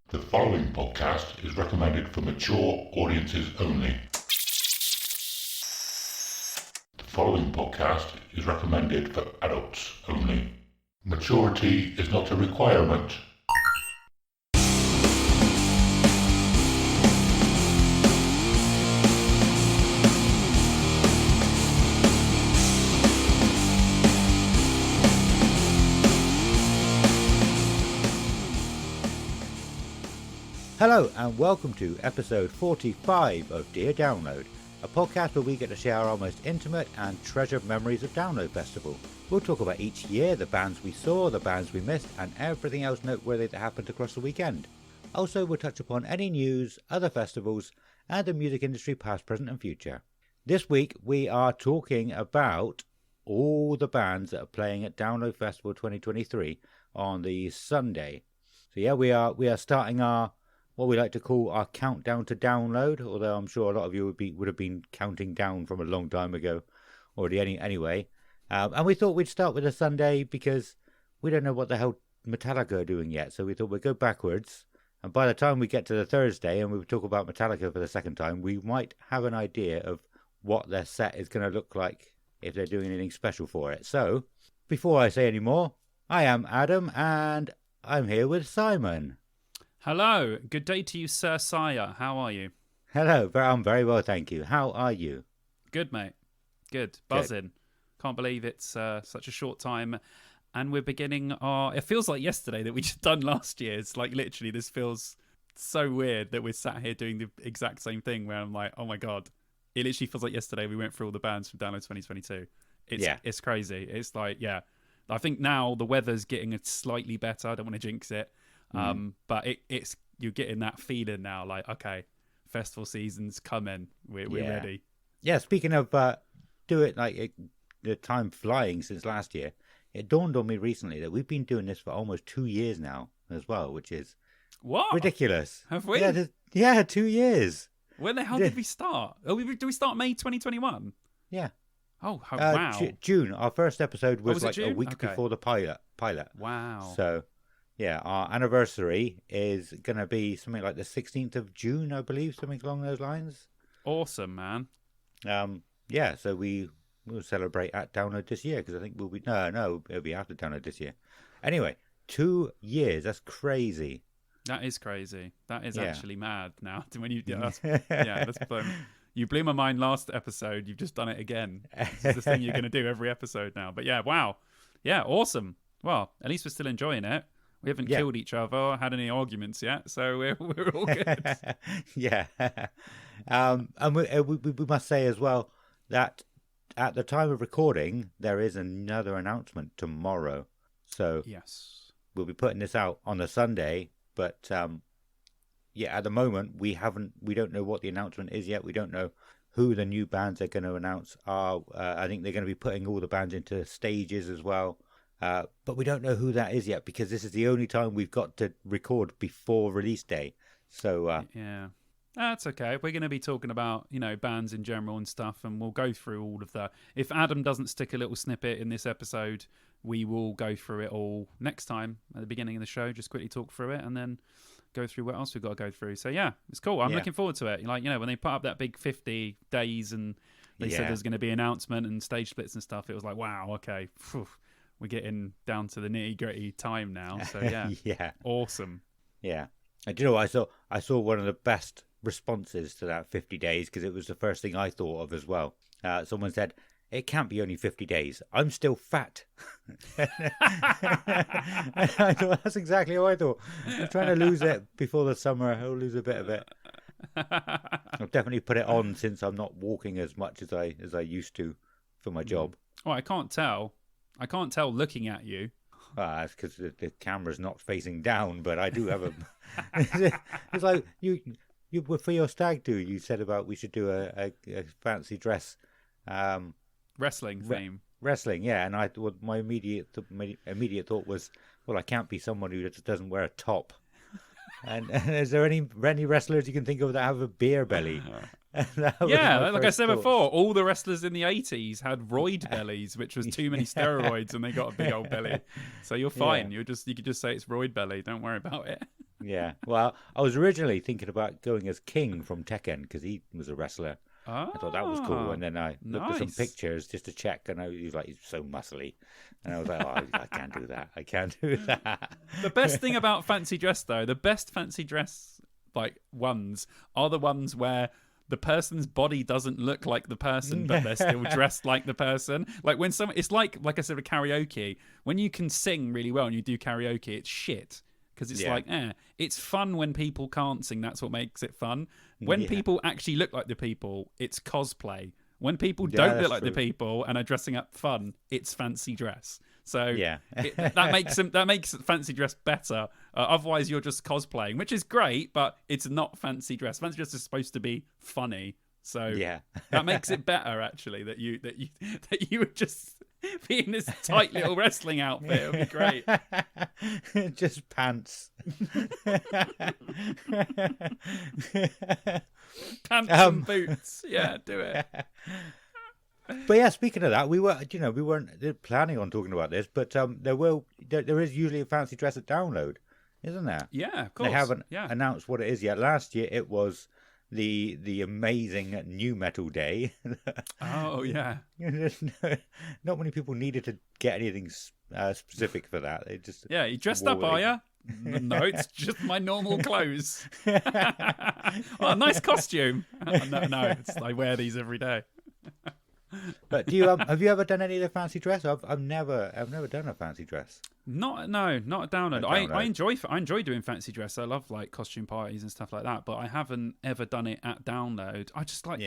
The following podcast is recommended for mature audiences only. The following podcast is recommended for adults only. Maturity is not a requirement. Hello and welcome to episode 45 of Dear Download, a podcast where we get to share our most intimate and treasured memories of Download Festival. We'll talk about each year, the bands we saw, the bands we missed, and everything else noteworthy that happened across the weekend. Also, we'll touch upon any news, other festivals, and the music industry past, present and future. This week we are talking about all the bands that are playing at Download Festival 2023 on the Sunday. So yeah, we are starting our what we like to call our countdown to download, although I'm sure a lot of you would have been counting down from a long time ago already anyway. And we thought we'd start with a Sunday because we don't know what the hell Metallica are doing yet, so we thought we'd go backwards. And by the time we get to the Thursday and we talk about Metallica for the second time, we might have an idea of what their set is going to look like if they're doing anything special for it. So, before I say any more, I am Adam and I'm here with Simon. Hello, good day to you, Sir Sire. How are you? Hello, I'm very well, thank you. How are you? Good, mate. Good. Buzzing. Can't believe it's such a short time. And we're beginning our... It feels like yesterday that we just done last year. It's like literally this feels so weird that we're sat here doing the exact same thing where I'm like, oh my God. It literally feels like yesterday we went through all the bands from Download 2022. It's crazy. It's like, yeah. I think now the weather's getting slightly better. I don't want to jinx it. But it's you're getting that feeling now, like, okay, festival season's coming, we're ready. Yeah, speaking of the time flying since last year, it dawned on me recently that we've been doing this for almost 2 years now as well, which is ridiculous. Have we? Yeah, 2 years. When the hell did we start? Did we start May 2021? Yeah. Oh, wow. June. Our first episode was like June? a week before the pilot. Wow. So yeah, our anniversary is going to be something like the 16th of June, I believe, something along those lines. Awesome, man. Yeah, so we'll celebrate at Download this year, because I think we'll be... No, it'll be after Download this year. Anyway, 2 years, that's crazy. That is crazy. That is actually mad now. When you... that's you blew my mind last episode. You've just done it again. It's the thing you're going to do every episode now. But yeah, wow. Yeah, awesome. Well, at least we're still enjoying it. We haven't killed each other or had any arguments yet, so we're all good. Yeah. And we must say as well that at the time of recording, there is another announcement tomorrow. So yes, we'll be putting this out on a Sunday, but at the moment we don't know what the announcement is yet. We don't know who the new bands are going to announce are. I think they're going to be putting all the bands into stages as well. But we don't know who that is yet, because this is the only time we've got to record before release day. So yeah, that's okay. We're going to be talking about bands in general and stuff, and we'll go through all of that. If Adam doesn't stick a little snippet in this episode, we will go through it all next time at the beginning of the show. Just quickly talk through it and then go through what else we've got to go through. So yeah, it's cool. I'm looking forward to it. Like, when they put up that big 50 days and they said there's going to be an announcement and stage splits and stuff, it was like, wow, okay. Phew. We're getting down to the nitty-gritty time now, so yeah, awesome. Yeah, and I saw one of the best responses to that 50 days, because it was the first thing I thought of as well. Someone said, "It can't be only 50 days. I'm still fat." I thought that's exactly how I thought. I'm trying to lose it before the summer. I'll lose a bit of it. I've definitely put it on since I'm not walking as much as I used to for my job. Oh, I can't tell looking at you. That's because the camera's not facing down, but I do have a... It's like you for your stag do, you said about we should do a fancy dress wrestling theme. Wrestling, yeah. And my immediate thought was, well, I can't be someone who just doesn't wear a top. And is there any wrestlers you can think of that have a beer belly? Yeah, like I said before, all the wrestlers in the 80s had roid bellies, which was too many steroids, and they got a big old belly. So you're fine. You could just say it's roid belly. Don't worry about it. Yeah. Well, I was originally thinking about going as King from Tekken because he was a wrestler. I thought that was cool, and then I looked at some Nice. pictures just to check, and he was like, he's so muscly, and I was like, oh, I can't do that. I can't do that. The best thing about fancy dress, though, the best fancy dress like ones are the ones where the person's body doesn't look like the person, but they're still dressed like the person. Like when someone, it's like I said, with karaoke. When you can sing really well and you do karaoke, it's shit. Because it's like, it's fun when people can't sing. That's what makes it fun. When people actually look like the people, it's cosplay. When people don't look like the people and are dressing up fun, it's fancy dress. So that makes fancy dress better. Otherwise, you're just cosplaying, which is great, but it's not fancy dress. Fancy dress is supposed to be funny. So that makes it better, actually, that you would just be in this tight little wrestling outfit. It would be great. Just pants. Pants and boots. Yeah, do it. But yeah, speaking of that, we weren't planning on talking about this, but there is usually a fancy dress at Download, isn't there? Yeah, of course. They haven't announced what it is yet. Last year it was the amazing new metal day. Oh yeah. Not many people needed to get anything specific for that. They just you dressed up, are you? No, it's just my normal clothes. Oh, nice costume. No, I wear these every day. But do you have you ever done any of the fancy dress? I've never done a fancy dress. Not a Download. I enjoy doing fancy dress. I love like costume parties and stuff like that. But I haven't ever done it at Download. I just like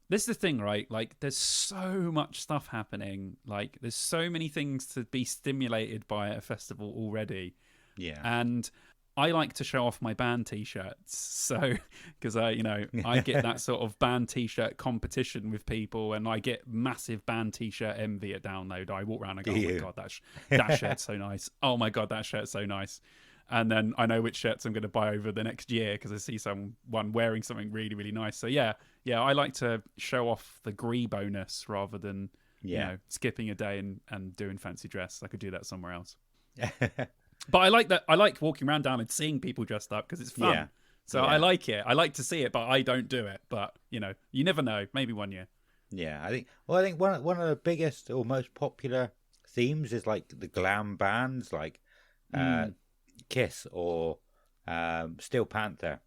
This is the thing, right? Like, there's so much stuff happening. Like, there's so many things to be stimulated by at a festival already. Yeah, and I like to show off my band t-shirts, so because I get that sort of band t-shirt competition with people, and I get massive band t-shirt envy at Download. I walk around and go, "Oh my god, that shirt's so nice! Oh my god, that shirt's so nice!" And then I know which shirts I'm going to buy over the next year because I see someone wearing something really, really nice. So yeah, I like to show off the gree bonus rather than skipping a day and doing fancy dress. I could do that somewhere else. But I like that. I like walking around down and seeing people dressed up because it's fun. Yeah. So I like it. I like to see it, but I don't do it. But you never know. Maybe one year. Yeah, I think one of the biggest or most popular themes is like the glam bands, like Kiss or Steel Panther,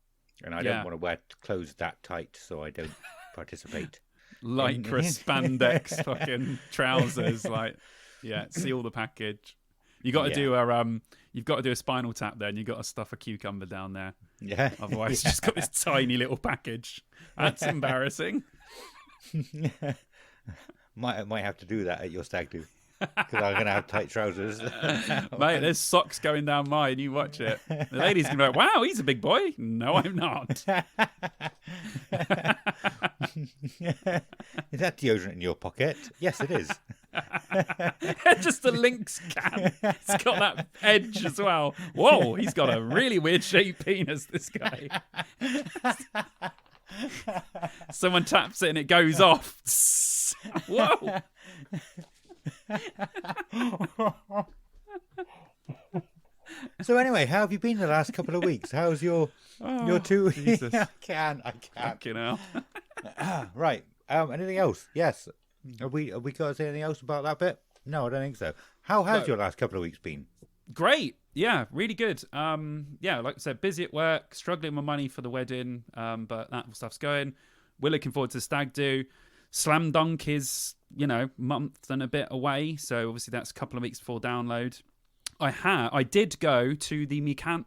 and I don't want to wear clothes that tight, so I don't participate. Lycra spandex fucking trousers, seal the package. You got to do you've got to do a Spinal Tap there, and you've got to stuff a cucumber down there. Yeah. Otherwise, it's just got this tiny little package. That's embarrassing. Might have to do that at your stag do, because I'm going to have tight trousers. Mate, there's socks going down mine. You watch it. The ladies can be like, "Wow, he's a big boy." No, I'm not. Is that deodorant in your pocket? Yes, it is. Just a Lynx can. It's got that edge as well. Whoa, he's got a really weird shaped penis, this guy. Someone taps it and it goes off. Whoa. So anyway, how have you been the last couple of weeks? How's your two? Jesus. I can't. Fucking hell. Right. Anything else? Yes. Have we got to say anything else about that bit? No, I don't think so. How has your last couple of weeks been? Great. Yeah, really good. Like I said, busy at work, struggling with money for the wedding, but that stuff's going. We're looking forward to the stag do. Slam Dunk is, month and a bit away, so obviously that's a couple of weeks before Download. I did go to the Metallica.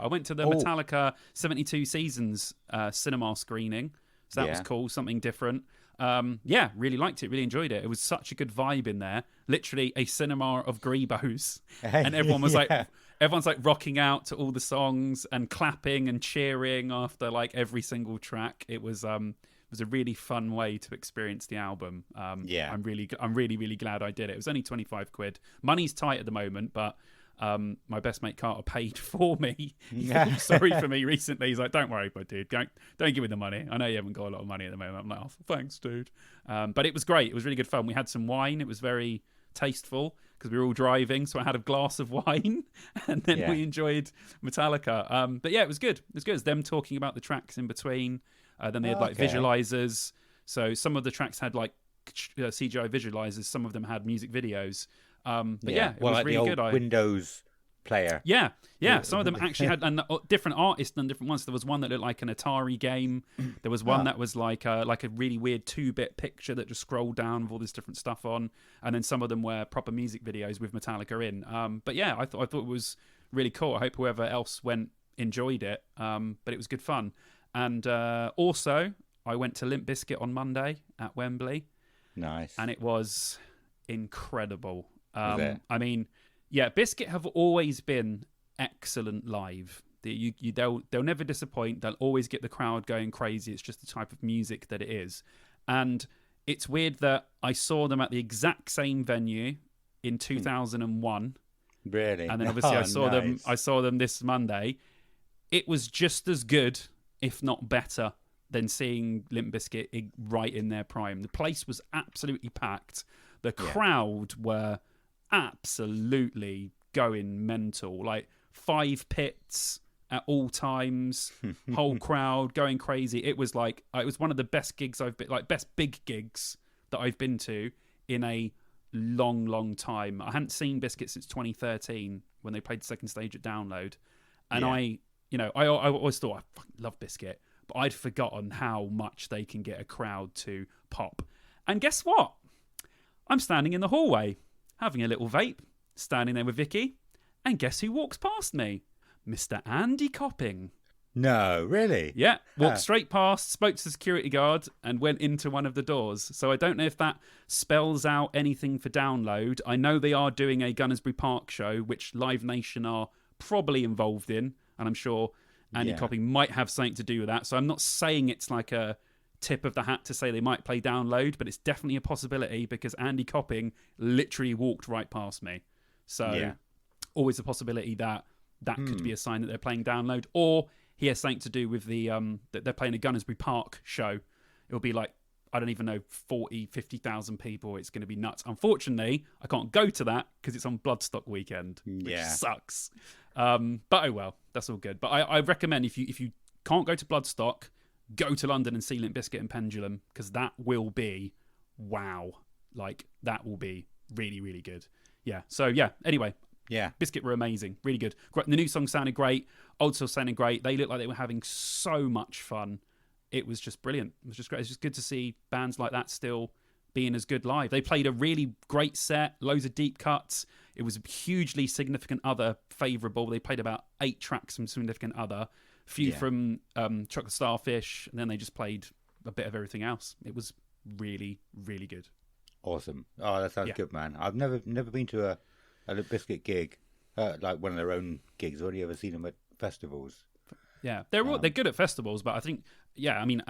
I went to the Metallica 72 Seasons cinema screening. So that was cool, something different. Really liked it, really enjoyed it. It was such a good vibe in there. Literally a cinema of greebos. And everyone was everyone's rocking out to all the songs and clapping and cheering after every single track. It was a really fun way to experience the album. I'm really, really glad I did it. It was only 25 quid. Money's tight at the moment, but my best mate Carter paid for me. He felt sorry for me recently. He's like, "Don't worry, but dude, don't give me the money. I know you haven't got a lot of money at the moment." I'm like, "Oh, thanks, dude." But it was great. It was really good fun. We had some wine. It was very tasteful. because we were all driving. So I had a glass of wine, and then we enjoyed Metallica. But yeah, it was good. It was good. It was them talking about the tracks in between. Then they had like visualizers. So some of the tracks had like CGI visualizers. Some of them had music videos. But it was like really the old good. Windows player. Yeah. Some of them actually had different artists and different ones. There was one that looked like an Atari game. There was one that was like a really weird 2-bit picture that just scrolled down with all this different stuff on. And then some of them were proper music videos with Metallica in. But yeah, I thought it was really cool. I hope whoever else went enjoyed it. But it was good fun. And also, I went to Limp Bizkit on Monday at Wembley. Nice. And it was incredible. Was it? I mean, yeah, Bizkit have always been excellent live. They'll never disappoint. They'll always get the crowd going crazy. It's just the type of music that it is. And it's weird that I saw them at the exact same venue in 2001. Really? And then obviously I saw them this Monday. It was just as good, if not better, than seeing Limp Bizkit right in their prime. The place was absolutely packed. The crowd were absolutely going mental. Like 5 pits at all times, whole crowd going crazy. It was like it was one of the best gigs best big gigs that I've been to in a long time. I hadn't seen Bizkit since 2013 when they played the second stage at Download, and I always thought I fucking love Bizkit, but I'd forgotten how much they can get a crowd to pop. And guess what? I'm standing in the hallway, having a little vape, standing there with Vicky, and guess who walks past me? Mr. Andy Copping. No, really? Yeah, walked straight past, spoke to the security guard, and went into one of the doors. So I don't know if that spells out anything for Download. I know they are doing a Gunnersbury Park show, which Live Nation are probably involved in, and I'm sure Andy Copping might have something to do with that. So I'm not saying it's like a tip of the hat to say they might play Download, but it's definitely a possibility because Andy Copping literally walked right past me. So always a possibility that could be a sign that they're playing Download, or he has something to do with the that they're playing a Gunnersbury Park show. It'll be like, I don't even know, 50,000 people. It's going to be nuts. Unfortunately, I can't go to that because it's on Bloodstock weekend, which sucks. But oh well, that's all good. But I recommend if you can't go to Bloodstock, go to London and see Limp Bizkit and Pendulum, because that will be wow. Like, that will be really, really good. Yeah. So yeah. Anyway. Yeah. Bizkit were amazing. Really good. The new song sounded great. Old song sounded great. They looked like they were having so much fun. It was just brilliant. It was just great. It's just good to see bands like that still being as good live. They played a really great set, loads of deep cuts. It was hugely Significant Other favourable. They played about 8 tracks from Significant Other, a few from Chocolate Starfish, and then they just played a bit of everything else. It was really, really good. Awesome. Oh, that sounds good, man. I've never been to a Limp Bizkit gig, like one of their own gigs. I've only ever seen them at festivals. Yeah, they're good at festivals, but I think, I mean,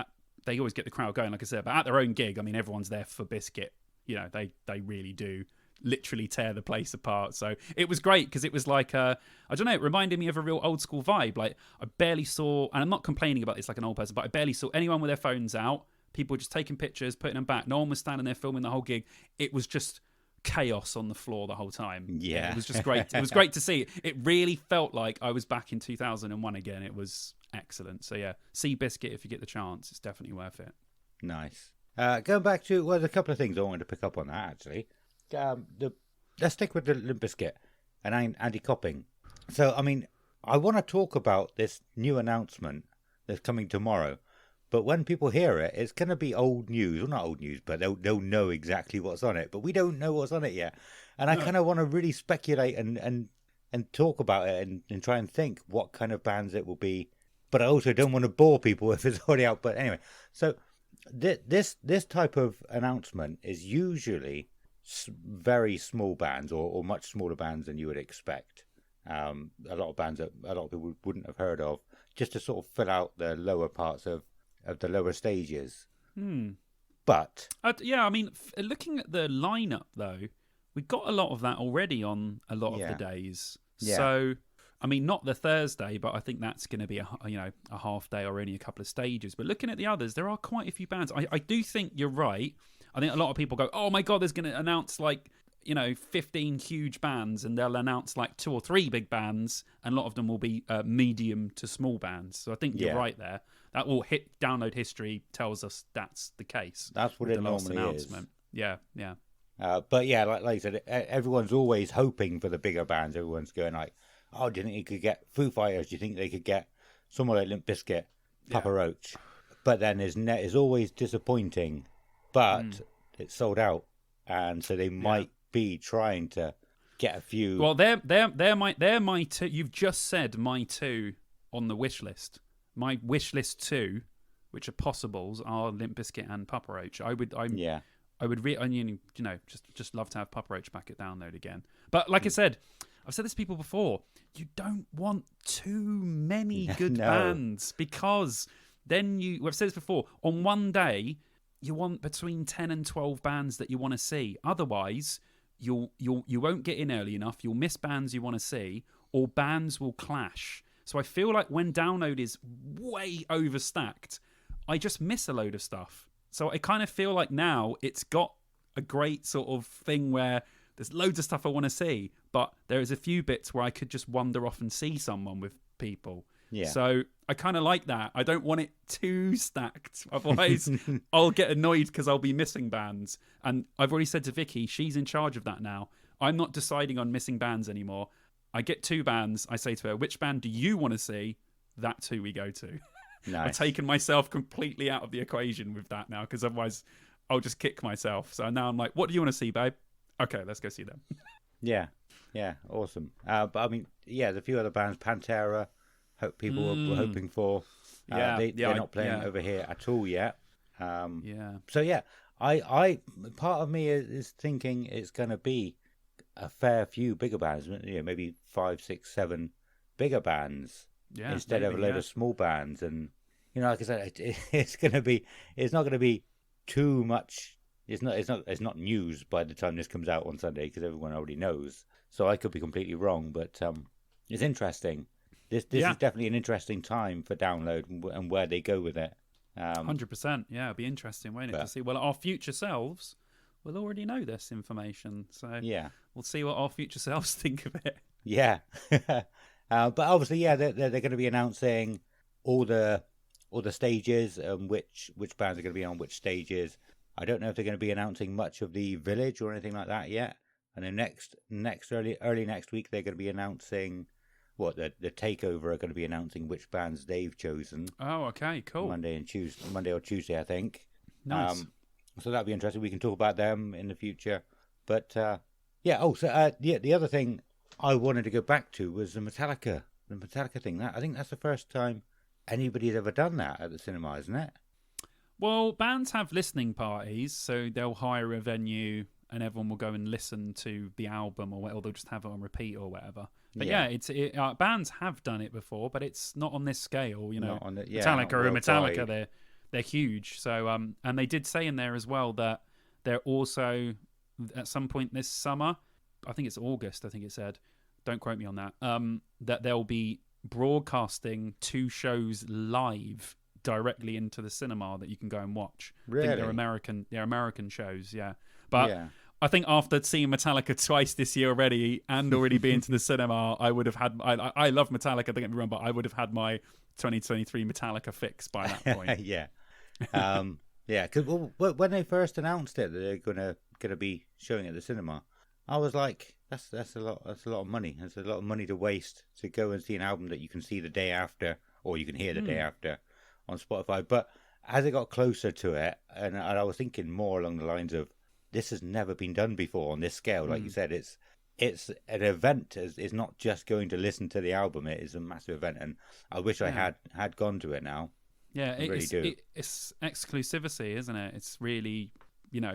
they always get the crowd going, like I said. But at their own gig, I mean, everyone's there for Bizkit. You know, they really do literally tear the place apart. So it was great because it was like, I don't know, it reminded me of a real old school vibe. Like, I barely saw, and I'm not complaining about this like an old person, but I barely saw anyone with their phones out. People were just taking pictures, putting them back. No one was standing there filming the whole gig. It was just chaos on the floor the whole time. Yeah. It was just great. It was great to see. It really felt like I was back in 2001 again. It was excellent. So yeah, see Bizkit if you get the chance. It's definitely worth it. Nice. Going back to, there's a couple of things I wanted to pick up on that, actually. Let's stick with the Limp Bizkit and Andy Copping. So, I mean, I want to talk about this new announcement that's coming tomorrow. But when people hear it, it's going to be old news. Well, not old news, but they'll know exactly what's on it. But we don't know what's on it yet. And I kind of want to really speculate and talk about it and try and think what kind of bands it will be. But I also don't want to bore people if it's already out. But anyway, so this type of announcement is usually very small bands or much smaller bands than you would expect. A lot of bands that a lot of people wouldn't have heard of, just to sort of fill out the lower parts of the lower stages. But I mean, looking at the lineup though, we got a lot of that already on a lot of the days. So I mean, not the Thursday, but I think that's going to be a half day or only a couple of stages. But looking at the others, there are quite a few bands. I do think you're right. I think a lot of people go, oh my god, there's going to announce like 15 huge bands, and they'll announce like 2 or 3 big bands, and a lot of them will be medium to small bands. So I think you're right there. That will download history tells us that's the case. That's what it normally is. Yeah. But yeah, like you said, everyone's always hoping for the bigger bands. Everyone's going like, "Oh, do you think you could get Foo Fighters? Do you think they could get someone like Limp Bizkit, Papa Roach?" But then is always disappointing. But it's sold out, and so they might be trying to get a few. Well, they're my two. You've just said my two on the wish list. My wish list 2, which are possibles, are Limp Bizkit and Papa Roach. I would just love to have Papa Roach back at Download again. But like I said, I've said this to people before. You don't want too many good bands, because then I've said this before. On one day, you want between 10 and 12 bands that you want to see. Otherwise, you won't get in early enough. You'll miss bands you want to see, or bands will clash. So I feel like when Download is way overstacked, I just miss a load of stuff. So I kind of feel like now it's got a great sort of thing where there's loads of stuff I want to see, but there is a few bits where I could just wander off and see someone with people. Yeah. So I kind of like that. I don't want it too stacked. Otherwise, I'll get annoyed because I'll be missing bands. And I've already said to Vicky, she's in charge of that now. I'm not deciding on missing bands anymore. I get 2 bands. I say to her, which band do you want to see? That's who we go to. Nice. I've taken myself completely out of the equation with that now, because otherwise I'll just kick myself. So now I'm like, what do you want to see, babe? Okay, let's go see them. Yeah, awesome. But I mean, there's a few other bands. Pantera, people were hoping for. They're not playing over here at all yet. So I part of me is thinking it's going to be a fair few bigger bands, maybe 5, 6, 7 bigger bands instead of a load of small bands. And like I said, it's not going to be too much. It's not news by the time this comes out on Sunday, because everyone already knows. So I could be completely wrong, but it's interesting. This is definitely an interesting time for Download and where they go with it. 100%. Yeah, it'll be interesting, won't it, to see. Well, our future selves will already know this information, so we'll see what our future selves think of it. Yeah, but obviously, they're going to be announcing all the stages and which bands are going to be on which stages. I don't know if they're going to be announcing much of the village or anything like that yet. And then early next week, they're going to be announcing the takeover are going to be announcing which bands they've chosen. Oh, okay, cool. Monday or Tuesday, I think. Nice. So that'll be interesting. We can talk about them in the future. But the other thing I wanted to go back to was the Metallica thing. I think that's the first time anybody's ever done that at the cinema, isn't it? Well, bands have listening parties, so they'll hire a venue and everyone will go and listen to the album, or they'll just have it on repeat or whatever. But bands have done it before, but it's not on this scale. Metallica, they're huge. So and they did say in there as well that they're also at some point this summer, I think it's August, I think it said, don't quote me on that, that they'll be broadcasting 2 shows live directly into the cinema that you can go and watch. Really? I think they're American shows, But I think after seeing Metallica twice this year already and already being to the cinema, I would have had... I love Metallica, don't get me wrong, but I would have had my 2023 Metallica fix by that point. Because when they first announced it that they're gonna be showing it at the cinema, I was like, that's a lot of money. That's a lot of money to waste to go and see an album that you can see the day after, or you can hear the day after on Spotify. But as it got closer to it, and I was thinking more along the lines of, this has never been done before on this scale. Like you said, it's an event. It's not just going to listen to the album. It is a massive event, and I wish I had gone to it now. Yeah, it's exclusivity, isn't it? It's really,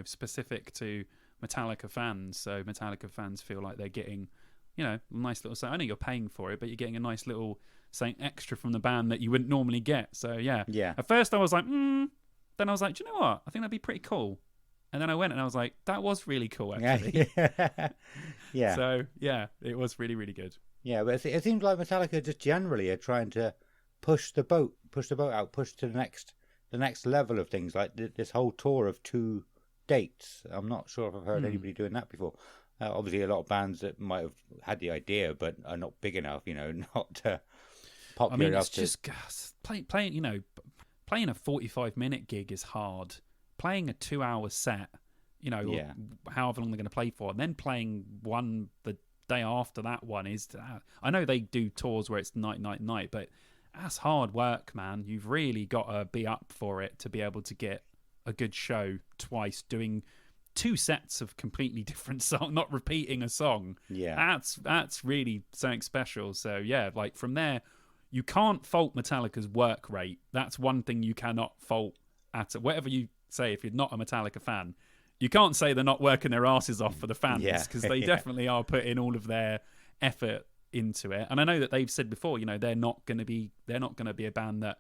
specific to Metallica fans. So Metallica fans feel like they're getting, a nice little... I know you're paying for it, but you're getting a nice little something extra from the band that you wouldn't normally get. So yeah. At first I was like, Then I was like, do you know what? I think that'd be pretty cool. And then I went and I was like, that was really cool, actually. Yeah. So yeah, it was really, really good. Yeah, but it seems like Metallica just generally are trying to push the boat out, push to the next level of things, like this whole tour of 2 dates. I'm not sure if I've heard anybody doing that before. Obviously, a lot of bands that might have had the idea but are not big enough, not popular I mean, enough it's just playing. Playing a 45-minute gig is hard. Playing a 2-hour set, Yeah. however long they're going to play for, and then playing one the day after that one is. I know they do tours where it's night, but that's hard work, man. You've really got to be up for it to be able to get a good show twice, doing 2 sets of completely different songs, not repeating a song. Yeah. That's really something special. So yeah, like from there, you can't fault Metallica's work rate. That's one thing you cannot fault at whatever you say. If you're not a Metallica fan, you can't say they're not working their asses off for the fans, Yeah. because they Yeah. definitely are putting all of their effort into it. And I know that they've said before, they're not going to be a band that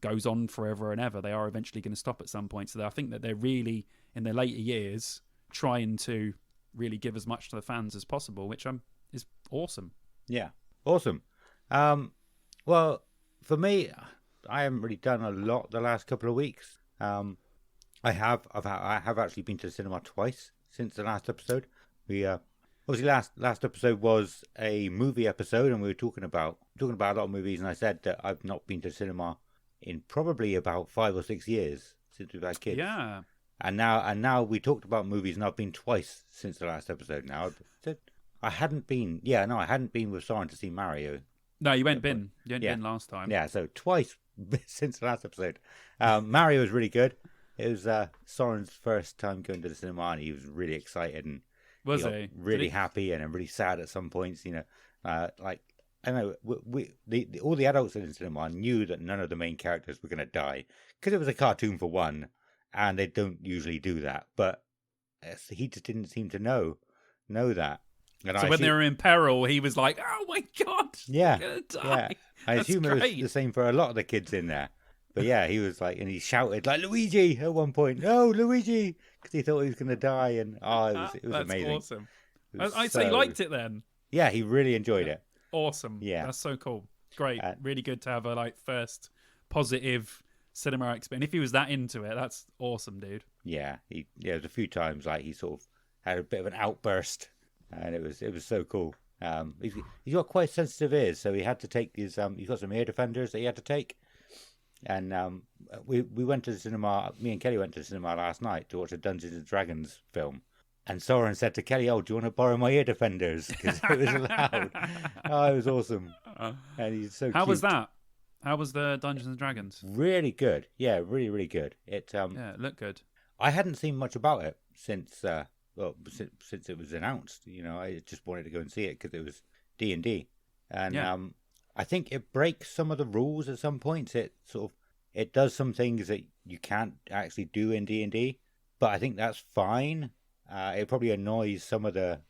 goes on forever and ever. They are eventually going to stop at some point. So I think that they're really, in their later years, trying to really give as much to the fans as possible, which is awesome. Yeah. Awesome. Well, for me, I haven't really done a lot the last couple of weeks. I have actually been to the cinema twice since the last episode. We obviously last episode was a movie episode, and we were talking about a lot of movies, and I said that I've not been to the cinema in probably about 5 or 6 years since we've had kids. Yeah. And now we talked about movies, and I've been twice since the last episode. Now I hadn't been. Yeah, no, I hadn't been with Soren to see Mario. No, you went bin. You went bin last time. Yeah, so twice since the last episode. Mario was really good. It was Soren's first time going to the cinema, and he was really excited and Was he? really happy and really sad at some points. Like I know all the adults in the cinema knew that none of the main characters were going to die because it was a cartoon for one, and they don't usually do that. But he just didn't seem to know that. And so when they were in peril, he was like, "Oh my god, yeah, I'm gonna die." yeah. I That's assume it was great. the same for a lot of the kids in there. But yeah, he was like, and he shouted like Luigi at one point. No, Luigi, because he thought he was going to die, and it was That's amazing. awesome. It was I'd say he liked it then. Yeah, he really enjoyed it. Awesome. Yeah. That's so cool. Great. Really good to have a first positive cinema experience. And if he was that into it, that's awesome, dude. Yeah, there was a few times like he sort of had a bit of an outburst, and it was so cool. He's got quite sensitive ears, so he had to take his he's got some ear defenders that he had to take. And we went to the cinema. Me and Kelly went to the cinema last night to watch a Dungeons and Dragons film. And Soren said to Kelly, "Oh, do you want to borrow my ear defenders?" Because it was loud. Oh, it was awesome. And he's so. How cute. was that? How was the Dungeons and Dragons? Really good. Yeah, really, really good. It Yeah, it looked good. I hadn't seen much about it since since it was announced. I just wanted to go and see it because it was D&D, and I think it breaks some of the rules at some points. It does some things that you can't actually do in D&D, but I think that's fine. It probably annoys some of the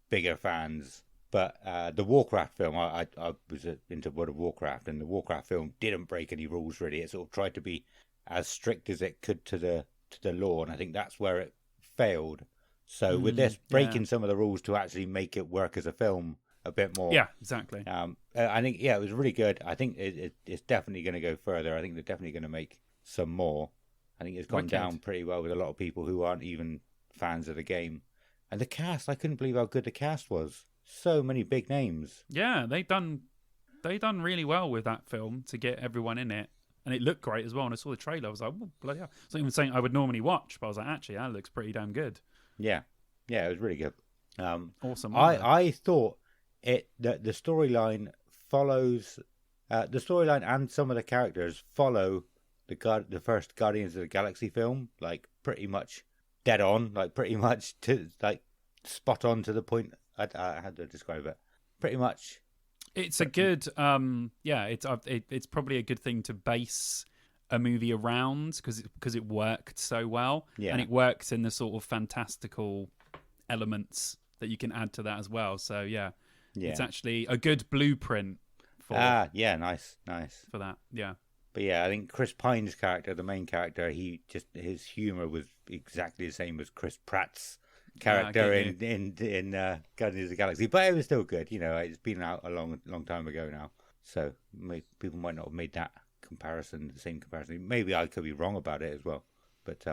bigger fans. But the Warcraft film, I was into World of Warcraft, and the Warcraft film didn't break any rules really. It sort of tried to be as strict as it could to the law, and I think that's where it failed. So with this breaking some of the rules to actually make it work as a film a bit more. Yeah, exactly. I think it was really good. I think it's definitely going to go further. I think they're definitely going to make some more. I think it's gone down pretty well with a lot of people who aren't even fans of the game. And the cast, I couldn't believe how good the cast was. So many big names. Yeah, they done really well with that film to get everyone in it, and it looked great as well. And I saw the trailer, I was like, "Oh, bloody hell!" It's not even saying I would normally watch, but I was like, actually, that looks pretty damn good. Yeah, it was really good. Awesome. I thought the storyline follows the storyline and some of the characters follow the first Guardians of the Galaxy film, like pretty much dead on, like pretty much to like spot on to the point. I had to describe it. Pretty much. It's a good, it's probably a good thing to base a movie around because it worked so well, and it works in the sort of fantastical elements that you can add to that as well. So it's actually a good blueprint for nice for that. Yeah. But yeah, I think Chris Pine's character, the main character, his humor was exactly the same as Chris Pratt's character in Guardians of the Galaxy, but it was still good. It's been out a long time ago now, so people might not have made that comparison, the same comparison. Maybe I could be wrong about it as well, but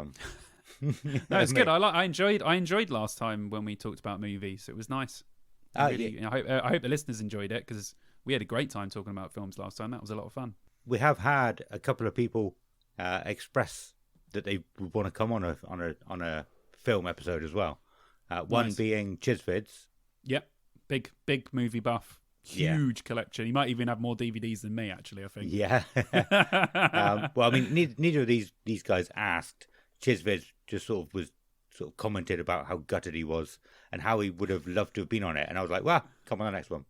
No, it's good. I enjoyed last time when we talked about movies. It was nice. Really, I hope the listeners enjoyed it because we had a great time talking about films last time. That was a lot of fun. We have had a couple of people express that they would want to come on a film episode as well. One being Chisvids. Yep, big movie buff. Huge collection. He might even have more DVDs than me, actually, I think. Yeah. Well, I mean, neither of these guys asked. Chisvids just sort of commented about how gutted he was and how he would have loved to have been on it. And I was like, well, come on the next one.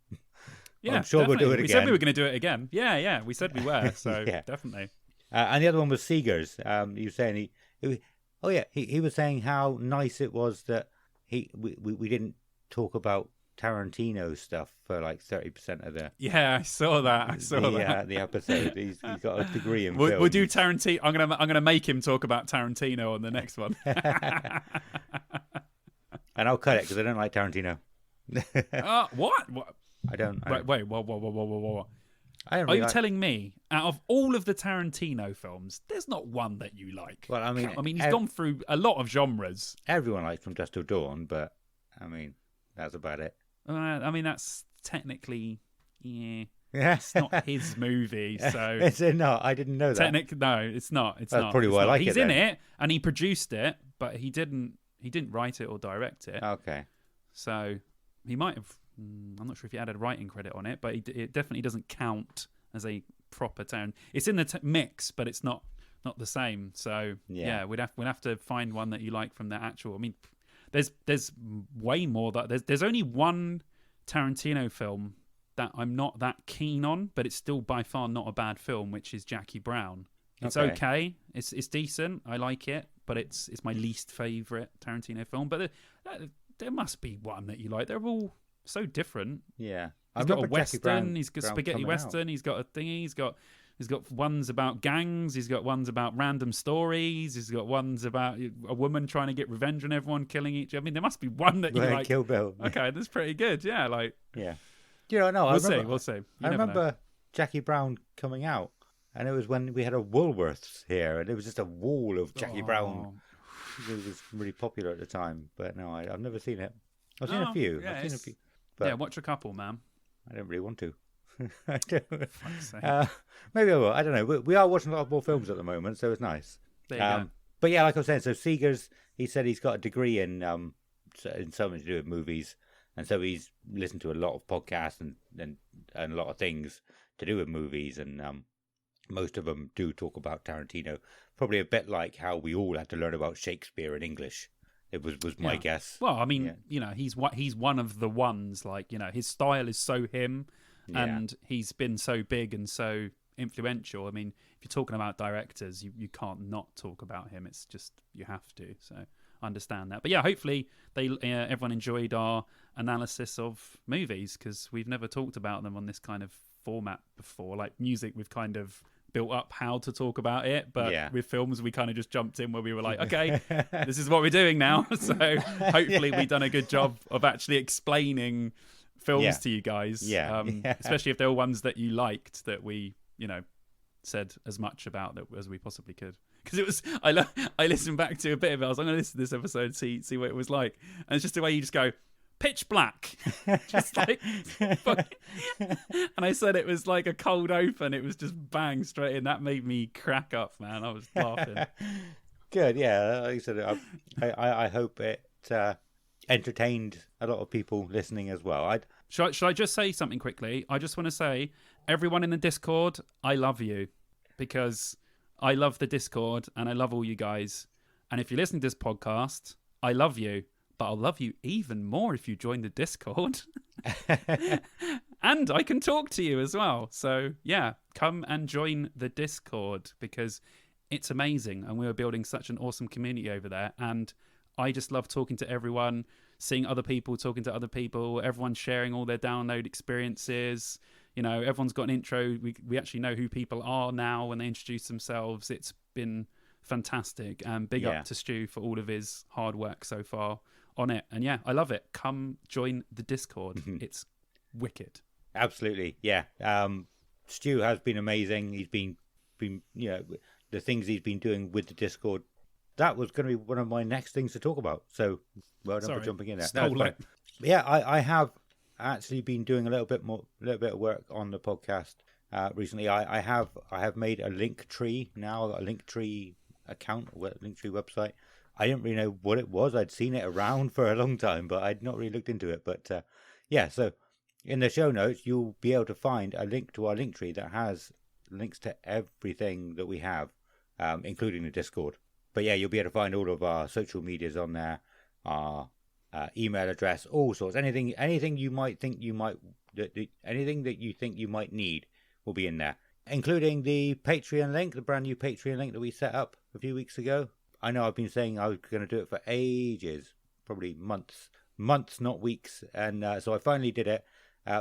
Yeah, I'm sure definitely. we'll do it again. We said we were going to do it again. Yeah, we said we were. So yeah. Definitely. And the other one was Seegers. He was saying he was saying how nice it was that we didn't talk about Tarantino stuff for like 30% of the I saw that. The episode. He's got a degree in We'll do Tarantino. I'm gonna make him talk about Tarantino on the next one. And I'll cut it because I don't like Tarantino. What? Wait, whoa. Are you telling me, out of all of the Tarantino films, there's not one that you like? Well, I mean, he's gone through a lot of genres. Everyone likes From Dusk Till Dawn, but I mean, that's about it. I mean, that's technically, it's not his movie, so is it not? I didn't know that. No, it's not. It's not. Probably why I like He's it. in it, and he produced it, but he didn't write it or direct it. Okay. So he might have. I'm not sure if he had a writing credit on it, but it definitely doesn't count as a proper town. It's in the mix, but it's not the same. So yeah, we'll have to find one that you like from the actual. I mean, there's way more that there's only one Tarantino film that I'm not that keen on, but it's still by far not a bad film, which is Jackie Brown. It's okay. It's decent. I like it, but it's my least favorite Tarantino film. But there must be one that you like. They're all so different. Yeah, he's got a western. He's got spaghetti western. He's got a thingy. He's got ones about gangs. He's got ones about random stories. He's got ones about a woman trying to get revenge on everyone, killing each other. I mean, there must be one that you like. Kill Bill. Okay, that's pretty good. Yeah, yeah. No, we'll see. I remember Jackie Brown coming out, and it was when we had a Woolworths here, and it was just a wall of Jackie Brown. It was really popular at the time, but no, I've never seen it. I've seen a few. Yeah, I've seen a few. But watch a couple, man. I don't really want to. I don't. Maybe I will. I don't know. We are watching a lot more films at the moment, so it's nice. There you go. But yeah, like I was saying, so Seegers, he said he's got a degree in something to do with movies, and so he's listened to a lot of podcasts and a lot of things to do with movies, and most of them do talk about Tarantino. Probably a bit like how we all had to learn about Shakespeare in English. It was my guess. Well, I mean, he's one of the ones. Like, his style is so him, and he's been so big and so influential. I mean, if you're talking about directors, you can't not talk about him. It's just you have to. So I understand that. But yeah, hopefully everyone enjoyed our analysis of movies because we've never talked about them on this kind of format before. Like music, we've kind of built up how to talk about it, but with films we kind of just jumped in where we were like, okay, this is what we're doing now. So hopefully we've done a good job of actually explaining films to you guys, especially if there were ones that you liked that we said as much about that as we possibly could, because it was I listened back to a bit of it. I was going to listen to this episode, see what it was like, and it's just the way you just go pitch black, just like and I said it was like a cold open. It was just bang straight in. That made me crack up, man. I was laughing. Good. Yeah, like I said, I hope it entertained a lot of people listening as well. Should I just say something quickly? I just want to say, everyone in the Discord, I love you, because I love the Discord and I love all you guys. And if you're listening to this podcast, I love you. But I'll love you even more if you join the Discord. And I can talk to you as well. So, yeah, come and join the Discord because it's amazing. And we're building such an awesome community over there. And I just love talking to everyone, seeing other people, talking to other people, everyone sharing all their download experiences. Everyone's got an intro. We actually know who people are now when they introduce themselves. It's been fantastic. And big up to Stu for all of his hard work so far on it. And yeah, I love it. Come join the Discord. It's wicked. Absolutely. Yeah. Stu has been amazing. He's been the things he's been doing with the Discord that was going to be one of my next things to talk about. So well done for jumping in there. No, Stole it. Yeah, I have actually been doing a little bit of work on the podcast recently. I have made a link tree now, a link tree account, a link tree website. I didn't really know what it was. I'd seen it around for a long time, but I'd not really looked into it. But yeah, so in the show notes, you'll be able to find a link to our link tree that has links to everything that we have, including the Discord. But yeah, you'll be able to find all of our social medias on there, our email address, all sorts. Anything you might think you might, anything that you think you might need will be in there, including the Patreon link, the brand new Patreon link that we set up a few weeks ago. I know I've been saying I was going to do it for ages, probably months, not weeks, and so I finally did it.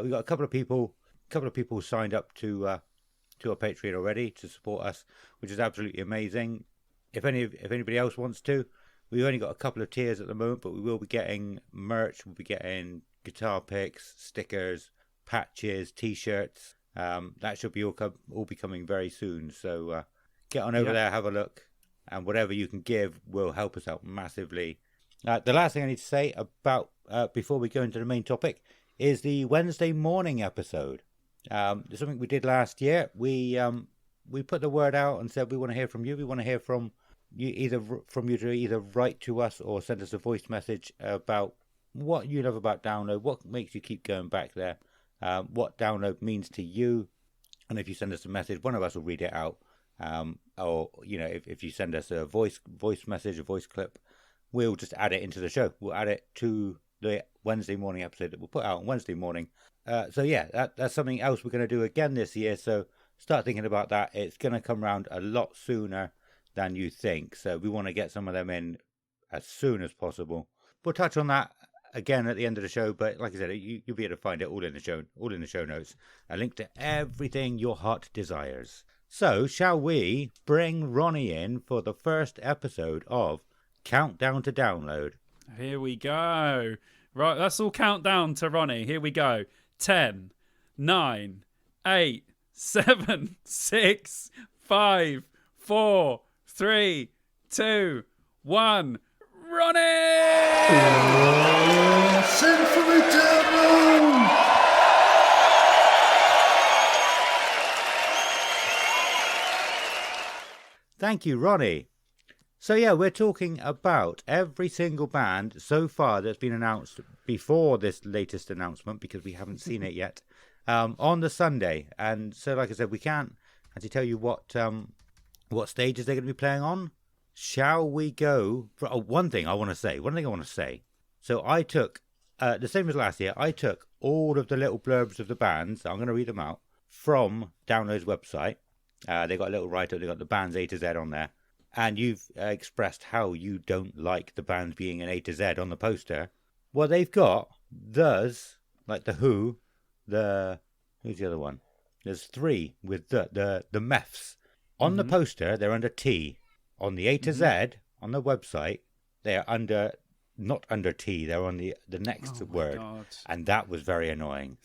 We got a couple of people signed up to our Patreon already to support us, which is absolutely amazing. If anybody else wants to, we've only got a couple of tiers at the moment, but we will be getting merch. We'll be getting guitar picks, stickers, patches, T-shirts. That should be all be coming very soon. So get on over there, have a look. And whatever you can give will help us out massively. The last thing I need to say about before we go into the main topic is the Wednesday morning episode. Something we did last year. We put the word out and said we want to hear from you. We want to hear from you, to either write to us or send us a voice message about what you love about Download, what makes you keep going back there, what Download means to you. And if you send us a message, one of us will read it out. Or if you send us a voice message, a voice clip, we'll just add it into the show. We'll add it to the Wednesday morning episode that we'll put out on Wednesday morning. So yeah, that's something else we're going to do again this year. So start thinking about that. It's going to come around a lot sooner than you think. So we want to get some of them in as soon as possible. We'll touch on that again at the end of the show. But like I said, you'll be able to find it all in the show notes. A link to everything your heart desires. So, shall we bring Ronnie in for the first episode of Countdown to Download? Here we go. Right, let's all count down to Ronnie. Here we go. 10, 9, 8, 7, 6, 5, 4, 3, 2, 1. Ronnie! Send for me, Download! Thank you, Ronnie. So yeah, we're talking about every single band so far that's been announced before this latest announcement, because we haven't seen it yet, on the Sunday. And so, like I said, we can't actually tell you what stages they're going to be playing on. Shall we go for one thing I want to say. So I took, the same as last year, I took all of the little blurbs of the bands, I'm going to read them out, from Download's website. They got a little write-up, they got the band's A to Z on there. And you've expressed how you don't like the bands being an A to Z on the poster. Well, they've got those, like the Who, who's the other one? There's three with the Meths. On the poster, they're under T. On the A to Z, on the website, they are not under T, they're on the next word. God. And that was very annoying.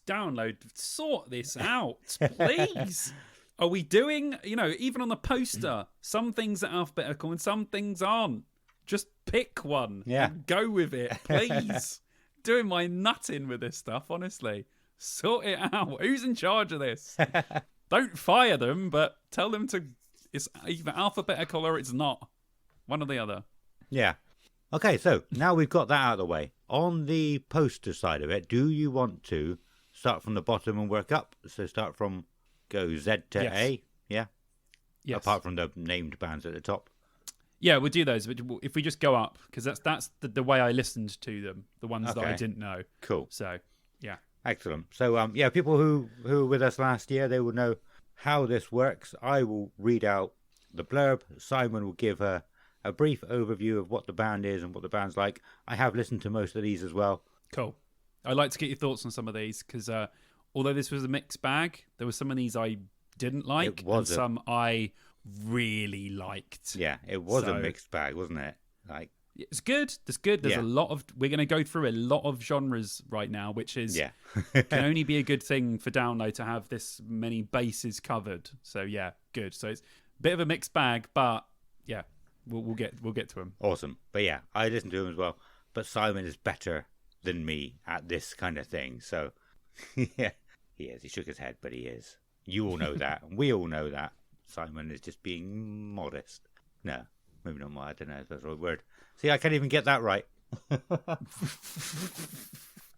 Download, sort this out, please. Are we doing, even on the poster, some things are alphabetical and some things aren't. Just pick one and go with it, please. Doing my nutting with this stuff, honestly. Sort it out. Who's in charge of this? Don't fire them, but tell them it's either alphabetical or it's not. One or the other. Yeah. Okay, so now we've got that out of the way. On the poster side of it, do you want to start from the bottom and work up? So start from... Go Z to A, yeah? Yes. Apart from the named bands at the top. Yeah, we'll do those. But if we just go up, because that's the way I listened to them, the ones that I didn't know. Cool. So, yeah. Excellent. So, people who were with us last year, they will know how this works. I will read out the blurb. Simon will give a brief overview of what the band is and what the band's like. I have listened to most of these as well. Cool. I'd like to get your thoughts on some of these, because... although this was a mixed bag, there were some of these I didn't like and some I really liked. Yeah, it was a mixed bag, wasn't it? It's good. It's good. There's a lot of... We're going to go through a lot of genres right now, which is can only be a good thing for Download to have this many bases covered. So, yeah, good. So it's a bit of a mixed bag, but, yeah, we'll get to him. Awesome. But yeah, I listen to him as well. But Simon is better than me at this kind of thing. So yeah, he is. He shook his head, but he is. You all know that. We all know that. Simon is just being modest. No, maybe not more. I don't know if that's the right word. See, I can't even get that right.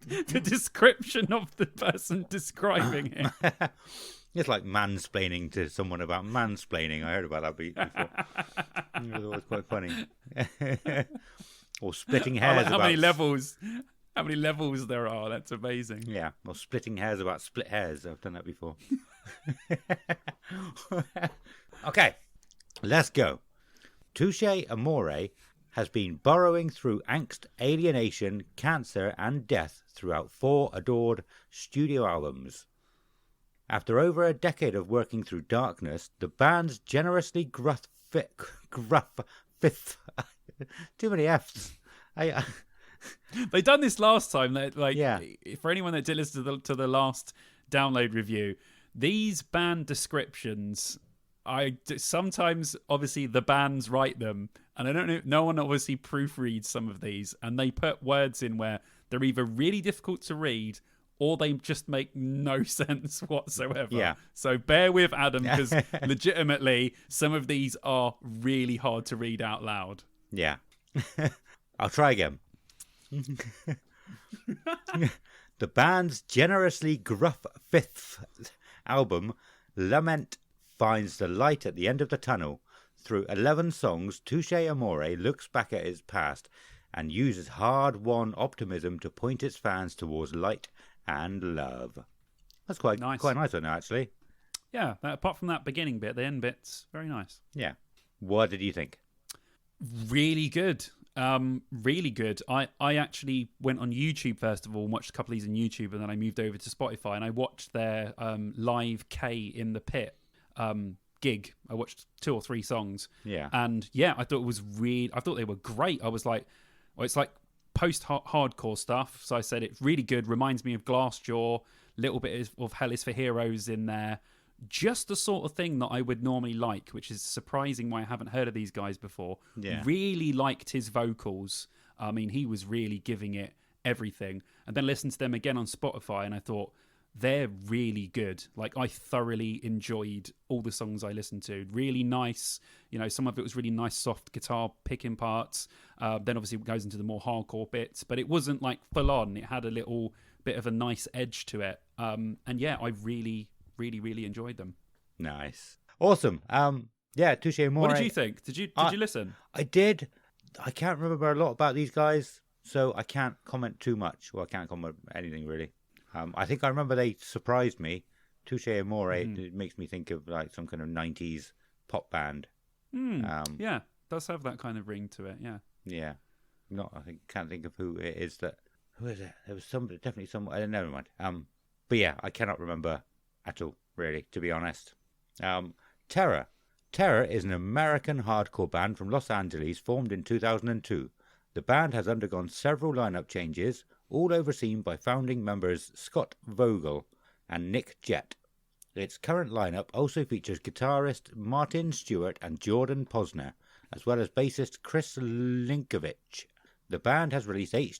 The description of the person describing it. It's like mansplaining to someone about mansplaining. I heard about that before. It was always quite funny. Or splitting hairs how about... many levels there are. That's amazing. Yeah, or splitting hairs about split hairs. I've done that before. Okay, let's go. Touche Amore has been burrowing through angst, alienation, cancer, and death throughout 4 adored studio albums. After over a decade of working through darkness, the band's generously gruff fifth... Too many F's. They done this last time. Yeah. For anyone that did listen to the last download review, these band descriptions, sometimes obviously the bands write them, and I don't know. No one obviously proofreads some of these, and they put words in where they're either really difficult to read or they just make no sense whatsoever. Yeah. So bear with Adam, because legitimately some of these are really hard to read out loud. Yeah. I'll try again. The band's generously gruff 5th album, Lament, finds the light at the end of the tunnel. Through 11 songs, Touche Amore looks back at its past and uses hard-won optimism to point its fans towards light and love. That's quite nice one, actually. Yeah, apart from that beginning bit, the end bit's very nice. Yeah. What did you think? Really good. Really good. I actually went on YouTube first of all and watched a couple of these on YouTube, and then I moved over to Spotify and I watched their live K in the Pit gig. I watched 2 or 3 songs. Yeah. And yeah, I thought they were great. I was like, well, it's like post-hardcore stuff. So I said it's really good. Reminds me of Glassjaw. Little bit of Hell is for Heroes in there. Just the sort of thing that I would normally like, which is surprising why I haven't heard of these guys before. Yeah. Really liked his vocals. I mean, he was really giving it everything. And then listened to them again on Spotify, and I thought, they're really good. Like, I thoroughly enjoyed all the songs I listened to. Really nice. You know, some of it was really nice, soft guitar picking parts. Then obviously it goes into the more hardcore bits, but it wasn't like full on. It had a little bit of a nice edge to it. And yeah, I really enjoyed them. Nice. Awesome. Yeah, Touche Amore. What did you think? Did you listen? I did. I can't remember a lot about these guys, so I can't comment too much. Well, I can't comment anything really. I think I remember they surprised me. Touche Amore, it makes me think of like some kind of 90s pop band. Yeah, does have that kind of ring to it, yeah. Yeah. Can't think of who it is that... Who is it? There was definitely someone... Never mind. But yeah, I cannot remember at all, really, to be honest. Terror. Terror is an American hardcore band from Los Angeles formed in 2002. The band has undergone several lineup changes, all overseen by founding members Scott Vogel and Nick Jett. Its current lineup also features guitarist Martin Stewart and Jordan Posner, as well as bassist Chris Linkovich. The band has released 8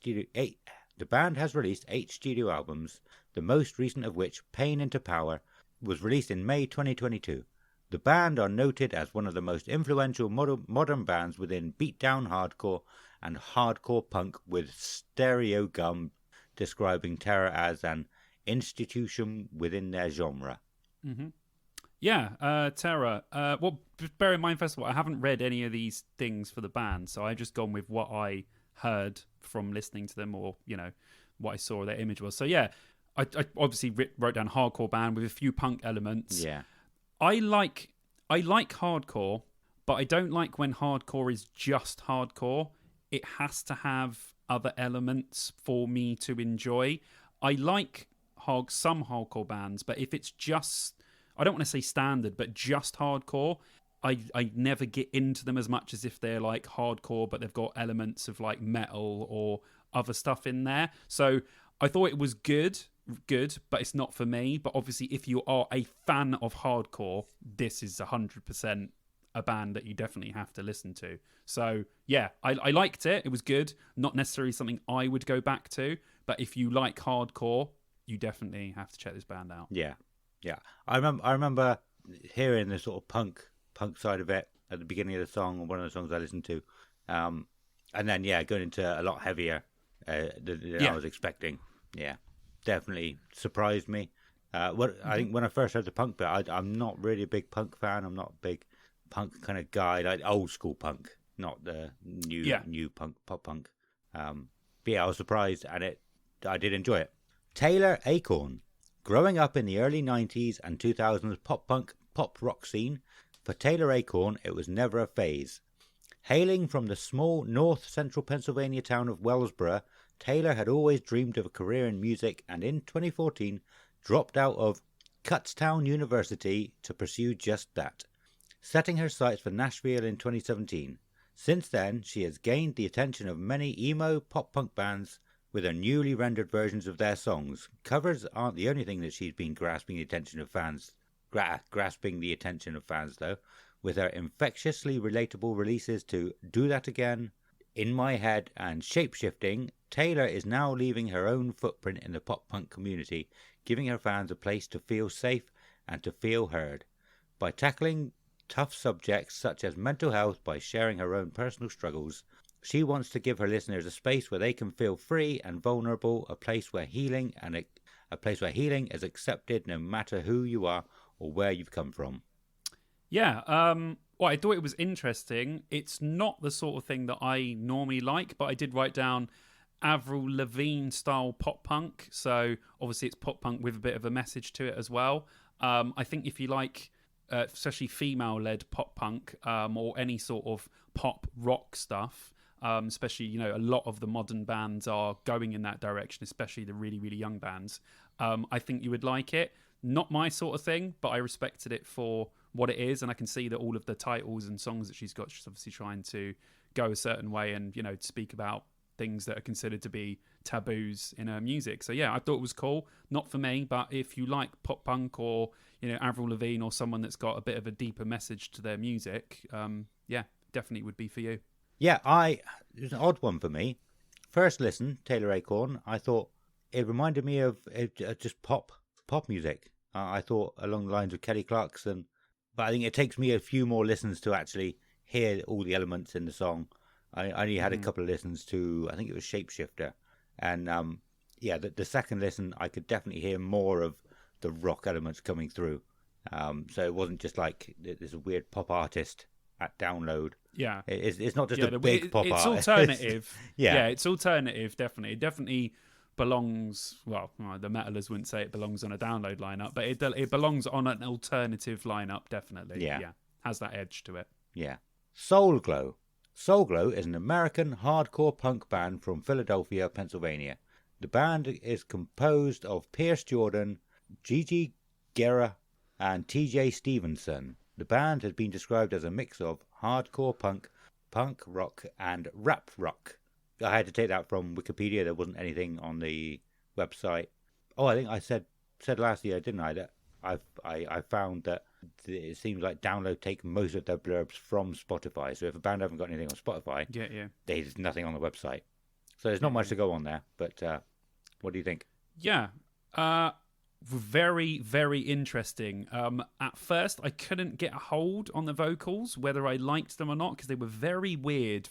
studio albums, the most recent of which, Pain into Power, was released in May 2022. The band are noted as one of the most influential modern bands within beatdown hardcore and hardcore punk, with Stereo Gum describing Terror as an institution within their genre. Mm-hmm. Yeah, Terror. Well, bear in mind, first of all, I haven't read any of these things for the band, so I've just gone with what I heard from listening to them, or, you know, what I saw their image was. So yeah, I obviously wrote down hardcore band with a few punk elements. Yeah. I like hardcore, but I don't like when hardcore is just hardcore. It has to have other elements for me to enjoy. I like some hardcore bands, but if it's just, I don't want to say standard, but just hardcore, I never get into them as much as if they're like hardcore, but they've got elements of like metal or other stuff in there. So I thought it was good, but it's not for me. But obviously, if you are a fan of hardcore, this is 100% a band that you definitely have to listen to. So yeah, I liked it. It was good. Not necessarily something I would go back to, but if you like hardcore, you definitely have to check this band out. Yeah, yeah. I remember hearing the sort of punk side of it at the beginning of the song, one of the songs I listened to, and then going into a lot heavier than I was expecting. Yeah, definitely surprised me. I think when I first heard the punk bit, I'm not really a big punk fan. I'm not a big punk kind of guy, like old school punk, not the new punk, pop punk. But yeah, I was surprised, and I did enjoy it. Taylor Acorn. Growing up in the early 90s and 2000s pop rock scene, for Taylor Acorn it was never a phase. Hailing from the small north-central Pennsylvania town of Wellsboro, Taylor had always dreamed of a career in music, and in 2014 dropped out of Kutztown University to pursue just that, setting her sights for Nashville in 2017. Since then, she has gained the attention of many emo pop-punk bands with her newly rendered versions of their songs. Covers aren't the only thing that she's been grasping the attention of fans, though, with her infectiously relatable releases to Do That Again, In My Head and Shapeshifting. Taylor is now leaving her own footprint in the pop-punk community, giving her fans a place to feel safe and to feel heard. By tackling tough subjects such as mental health, by sharing her own personal struggles, she wants to give her listeners a space where they can feel free and vulnerable, a place where healing is accepted no matter who you are or where you've come from. Yeah, well, I thought it was interesting. It's not the sort of thing that I normally like, but I did write down Avril Lavigne style pop punk. So obviously it's pop punk with a bit of a message to it as well. I think if you like especially female-led pop punk or any sort of pop rock stuff, especially, a lot of the modern bands are going in that direction, especially the really, really young bands. I think you would like it. Not my sort of thing, but I respected it for what it is, and I can see that all of the titles and songs that she's got, she's obviously trying to go a certain way and, to speak about things that are considered to be taboos in her music. So yeah, I thought it was cool. Not for me, but if you like pop punk or, Avril Lavigne or someone that's got a bit of a deeper message to their music, yeah, definitely would be for you. Yeah, it was an odd one for me. First listen, Taylor Acorn, I thought it reminded me of just pop music. I thought along the lines of Kelly Clarkson, but I think it takes me a few more listens to actually hear all the elements in the song. I only had a couple of listens to, I think it was Shapeshifter, and the second listen I could definitely hear more of the rock elements coming through. So it wasn't just like this weird pop artist at download. Yeah, it's not just a big pop artist. It's alternative. yeah, it's alternative. Definitely, it definitely belongs. Well, the metalers wouldn't say it belongs on a download lineup, but it belongs on an alternative lineup. Definitely, yeah, has that edge to it. Yeah, Soul Glow. Soul Glow is an American hardcore punk band from Philadelphia, Pennsylvania. The band is composed of Pierce Jordan, Gigi Guerra, and TJ Stevenson. The band has been described as a mix of hardcore punk rock, and rap rock. I had to take that from Wikipedia. There wasn't anything on the website. Oh, I think I said last year, didn't I, that I found that it seems like Download take most of their blurbs from Spotify. So if a band haven't got anything on Spotify, there's nothing on the website. So there's not much to go on there. But what do you think? Yeah. Very, very interesting. At first, I couldn't get a hold on the vocals, whether I liked them or not, because they were very weird.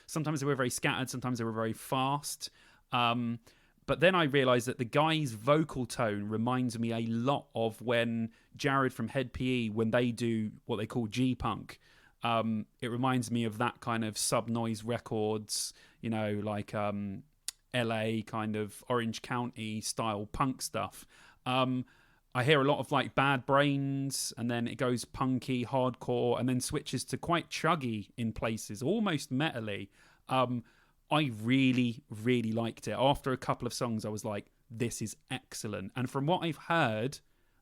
Sometimes they were very scattered, sometimes they were very fast. But then I realised that the guy's vocal tone reminds me a lot of when Jared from Head PE, when they do what they call G-Punk. It reminds me of that kind of Sub-Noise Records, like LA kind of Orange County style punk stuff. I hear a lot of like Bad Brains, and then it goes punky, hardcore, and then switches to quite chuggy in places, almost metally. I really, really liked it. After a couple of songs, I was like, this is excellent. And from what I've heard,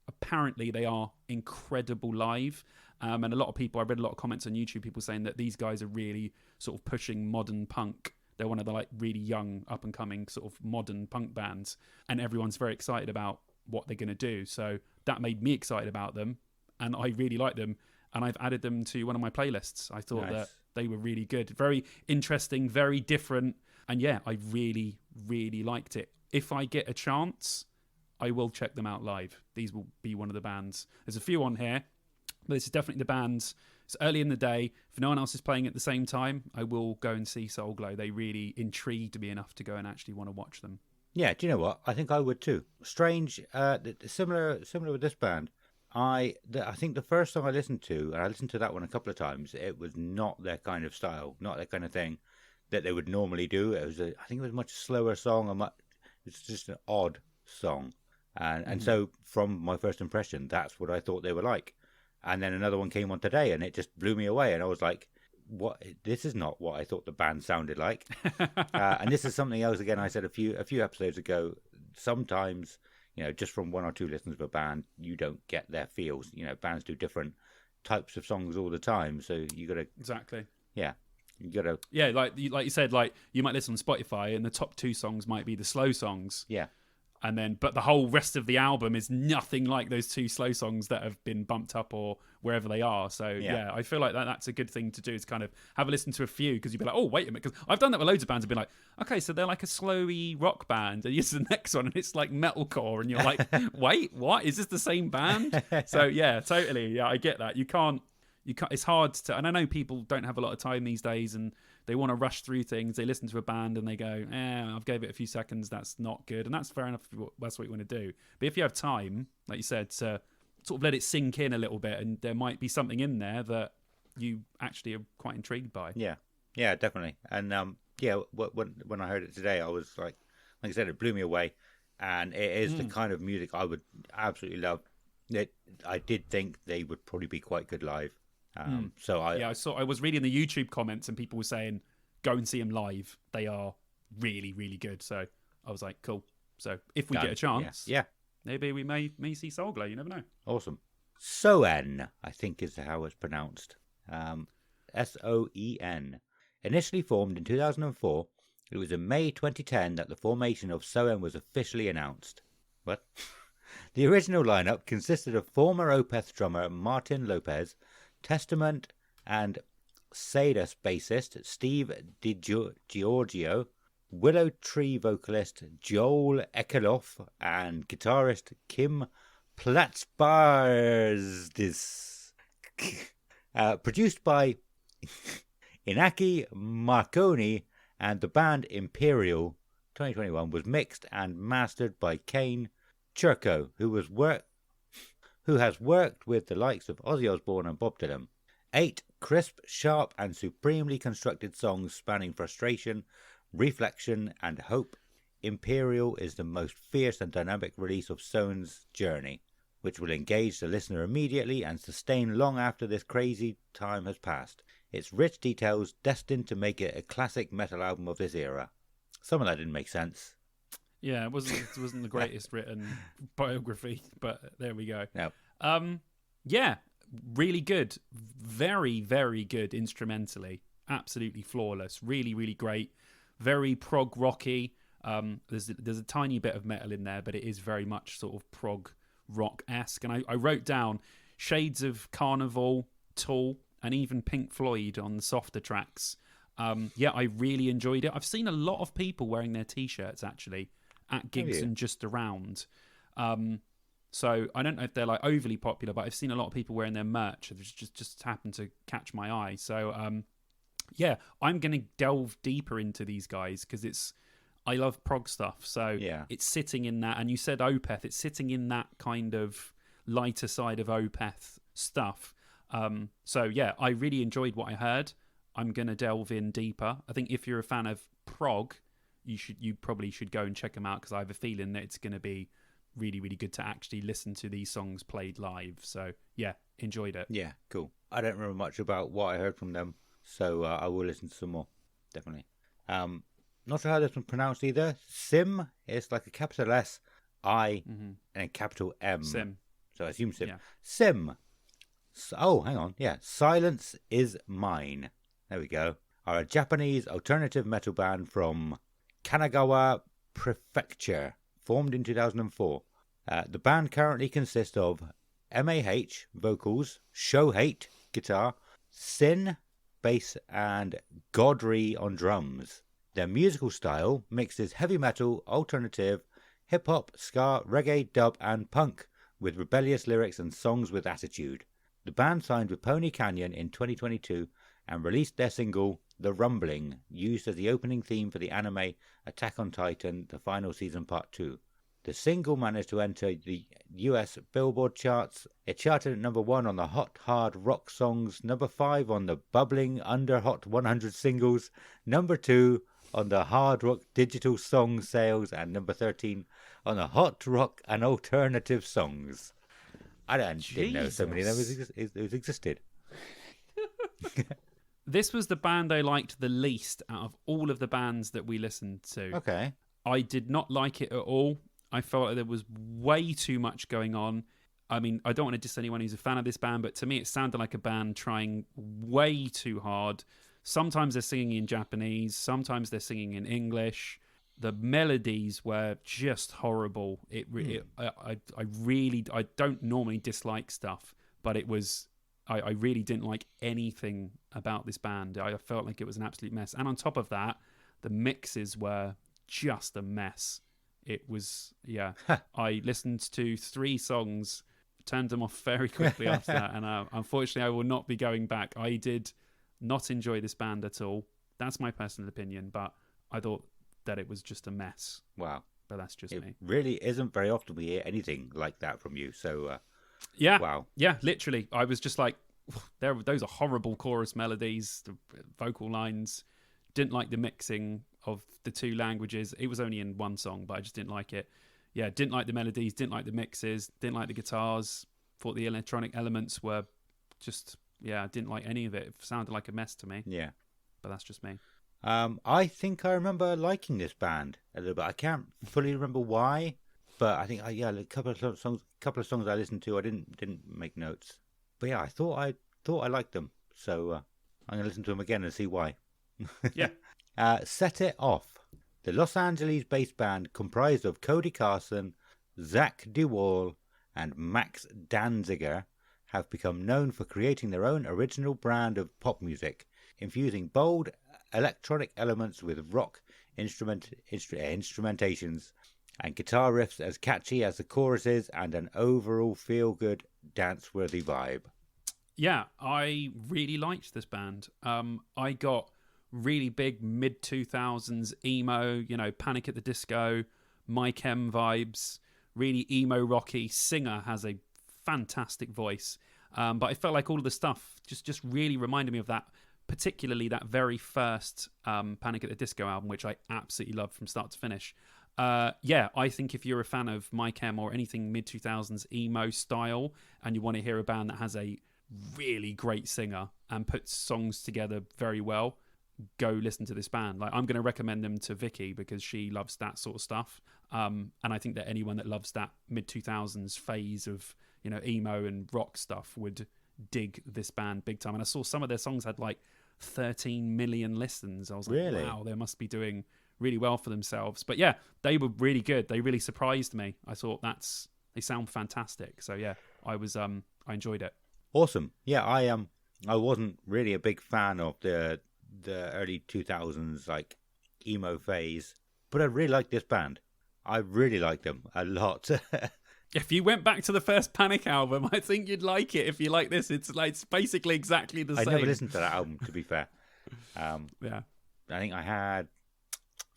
apparently they are incredible live. And a lot of people, I read a lot of comments on YouTube, people saying that these guys are really sort of pushing modern punk. They're one of the like really young, up and coming sort of modern punk bands. And everyone's very excited about what they're going to do. So that made me excited about them. And I really like them. and I've added them to one of my playlists. I thought Nice. that they were really good, very interesting, very different, and yeah, I really, really liked it. If I get a chance, I will check them out live. These will be one of the bands. There's a few on here, but this is definitely the bands. It's early in the day. If no one else is playing at the same time, I will go and see Soul Glow. They really intrigued me enough to go and actually want to watch them. Yeah, do you know what? I think I would too. Strange, similar with this band. I think the first song I listened to, and I listened to that one a couple of times, it was not their kind of style, not that kind of thing that they would normally do. I think it was a much slower song. It's just an odd song. And so from my first impression, that's what I thought they were like. And then another one came on today, and it just blew me away. And I was like, "What? This is not what I thought the band sounded like." And this is something else. Again, I said a few episodes ago. Sometimes, just from one or two listens of a band, you don't get their feels. Bands do different types of songs all the time, so you got to Exactly. Yeah, you got to like you said, like you might listen on Spotify, and the top 2 songs might be the slow songs. Yeah. But the whole rest of the album is nothing like those 2 slow songs that have been bumped up or wherever they are. So yeah, I feel like that's a good thing to do, is kind of have a listen to a few, because you'd be like, oh, wait a minute, because I've done that with loads of bands. I've been like, okay, so they're like a slowy rock band, and here's the next one, and it's like metalcore, and you're like, wait, what? Is this the same band? So yeah, totally. Yeah, I get that. You can't. It's hard to, and I know people don't have a lot of time these days, and they want to rush through things. They listen to a band and they go, I've gave it a few seconds, that's not good. And that's fair enough, that's what you want to do. But if you have time, like you said, to sort of let it sink in a little bit, and there might be something in there that you actually are quite intrigued by. Yeah, definitely. And when I heard it today, I was like I said, it blew me away. And it is the kind of music I would absolutely love. I did think they would probably be quite good live. I was reading the YouTube comments, and people were saying, go and see them live. They are really, really good. So I was like, cool. So if we get a chance, maybe we may see Soul Glow. You never know. Awesome. Soen, I think is how it's pronounced. Soen. Initially formed in 2004, it was in May 2010 that the formation of Soen was officially announced. What? The original lineup consisted of former Opeth drummer Martin Lopez, Testament and Sadus bassist Steve DiGiorgio, Willow Tree vocalist Joel Ekeloff, and guitarist Kim Platzbarsdis. Produced by Inaki Marconi, and the band Imperial 2021 was mixed and mastered by Kane Churko, who has worked with the likes of Ozzy Osbourne and Bob Dylan. 8 crisp, sharp, and supremely constructed songs spanning frustration, reflection, and hope. Imperial is the most fierce and dynamic release of Soen's journey, which will engage the listener immediately and sustain long after this crazy time has passed. Its rich details destined to make it a classic metal album of this era. Some of that didn't make sense. Yeah, it wasn't the greatest written biography, but there we go. No. Yeah, really good. Very, very good instrumentally. Absolutely flawless. Really, really great. Very prog rocky. There's a tiny bit of metal in there, but it is very much sort of prog rock-esque. And I wrote down shades of Carnival, Tool, and even Pink Floyd on the softer tracks. I really enjoyed it. I've seen a lot of people wearing their T-shirts, actually, at gigs and just around. So I don't know if they're like overly popular, but I've seen a lot of people wearing their merch. It's just happened to catch my eye. So I'm going to delve deeper into these guys, because I love prog stuff. So it's sitting in that, and you said Opeth, it's sitting in that kind of lighter side of Opeth stuff. I really enjoyed what I heard. I'm going to delve in deeper. I think if you're a fan of prog, you probably should go and check them out, because I have a feeling that it's going to be really, really good to actually listen to these songs played live. So yeah, enjoyed it. Yeah, cool. I don't remember much about what I heard from them, so I will listen to some more, definitely. Not sure how this one's pronounced either. Sim, it's like a capital S, I, and a capital M. Sim. So I assume Sim. Yeah. Sim. Oh, hang on. Yeah, Silence is Mine. There we go. Are a Japanese alternative metal band from Kanagawa Prefecture, formed in 2004. The band currently consists of MAH vocals, Shohate guitar, Sin, bass, and Godry on drums. Their musical style mixes heavy metal, alternative, hip-hop, ska, reggae, dub, and punk, with rebellious lyrics and songs with attitude. The band signed with Pony Canyon in 2022 and released their single, The Rumbling, used as the opening theme for the anime Attack on Titan, the final season part 2. The single managed to enter the US Billboard charts. It charted at number 1 on the Hot Hard Rock Songs, number 5 on the Bubbling Under Hot 100 Singles, number 2 on the Hard Rock Digital Song Sales, and number 13 on the Hot Rock and Alternative Songs. I didn't know so many of them existed. This was the band I liked the least out of all of the bands that we listened to. Okay. I did not like it at all. I felt like there was way too much going on. I mean, I don't want to diss anyone who's a fan of this band, but to me it sounded like a band trying way too hard. Sometimes they're singing in Japanese, sometimes they're singing in English. The melodies were just horrible. I don't normally dislike stuff, but it was... I really didn't like anything about this band. I felt like it was an absolute mess. And on top of that, the mixes were just a mess. It was, yeah. I listened to 3 songs, turned them off very quickly after that. And unfortunately, I will not be going back. I did not enjoy this band at all. That's my personal opinion. But I thought that it was just a mess. Wow. But that's just me. It really isn't very often we hear anything like that from you. So... yeah. Wow. Yeah, literally. I was just like, those are horrible chorus melodies, the vocal lines. Didn't like the mixing of the 2 languages. It was only in 1 song, but I just didn't like it. Yeah, didn't like the melodies, didn't like the mixes, didn't like the guitars. Thought the electronic elements were just, didn't like any of it. It sounded like a mess to me. Yeah. But that's just me. I think I remember liking this band a little bit. I can't fully remember why. But I think, a couple of songs I listened to, I didn't make notes. But yeah, I thought I liked them. So I'm going to listen to them again and see why. Yeah. Set It Off. The Los Angeles-based band comprised of Cody Carson, Zach DeWall, and Max Danziger have become known for creating their own original brand of pop music, infusing bold electronic elements with rock instrumentations and guitar riffs as catchy as the choruses and an overall feel-good, dance-worthy vibe. Yeah, I really liked this band. I got really big mid-2000s emo, Panic at the Disco, My Chem vibes, really emo rocky. Singer has a fantastic voice. But I felt like all of the stuff just really reminded me of that, particularly that very first Panic at the Disco album, which I absolutely loved from start to finish. I think if you're a fan of My Chem or anything mid-2000s emo style and you want to hear a band that has a really great singer and puts songs together very well, go listen to this band. Like, I'm going to recommend them to Vicky because she loves that sort of stuff. And I think that anyone that loves that mid-2000s phase of, emo and rock stuff would dig this band big time. And I saw some of their songs had like 13 million listens. I was like, really? Wow, they must be doing really well for themselves. But yeah, they were really good. They really surprised me. I thought they sound fantastic. So yeah, I enjoyed it. Awesome. Yeah, I wasn't really a big fan of the early 2000s like emo phase, but I really like this band. I really like them a lot. If you went back to the first Panic album, I think you'd like it. If you like this, it's basically exactly the same. I never listened to that album, to be fair. Yeah, I think I had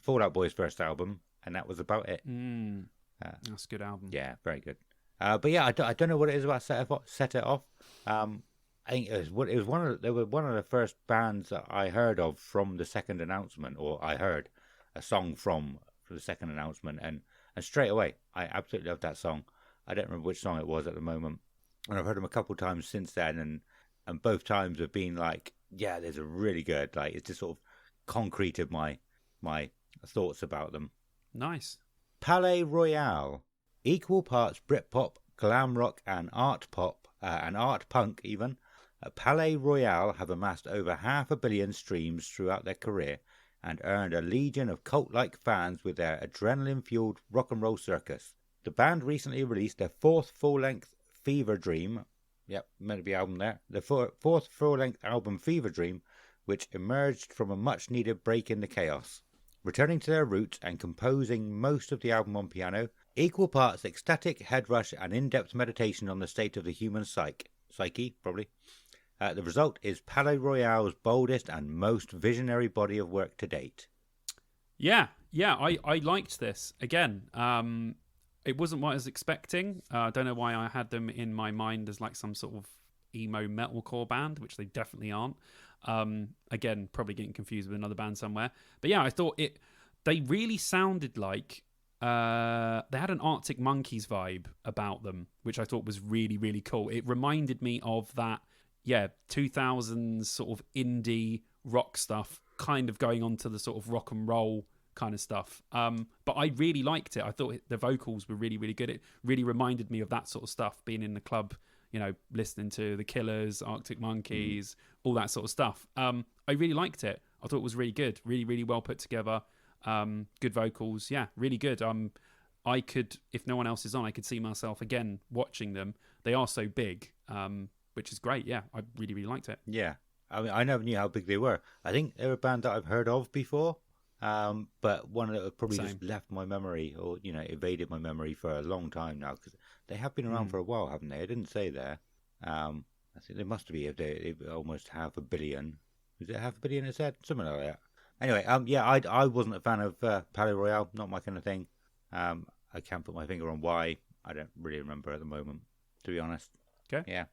Fall Out Boy's first album, and that was about it. That's a good album. Yeah, very good. But yeah, I don't know what it is about Set It Off. I think they were one of the first bands that I heard of from the second announcement, or I heard a song from the second announcement, and straight away I absolutely loved that song. I don't remember which song it was at the moment, and I've heard them a couple of times since then, and both times have been like, yeah, there's a really good, like, it's just sort of concreted my thoughts about them. Nice. Palais Royale, equal parts Britpop, glam rock, and art pop, and art punk even. Palais Royale have amassed over 500 million streams throughout their career and earned a legion of cult-like fans with their adrenaline-fueled rock and roll circus. The band recently released their 4th full-length Fever Dream Yep, meant to be album there. The fourth full-length album, Fever Dream, which emerged from a much-needed break in the chaos. Returning to their roots and composing most of the album on piano, equal parts ecstatic head rush and in-depth meditation on the state of the human psyche, probably. The result is Palais Royale's boldest and most visionary body of work to date. Yeah, I liked this. Again, it wasn't what I was expecting. I don't know why I had them in my mind as like some sort of emo metalcore band, which they definitely aren't. Again, probably getting confused with another band somewhere. But yeah, I thought they really sounded like they had an Arctic Monkeys vibe about them, which I thought was really, really cool. It reminded me of that, 2000s sort of indie rock stuff, kind of going on to the sort of rock and roll kind of stuff. But I really liked it. I thought the vocals were really, really good. It really reminded me of that sort of stuff, being in the club, listening to the Killers, Arctic Monkeys, all that sort of stuff. I really liked it. I thought it was really good, really, really well put together. Good vocals, really good. I could, if no one else is on, I could see myself again watching them. They are so big, which is great. Yeah, I really, really liked it. Yeah, I mean, I never knew how big they were. I think they're a band that I've heard of before, but one that probably just left my memory, or evaded my memory for a long time now, because they have been around for a while, haven't they? I didn't say there. I think they must be. If they almost 500 million. Is it 500 million? It said something like that. Anyway, I wasn't a fan of Palais Royale. Not my kind of thing. I can't put my finger on why. I don't really remember at the moment, to be honest. Okay. Yeah.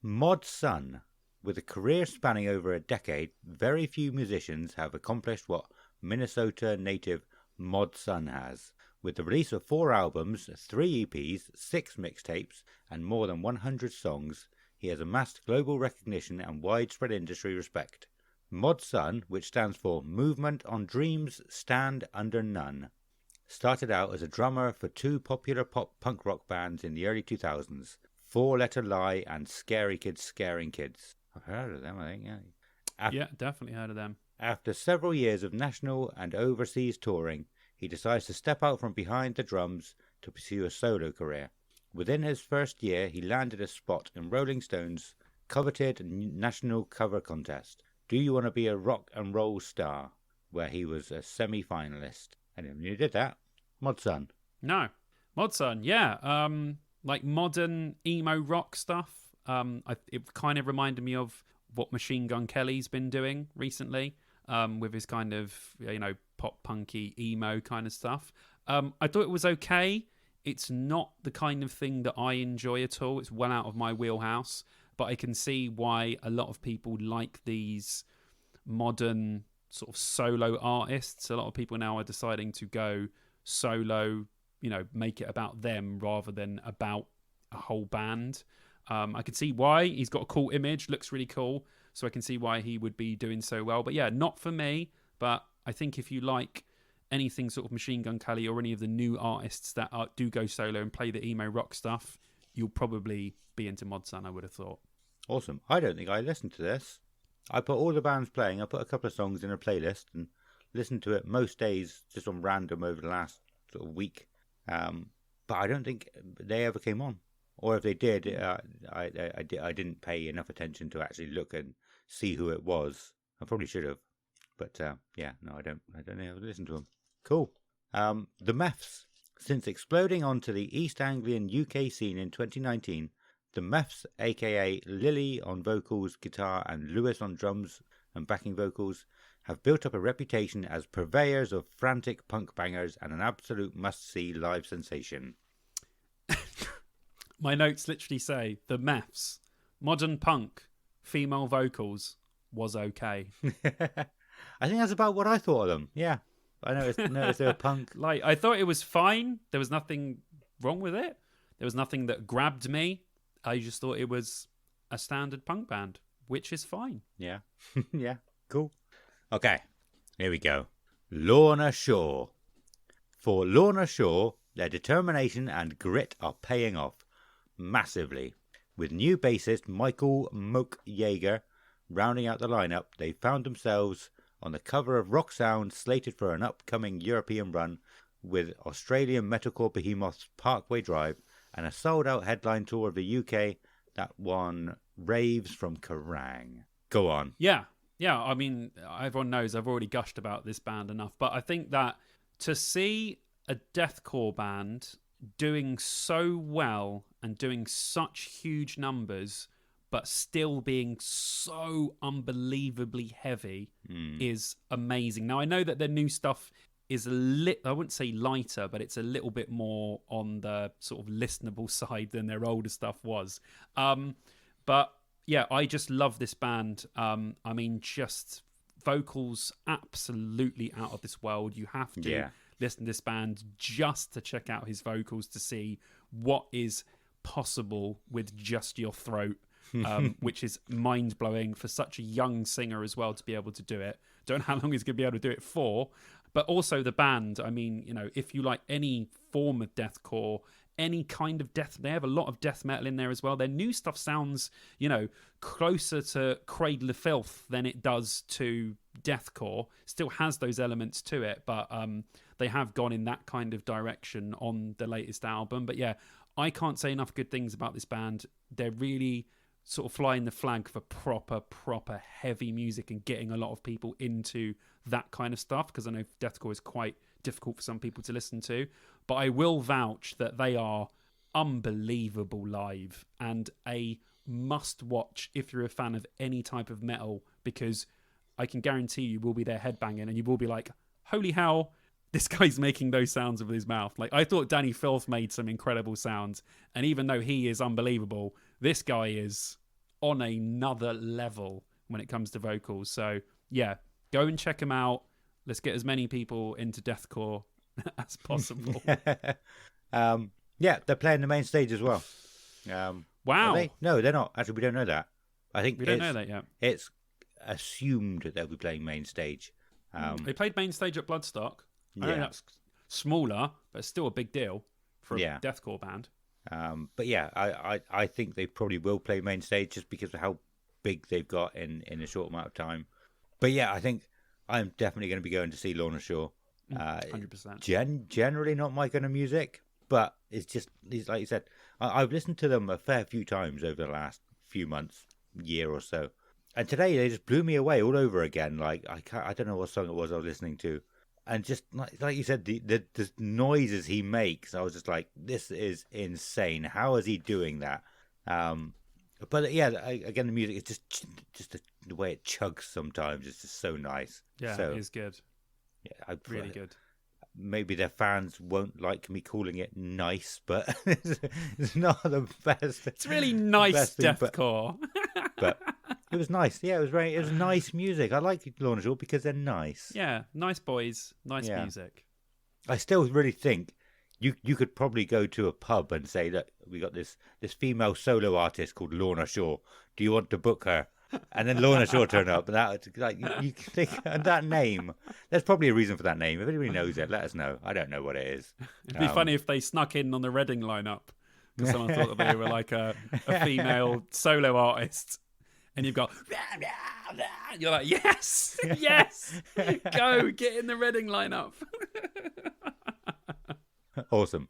Mod Sun. With a career spanning over a decade, very few musicians have accomplished what Minnesota native Mod Sun has. With the release of 4 albums, 3 EPs, 6 mixtapes, and more than 100 songs, he has amassed global recognition and widespread industry respect. Mod Sun, which stands for Movement on Dreams Stand Under None, started out as a drummer for 2 popular punk rock bands in the early 2000s, 4 Letter Lie and Scary Kids Scaring Kids. I've heard of them, I think, yeah, definitely heard of them. After several years of national and overseas touring, he decides to step out from behind the drums to pursue a solo career. Within his first year, he landed a spot in Rolling Stone's coveted national cover contest, Do You Want to Be a Rock and Roll Star?, where he was a semi-finalist. And you did that. Mod Sun. No. Mod Sun, yeah. Like modern emo rock stuff. It kind of reminded me of what Machine Gun Kelly's been doing recently, with his kind of, pop punky emo kind of stuff. I thought it was okay. It's not the kind of thing that I enjoy at all. It's well out of my wheelhouse, but I can see why a lot of people like these modern sort of solo artists. A lot of people now are deciding to go solo, make it about them rather than about a whole band. I can see why. He's got a cool image, looks really cool, so I can see why he would be doing so well. But yeah, not for me, but I think if you like anything sort of Machine Gun Kelly or any of the new artists that do go solo and play the emo rock stuff, you'll probably be into Mod Sun, I would have thought. Awesome. I don't think I listened to this. I put all the bands playing, I put a couple of songs in a playlist and listened to it most days just on random over the last sort of week. But I don't think they ever came on. Or if they did, I didn't pay enough attention to actually look and see who it was. I probably should have. But no, I don't ever listen to them. Cool. The Meths. Since exploding onto the East Anglian UK scene in 2019, the Meths, aka Lily on vocals, guitar, and Lewis on drums and backing vocals, have built up a reputation as purveyors of frantic punk bangers and an absolute must-see live sensation. My notes literally say, the Meths, modern punk, female vocals, was okay. I think that's about what I thought of them. Yeah. I noticed they were punk. Like, I thought it was fine. There was nothing wrong with it. There was nothing that grabbed me. I just thought it was a standard punk band, which is fine. Yeah. Yeah. Cool. Okay. Here we go. Lorna Shore. For Lorna Shore, their determination and grit are paying off massively. With new bassist Michael Moke Yeager rounding out the lineup, they found themselves on the cover of Rock Sound, slated for an upcoming European run with Australian metalcore behemoths Parkway Drive and a sold-out headline tour of the UK, that one, Raves from Kerrang. Go on. Yeah. I mean, everyone knows I've already gushed about this band enough, but I think that to see a deathcore band doing so well and doing such huge numbers, but still being so unbelievably heavy is amazing. Now, I know that their new stuff is I wouldn't say lighter, but it's a little bit more on the sort of listenable side than their older stuff was. But yeah, I just love this band. I mean, just vocals absolutely out of this world. You have to listen to this band just to check out his vocals to see what is possible with just your throat, which is mind-blowing for such a young singer as well to be able to do it. Don't know how long he's going to be able to do it for, but also the band. I mean, you know, if you like any form of deathcore, any kind of death, they have a lot of death metal in there as well. Their new stuff sounds, you know, closer to Cradle of Filth than it does to deathcore. Still has those elements to it, but they have gone in that kind of direction on the latest album. But yeah, I can't say enough good things about this band. They're really sort of flying the flag for proper heavy music and getting a lot of people into that kind of stuff, because I know deathcore is quite difficult for some people to listen to. But I will vouch that they are unbelievable live and a must watch if you're a fan of any type of metal, because I can guarantee you will be there headbanging and you will be like, holy hell, this guy's making those sounds with his mouth. Like, I thought Danny Filth made some incredible sounds, and even though he is unbelievable, this guy is on another level when it comes to vocals. So yeah, go and check him out. Let's get as many people into deathcore as possible. Yeah, they're playing the main stage as well. Wow. No, they're not. Actually, we don't know that. I think we don't know that yet. It's assumed that they'll be playing main stage. They played main stage at Bloodstock. I know that's smaller, but it's still a big deal for a deathcore band. But yeah, I think they probably will play main stage just because of how big they've got in a short amount of time. But yeah, I think I'm definitely going to be going to see Lorna Shore. 100%. Generally not my kind of music, but it's like you said, I've listened to them a fair few times over the last few months, year or so. And today they just blew me away all over again. Like I don't know what song it was I was listening to. And just like you said, the noises he makes, I was just like, this is insane. How is he doing that? But yeah, again, the music, it's just the way it chugs sometimes. It's just so nice. Yeah, so, it is good. Yeah, really good. Maybe their fans won't like me calling it nice, but it's not the best. It's really nice deathcore. But it was nice. Yeah, it was nice music. I like Lorna Shore because they're nice. Yeah, nice boys, nice music. I still really think you could probably go to a pub and say that we got this female solo artist called Lorna Shore. Do you want to book her? And then Lorna Shore turned up, and that you think, and that name. There's probably a reason for that name. If anybody knows it, let us know. I don't know what it is. It'd be funny if they snuck in on the Reading lineup because someone thought that they were like a female solo artist, and you've got, you're like, yes, go get in the Reading lineup. Awesome.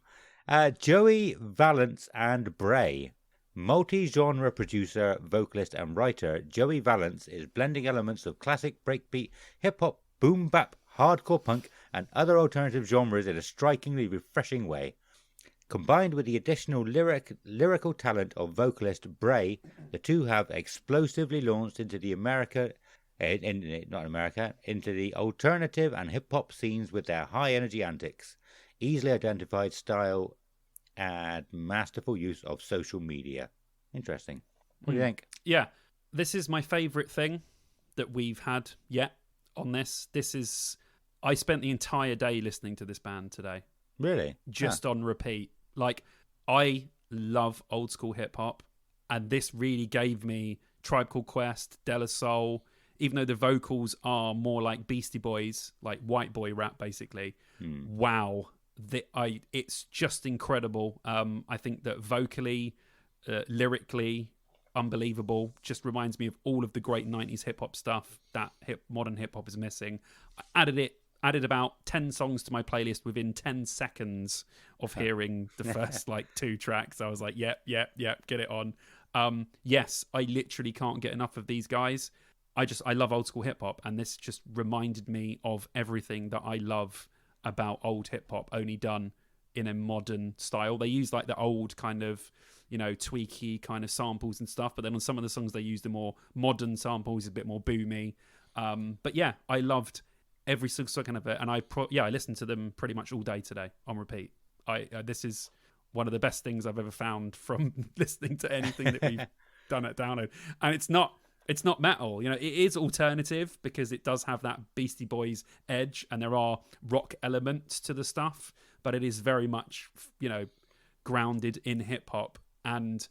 Joey Valance and Bray. Multi-genre producer, vocalist and writer, Joey Valance is blending elements of classic breakbeat, hip-hop, boom-bap, hardcore punk and other alternative genres in a strikingly refreshing way. Combined with the additional lyrical talent of vocalist Bray, the two have explosively launched into the into the alternative and hip-hop scenes with their high-energy antics, easily identified style and masterful use of social media. Interesting. What do you think? Yeah, this is my favourite thing that we've had yet on this. I spent the entire day listening to this band today. Really? Just on repeat. Like, I love old school hip hop, and this really gave me Tribe Called Quest, De La Soul, even though the vocals are more like Beastie Boys, like white boy rap basically. Wow. It's just incredible. I think that vocally, lyrically, unbelievable. Just reminds me of all of the great 90s hip-hop stuff that modern hip-hop is missing. I added about 10 songs to my playlist within 10 seconds of hearing the first 2 tracks. I was like, yep, get it on. Yes, I literally can't get enough of these guys. I love old school hip hop, and this just reminded me of everything that I love about old hip hop, only done in a modern style. They use like the old kind of, tweaky kind of samples and stuff, but then on some of the songs they use the more modern samples, a bit more boomy. But yeah, I loved every second of it, and I listened to them pretty much all day today on repeat. This is one of the best things I've ever found from listening to anything that we've done at Download, and it's not metal. It is alternative because it does have that Beastie Boys edge, and there are rock elements to the stuff, but it is very much grounded in hip hop. And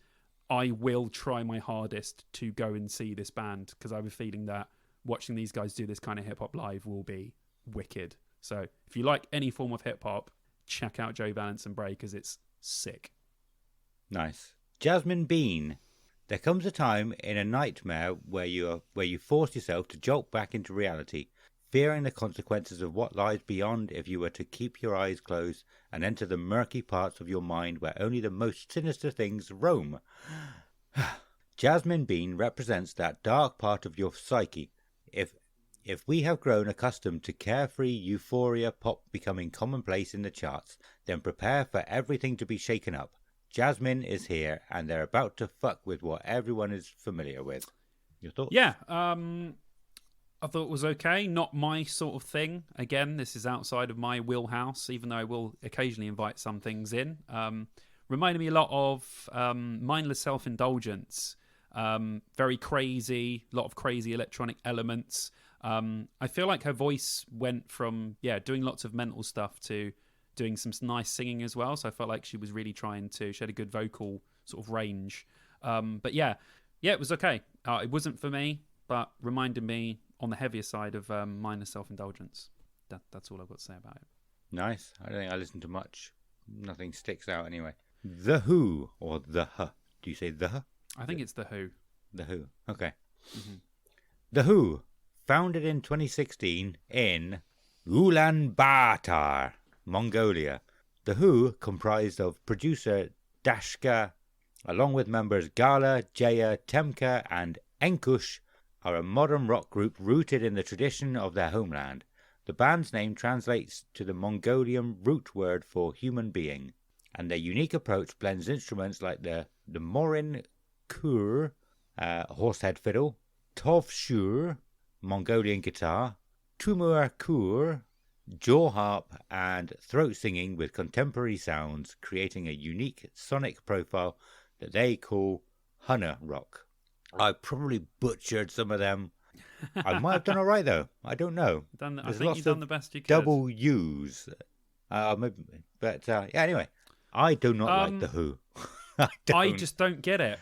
I will try my hardest to go and see this band, because I have a feeling that watching these guys do this kind of hip hop live will be wicked. So if you like any form of hip hop, check out Joe Valence and Bray, because it's sick. Nice. Jasmine Bean. There comes a time in a nightmare where you force yourself to jolt back into reality, fearing the consequences of what lies beyond if you were to keep your eyes closed and enter the murky parts of your mind where only the most sinister things roam. Jasmine Bean represents that dark part of your psyche. If we have grown accustomed to carefree euphoria pop becoming commonplace in the charts, then prepare for everything to be shaken up. Jasmine is here, and they're about to fuck with what everyone is familiar with. Your thoughts? Yeah, I thought it was okay. Not my sort of thing. Again, this is outside of my wheelhouse, even though I will occasionally invite some things in. Reminded me a lot of Mindless Self-Indulgence. Very crazy, a lot of crazy electronic elements. I feel like her voice went from doing lots of mental stuff to doing some nice singing as well. So I felt like she was really she had a good vocal sort of range. But yeah, it was okay. It wasn't for me, but reminded me on the heavier side of Mindless Self-Indulgence. That's all I've got to say about it. Nice. I don't think I listened to much. Nothing sticks out anyway. The Who, or The Huh. Do you say The Huh? I think it's The Who. The Who. Okay. Mm-hmm. The Who, founded in 2016 in Ulaanbaatar, Mongolia. The Who, comprised of producer Dashka, along with members Gala, Jaya, Temka and Enkush, are a modern rock group rooted in the tradition of their homeland. The band's name translates to the Mongolian root word for human being, and their unique approach blends instruments like the Morin Kur, horsehead fiddle, Tovshur, Mongolian guitar, Tumur Kur, jaw harp, and throat singing with contemporary sounds, creating a unique sonic profile that they call Hunna rock. I probably butchered some of them. I might have done all right, though. I don't know. I think you've done the best you could. Double U's. Anyway. I do not like The Who. I just don't get it.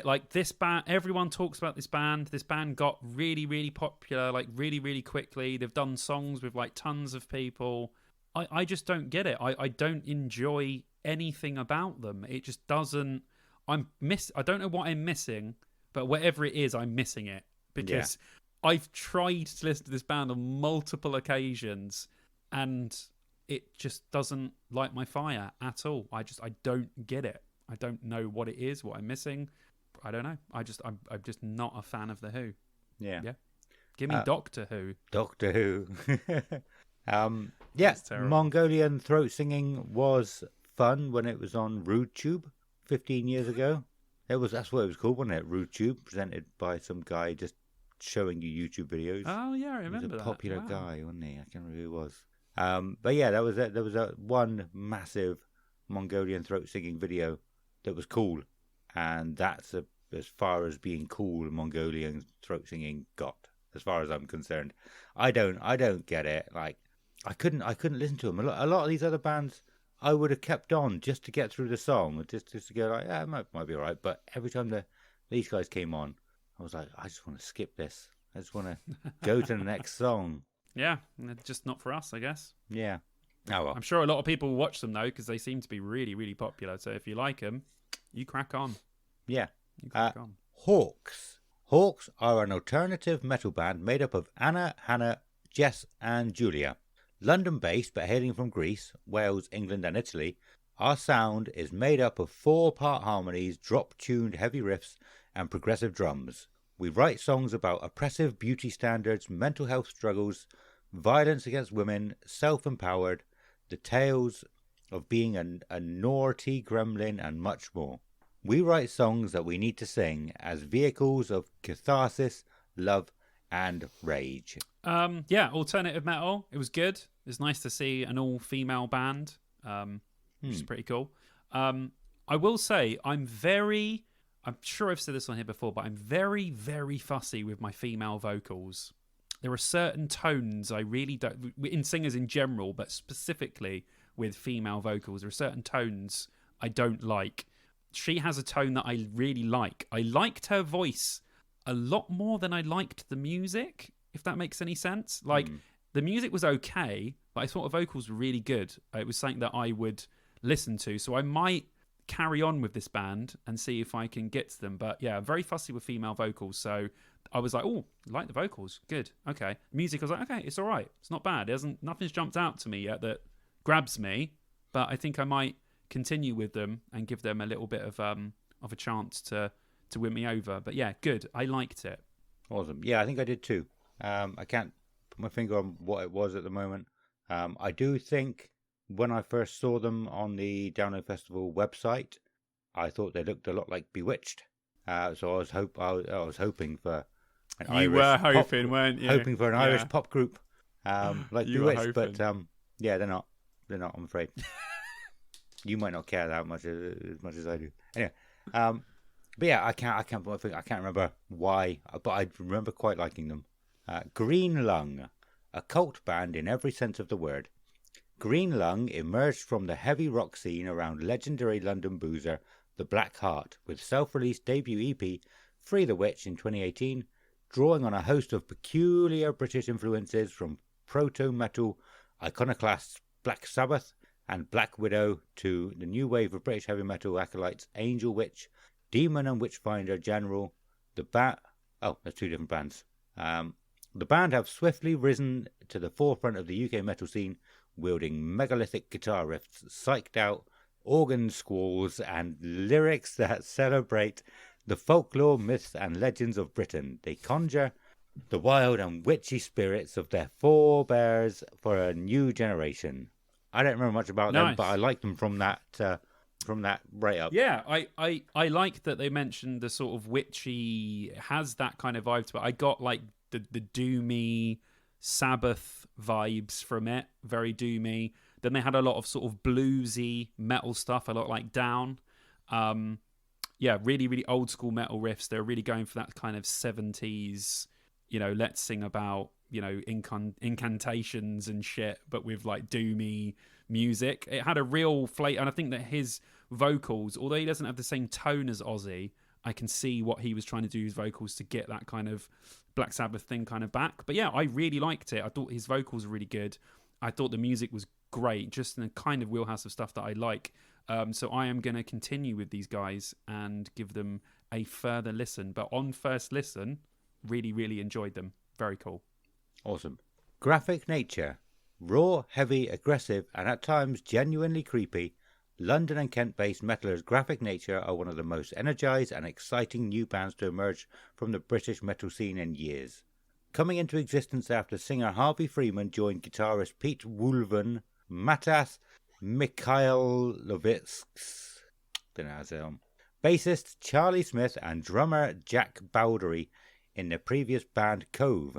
Like, this band, everyone talks about this band. This band got really, really popular, like, really, really quickly. They've done songs with, like, tons of people. I just don't get it. I don't enjoy anything about them. It just doesn't... I don't know what I'm missing, but whatever it is, I'm missing it. Because I've tried to listen to this band on multiple occasions, and it just doesn't light my fire at all. I don't get it. I don't know what it is, what I'm missing. I don't know. I'm just not a fan of The Who. Yeah. Give me Doctor Who. Doctor Who. Mongolian throat singing was fun when it was on RudeTube 15 years ago. That's what it was called, wasn't it? RudeTube, presented by some guy just showing you YouTube videos. Oh yeah, I remember that. He was a popular guy, wasn't he? I can't remember who he was. But yeah, that was it. There was one massive Mongolian throat singing video that was cool, and that's as far as being cool Mongolian throat singing got, as far as I'm concerned. I don't get it. Like, I couldn't listen to them. A lot of these other bands, I would have kept on just to get through the song, just to go like, yeah, it might be all right. But every time these guys came on, I was like, I just want to skip this. I just want to go to the next song. Yeah, just not for us, I guess. Yeah. Oh well. I'm sure a lot of people watch them though, because they seem to be really, really popular. So if you like them, you crack on. Yeah. You crack on. Hawks. Hawks are an alternative metal band made up of Anna, Hannah, Jess and Julia. London-based but hailing from Greece, Wales, England and Italy, Our sound is made up of 4-part harmonies, drop-tuned heavy riffs, and progressive drums. We write songs about oppressive beauty standards, mental health struggles, violence against women, self-empowered, the tales of being a naughty gremlin, and much more. We write songs that we need to sing as vehicles of catharsis, love, and rage. Yeah, alternative metal. It was good. It's nice to see an all-female band, which is pretty cool. I will say I'm sure I've said this on here before, but I'm very, very fussy with my female vocals. There are certain tones I really don't, in singers in general, but specifically with female vocals, there are certain tones I don't like. She has a tone that I really like. I liked her voice a lot more than I liked the music, if that makes any sense. Like, the music was okay, but I thought the vocals were really good. It was something that I would listen to. So I might carry on with this band and see if I can get to them. But yeah, I'm very fussy with female vocals. So I was like, oh, like the vocals. Good. Okay. Music, I was like, okay, it's all right. It's not bad. Nothing's jumped out to me yet that grabs me. But I think I might continue with them and give them a little bit of a chance to win me over. But yeah, good. I liked it. Awesome. Yeah, I think I did too. I can't put my finger on what it was at the moment. I do think when I first saw them on the Download Festival website, I thought they looked a lot like Bewitched. So I was hoping for an weren't you? Hoping for an Irish pop group like You were Bewitched, but hoping. yeah, they're not. They're not. I'm afraid. You might not care that much as I do. Anyway, but yeah, I can't put my finger. I can't remember why, but I remember quite liking them. Green Lung, a cult band in every sense of the word. Green Lung emerged from the heavy rock scene around legendary London boozer The Black Heart with self-released debut EP Free the Witch in 2018, drawing on a host of peculiar British influences from proto-metal iconoclasts Black Sabbath and Black Widow to the new wave of British heavy metal acolytes Angel Witch, Demon and Witchfinder General. There's two different bands. The band have swiftly risen to the forefront of the UK metal scene, wielding megalithic guitar riffs, psyched out organ squalls, and lyrics that celebrate the folklore, myths, and legends of Britain. They conjure the wild and witchy spirits of their forebears for a new generation. I don't remember much about them, but I like them from that right up. Yeah, I like that they mentioned the sort of witchy, has that kind of vibe to it. I got like the doomy Sabbath vibes from it, very doomy. Then they had a lot of sort of bluesy metal stuff, a lot like Down. Yeah, really, really old school metal riffs. They're really going for that kind of 70s, let's sing about, incantations and shit, but with like doomy music. It had a real flavor, and I think that his vocals, although he doesn't have the same tone as Ozzy, I can see what he was trying to do with his vocals to get that kind of Black Sabbath thing kind of back. But yeah, I really liked it. I thought his vocals were really good. I thought the music was great, just in the kind of wheelhouse of stuff that I like. So I am going to continue with these guys and give them a further listen. But on first listen, really, really enjoyed them. Very cool. Awesome. Graphic Nature. Raw, heavy, aggressive, and at times genuinely creepy, London and Kent-based metalers Graphic Nature are one of the most energised and exciting new bands to emerge from the British metal scene in years. Coming into existence after singer Harvey Freeman joined guitarist Pete Woolven, Matas Mikhailovic's, bassist Charlie Smith, and drummer Jack Bowdery in the previous band Cove.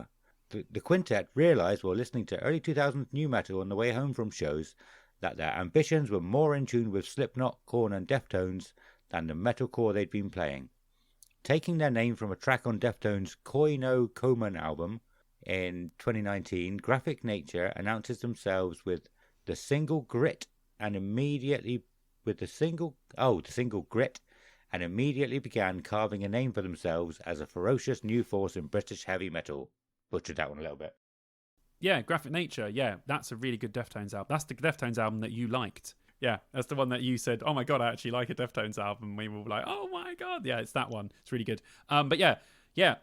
The quintet realised while listening to early 2000s new metal on the way home from shows that their ambitions were more in tune with Slipknot, Korn and Deftones than the metalcore they'd been playing. Taking their name from a track on Deftones' Koi no Koman album in 2019, Graphic Nature announces themselves with the single Grit and immediately began carving a name for themselves as a ferocious new force in British heavy metal. Butchered that one a little bit. Yeah, Graphic Nature. Yeah, that's a really good Deftones album. That's the Deftones album that you liked. Yeah, that's the one that you said, oh my God, I actually like a Deftones album. We were like, oh my God. Yeah, it's that one. It's really good. But yeah,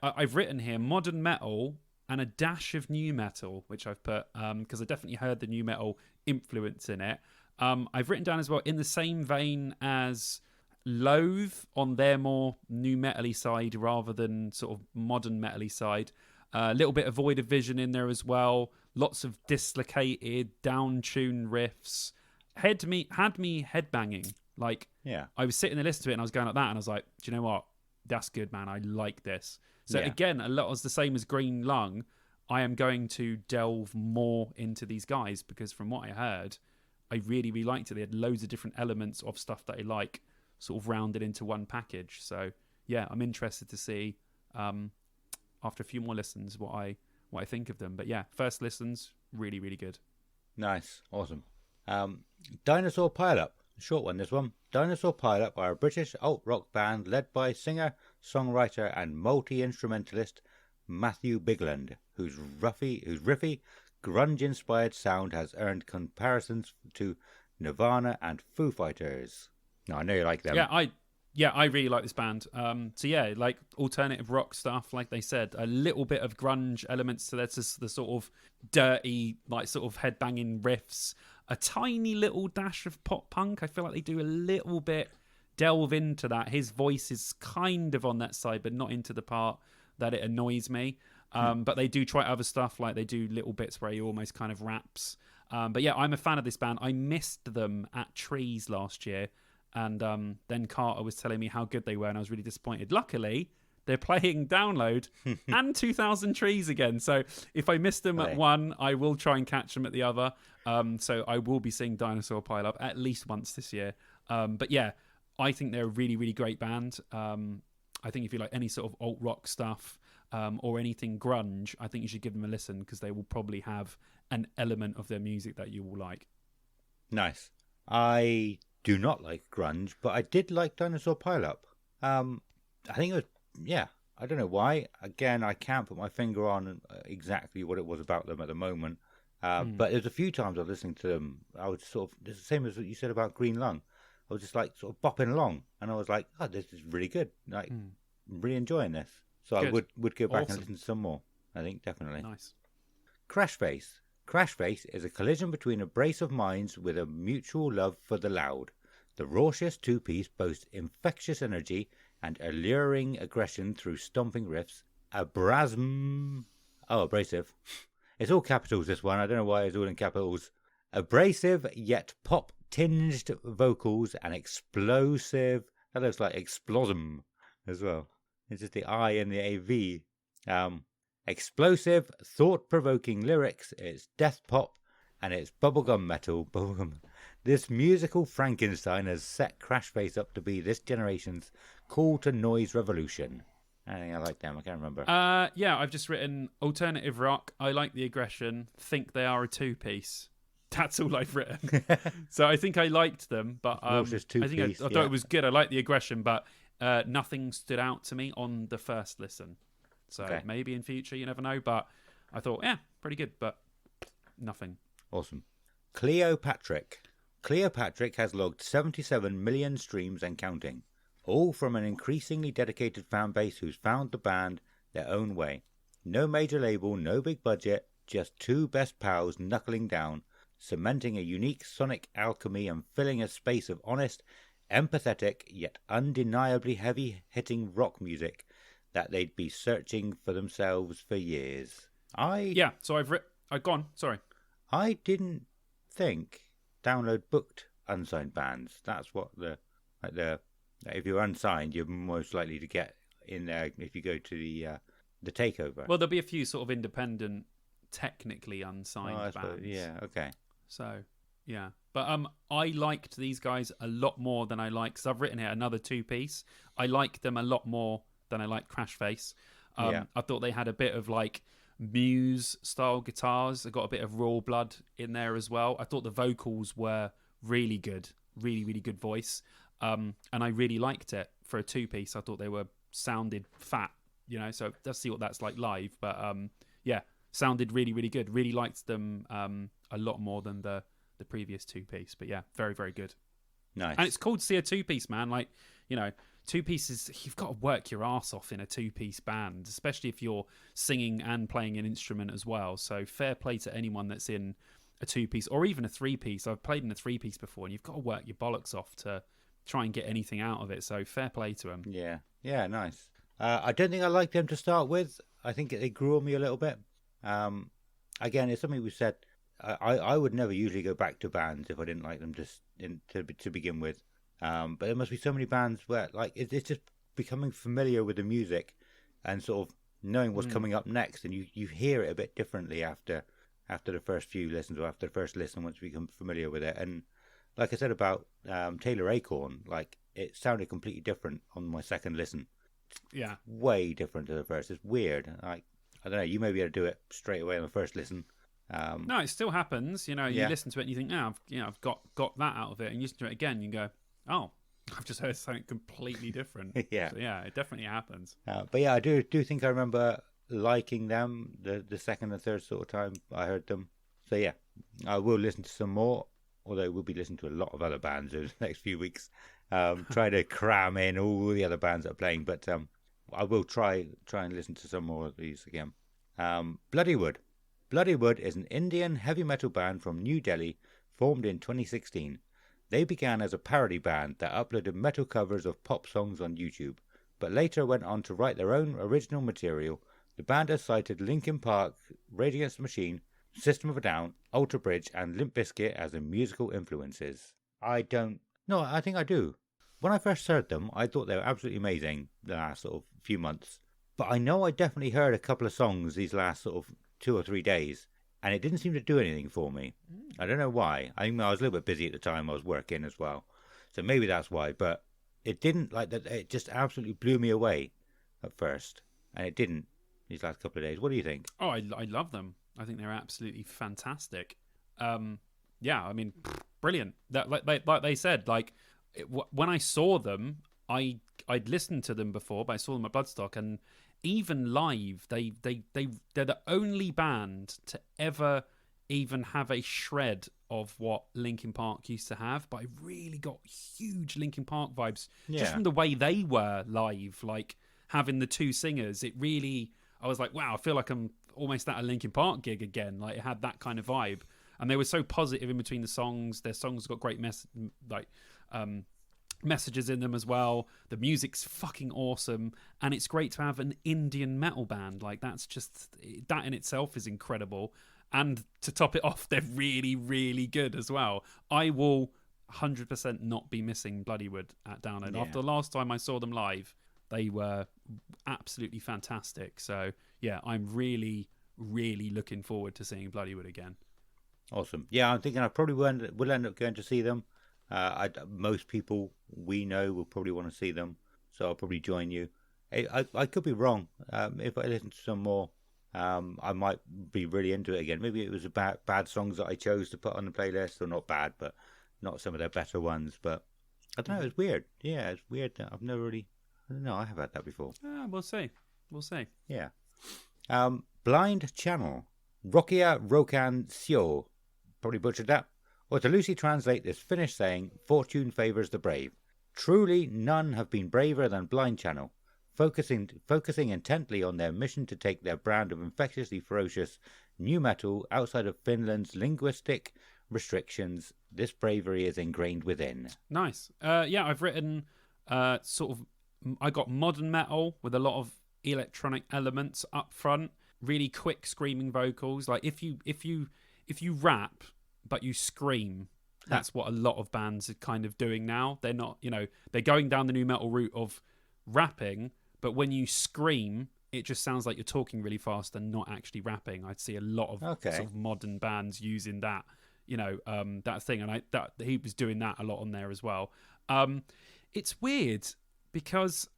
I've written here modern metal and a dash of new metal, which I've put because I definitely heard the new metal influence in it. I've written down as well, in the same vein as Loathe on their more new metal-y side rather than sort of modern metal-y side. A little bit of Void of Vision in there as well. Lots of dislocated, down-tuned riffs. Had me headbanging. Like, Yeah. I was sitting there listening to it and I was going like that and I was like, do you know what? That's good, man. I like this. So Yeah. again, a lot is the same as Green Lung. I am going to delve more into these guys because from what I heard, I really, really liked it. They had loads of different elements of stuff that I like sort of rounded into one package. So yeah, I'm interested to see after a few more listens what I think of them. But yeah, first listens, really, really good. Nice. Awesome. Dinosaur Pileup. Short one, this one. Dinosaur Pileup are a British alt-rock band led by singer, songwriter and multi-instrumentalist Matthew Bigland, whose riffy, grunge-inspired sound has earned comparisons to Nirvana and Foo Fighters. Now, I know you like them. Yeah, I really like this band. So yeah, like alternative rock stuff, like they said, a little bit of grunge elements to this, the sort of dirty, like sort of headbanging riffs, a tiny little dash of pop punk. I feel like they do a little bit delve into that. His voice is kind of on that side, but not into the part that it annoys me. But they do try other stuff, like they do little bits where he almost kind of raps. But yeah, I'm a fan of this band. I missed them at Trees last year. And then Carter was telling me how good they were, and I was really disappointed. Luckily, they're playing Download and 2000 Trees again. So if I missed them at one, I will try and catch them at the other. So I will be seeing Dinosaur Pile Up at least once this year. But yeah, I think they're a really, really great band. I think if you like any sort of alt-rock stuff or anything grunge, I think you should give them a listen because they will probably have an element of their music that you will like. Nice. I do not like grunge, but I did like Dinosaur Pileup. I think it was, yeah, I don't know why. Again, I can't put my finger on exactly what it was about them at the moment. But there's a few times I was listening to them, I was sort of, it's the same as what you said about Green Lung. I was just like sort of bopping along, and I was like, oh, this is really good. Like, really enjoying this. So good. I would go back and listen to some more. I think, definitely. Nice. Crash Face. Crash Face is a collision between a brace of minds with a mutual love for the loud. The raucous two-piece boasts infectious energy and alluring aggression through stomping riffs. Abrasive. It's all capitals, this one. I don't know why it's all in capitals. Abrasive yet pop-tinged vocals and explosive. That looks like explosm as well. It's just the I and the AV. Explosive, thought-provoking lyrics. It's death pop and it's bubblegum metal. This musical Frankenstein has set Crash Face up to be this generation's call to noise revolution. I think I like them. I can't remember. Yeah, I've just written alternative rock. I like the aggression. Think they are a two-piece. That's all I've written. So I think I liked them, but I thought it was good. I liked the aggression, but nothing stood out to me on the first listen. So maybe in future, you never know. But I thought, yeah, pretty good, but nothing. Awesome. Cleopatrick has logged 77 million streams and counting, all from an increasingly dedicated fan base who's found the band their own way. No major label, no big budget, just two best pals knuckling down, cementing a unique sonic alchemy and filling a space of honest, empathetic, yet undeniably heavy-hitting rock music that they'd be searching for themselves for years. So I've gone. Sorry. I didn't think Download booked unsigned bands. That's what if you're unsigned, you're most likely to get in there if you go to the takeover. Well, there'll be a few sort of independent, technically unsigned bands. Yeah, okay. So, yeah. But I liked these guys a lot more than I like, because I've written here another two-piece. I like them a lot more than I like Crash Face. I thought they had a bit of like Muse-style guitars. They got a bit of Raw Blood in there as well. I thought the vocals were really good. Really, really good voice. And I really liked it for a two-piece. I thought they sounded fat, so let's see what that's like live. But sounded really, really good. Really liked them a lot more than the previous two-piece. But yeah, very, very good. Nice. And it's cool to see a two-piece, man. Like, two pieces, you've got to work your ass off in a two-piece band, especially if you're singing and playing an instrument as well. So fair play to anyone that's in a 2-piece or even a 3-piece. I've played in a 3-piece before, and you've got to work your bollocks off to try and get anything out of it. So fair play to them. Yeah, nice. I don't think I liked them to start with. I think they grew on me a little bit. Again, it's something we said. I would never usually go back to bands if I didn't like them to begin with. But there must be so many bands where like it's just becoming familiar with the music and sort of knowing what's coming up next, and you hear it a bit differently after the first few listens or after the first listen once you become familiar with it. And like I said about Taylor Acorn, like it sounded completely different on my second listen. Yeah, Way different to the first. It's weird. Like I don't know. You may be able to do it straight away on the first listen. no, it still happens. You know, you Yeah. listen to it and you think, I've got that out of it, and you listen to it again, and you go, oh, I've just heard something completely different. Yeah. So, yeah, it definitely happens. But yeah, I do think I remember liking them the second and third sort of time I heard them. So yeah, I will listen to some more, although we'll be listening to a lot of other bands over the next few weeks. Try to cram in all the other bands that are playing, but I will try and listen to some more of these again. Bloodywood. Bloodywood is an Indian heavy metal band from New Delhi formed in 2016. They began as a parody band that uploaded metal covers of pop songs on YouTube, but later went on to write their own original material. The band has cited Linkin Park, Rage Against the Machine, System of a Down, Alter Bridge, and Limp Bizkit as their musical influences. I think I do. When I first heard them, I thought they were absolutely amazing the last sort of few months. But I know I definitely heard a couple of songs these last sort of 2 or 3 days, and it didn't seem to do anything for me. I don't know why. I think I was a little bit busy at the time. I was working as well, so maybe that's why. But it didn't like that. It just absolutely blew me away at first, and it didn't these last couple of days. What do you think? Oh, I love them. I think they're absolutely fantastic. Yeah, I mean, brilliant. That like they said, like when I saw them, I'd listened to them before, but I saw them at Bloodstock, and even live, they're the only band to ever even have a shred of what Linkin Park used to have. But I really got huge Linkin Park vibes just from the way they were live, like having the two singers. It really, I was like, wow, I feel like I'm almost at a Linkin Park gig again. Like it had that kind of vibe, and they were so positive in between the songs. Their songs got great messages in them as well. The music's fucking awesome, and it's great to have an Indian metal band. Like that in itself is incredible, and to top it off, they're really, really good as well. I will 100% not be missing Bloodywood at Download. Yeah. After the last time I saw them live, they were absolutely fantastic. So yeah, I'm really, really looking forward to seeing Bloodywood again. Awesome. Yeah, I'm thinking I probably will end up going to see them. Most people we know will probably want to see them, so I'll probably join you. I could be wrong. If I listen to some more, I might be really into it again. Maybe it was about bad songs that I chose to put on the playlist, or not bad, but not some of their better ones. But I don't know. It's weird. Yeah, it's weird that I've never really. I don't know. I have had that before. We'll see. Yeah. Blind Channel. Rokia Rokan Sio. Probably butchered that. Or to loosely translate this Finnish saying, fortune favours the brave. Truly none have been braver than Blind Channel, focusing intently on their mission to take their brand of infectiously ferocious new metal outside of Finland's linguistic restrictions. This bravery is ingrained within. Nice. Yeah, I've written I got modern metal with a lot of electronic elements up front, really quick screaming vocals. Like if you rap but you scream, that's what a lot of bands are kind of doing now. They're not, they're going down the new metal route of rapping, but when you scream, it just sounds like you're talking really fast and not actually rapping. I'd see a lot of sort of modern bands using that, that thing, and he was doing that a lot on there as well. It's weird because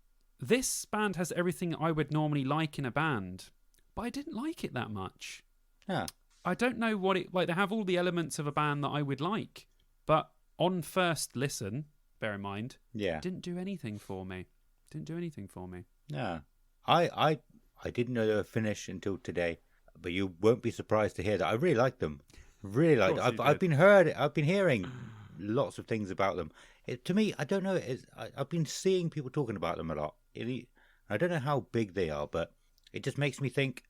this band has everything I would normally like in a band, but I didn't like it that much. Yeah. I don't know what it like. They have all the elements of a band that I would like, but on first listen, bear in mind, didn't do anything for me. Yeah, I didn't know they were Finnish until today, but you won't be surprised to hear that I really like them. Really like them. I've been hearing lots of things about them. To me, I don't know. I've been seeing people talking about them a lot. I don't know how big they are, but it just makes me think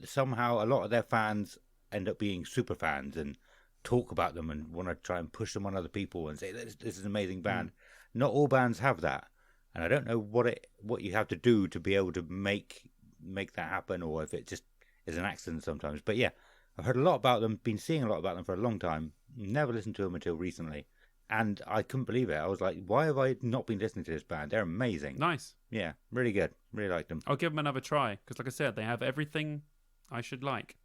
somehow a lot of their fans end up being super fans, and talk about them and want to try and push them on other people and say this is an amazing band. Not all bands have that, and I don't know what you have to do to be able to make that happen, or if it just is an accident sometimes. But yeah, I've heard a lot about them, been seeing a lot about them for a long time. Never listened to them until recently, and I couldn't believe it. I was like, why have I not been listening to this band? They're amazing. Nice. Yeah, really good. Really liked them. I'll give them another try because, like I said, they have everything I should like.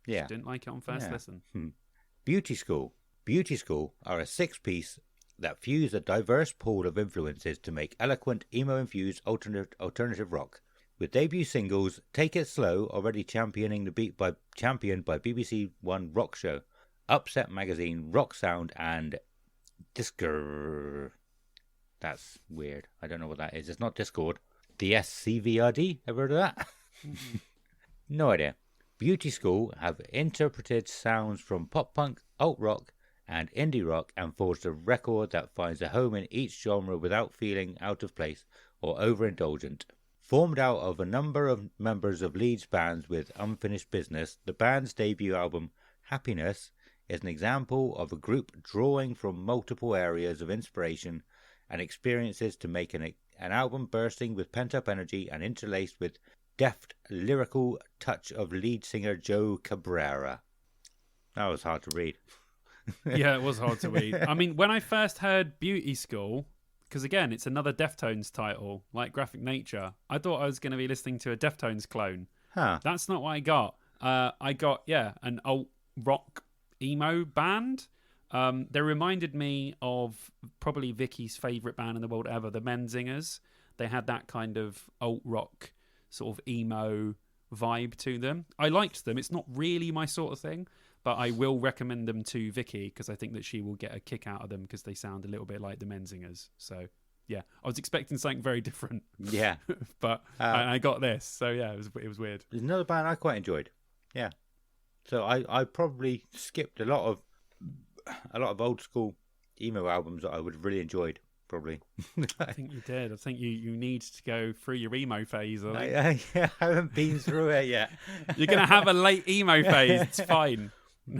Yeah. Just didn't like it on first listen. Beauty School. Beauty School are a 6-piece that fuse a diverse pool of influences to make eloquent, emo-infused alternative rock. With debut singles Take It Slow already championed by BBC One Rock Show, Upset Magazine, Rock Sound, and Discord. That's weird. I don't know what that is. It's not Discord. The SCVRD. Ever heard of that? No idea. Beauty School have interpreted sounds from pop punk, alt rock, and indie rock and forged a record that finds a home in each genre without feeling out of place or overindulgent. Formed out of a number of members of Leeds bands with unfinished business, the band's debut album, Happiness, is an example of a group drawing from multiple areas of inspiration and experiences to make an album bursting with pent-up energy and interlaced with deft lyrical touch of lead singer Joe Cabrera. That was hard to read. Yeah, it was hard to read. I mean, when I first heard Beauty School, because again, it's another Deftones title, like Graphic Nature, I thought I was going to be listening to a Deftones clone. Huh. That's not what I got. I got, an alt rock emo band. They reminded me of probably Vicky's favourite band in the world ever, the Menzingers. They had that kind of alt rock sort of emo vibe to them. I liked them. It's not really my sort of thing, but I will recommend them to Vicky because I think that she will get a kick out of them because they sound a little bit like the Menzingers. So yeah, I was expecting something very different. Yeah, but I got this. So yeah, it was weird. There's another band I quite enjoyed. Yeah, so I probably skipped a lot of old school emo albums that I would have really enjoyed. Probably. I think you did. I think you need to go through your emo phase. I haven't been through it yet. You're going to have a late emo phase. It's fine.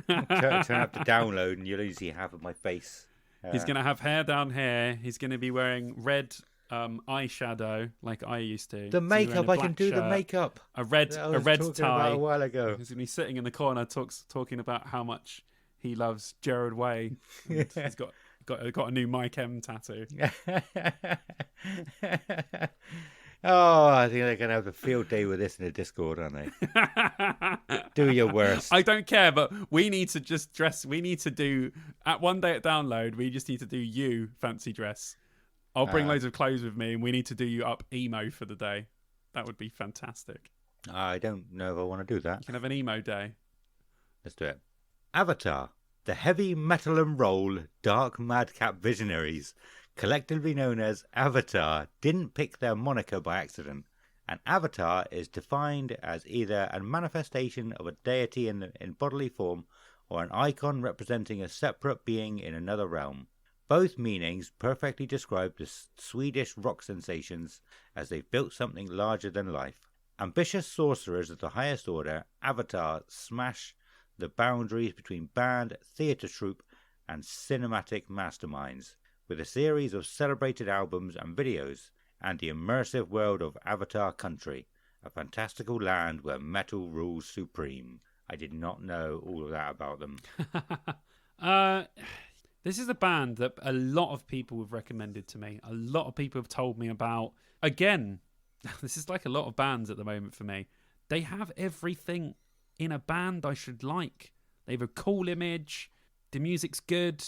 Turn up to download and you'll easily have my face. He's going to have hair down here. He's going to be wearing red eyeshadow like I used to. The makeup, I can do the makeup. A red tie. A while ago. He's going to be sitting in the corner talking about how much he loves Gerard Way. He's got a new Mike M tattoo. Oh, I think they're going to have a field day with this in the Discord, aren't they? Do your worst. I don't care, but we need to just dress. We need to do, at one day at Download, we just need to do you fancy dress. I'll bring loads of clothes with me and we need to do you up emo for the day. That would be fantastic. I don't know if I want to do that. You can have an emo day. Let's do it. Avatar. The heavy metal and roll dark madcap visionaries, collectively known as Avatar, didn't pick their moniker by accident. An avatar is defined as either a manifestation of a deity in bodily form or an icon representing a separate being in another realm. Both meanings perfectly describe the Swedish rock sensations as they've built something larger than life. Ambitious sorcerers of the highest order, Avatar smash the boundaries between band, theatre troupe, and cinematic masterminds, with a series of celebrated albums and videos, and the immersive world of Avatar Country, a fantastical land where metal rules supreme. I did not know all of that about them. This is a band that a lot of people have recommended to me. A lot of people have told me about. Again, this is like a lot of bands at the moment for me. They have everything in a band I should like. They have a cool image. The music's good.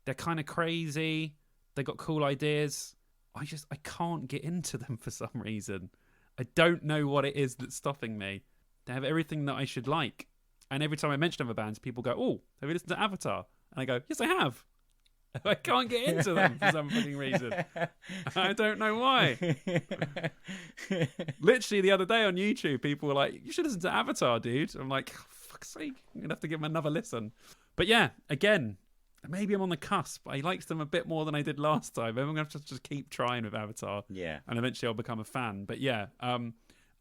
They're kind of crazy. They got cool ideas. I can't get into them for some reason. I don't know what it is that's stopping me. They have everything that I should like. And every time I mention other bands, people go, "Oh, have you listened to Avatar?" And I go, "Yes, I have." I can't get into them for some fucking reason. I don't know why. Literally the other day on YouTube, people were like, "You should listen to Avatar, dude." I'm like, oh, fuck's sake, I'm going to have to give them another listen. But yeah, again, maybe I'm on the cusp. I liked them a bit more than I did last time. Maybe I'm going to have to just keep trying with Avatar. Yeah. And eventually I'll become a fan. But yeah,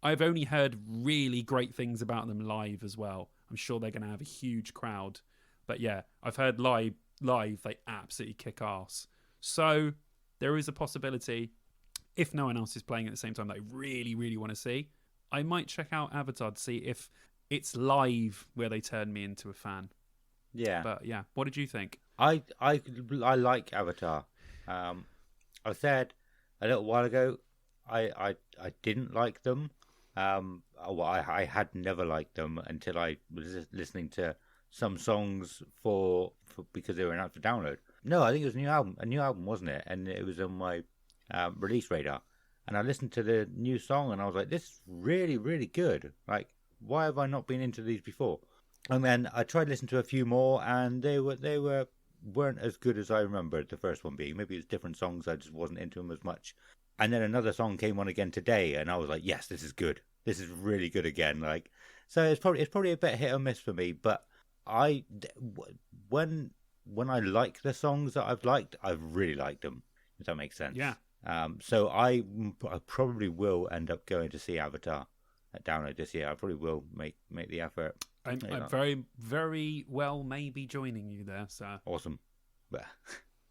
I've only heard really great things about them live as well. I'm sure they're going to have a huge crowd But yeah, I've heard live they absolutely kick ass. So there is a possibility, if no one else is playing at the same time that I really, really want to see, I might check out Avatar to see if it's live where they turn me into a fan. Yeah. But yeah, what did you think? I like Avatar. I said a little while ago I didn't like them. I had never liked them until I was listening to some songs for because they were announced for download. No, I think it was a new album, wasn't it? And it was on my release radar. And I listened to the new song and I was like, this is really, really good. Like, why have I not been into these before? And then I tried to listen to a few more and they weren't as good as I remembered the first one being. Maybe it's different songs, I just wasn't into them as much. And then another song came on again today and I was like, yes, this is good. This is really good again. Like, so it's probably a bit hit or miss for me, but when I like the songs that I've liked, I've really liked them, if that makes sense. Yeah. So I probably will end up going to see Avatar at download this year. I probably will make the effort. I'm very, very well maybe joining you there, so. Awesome. But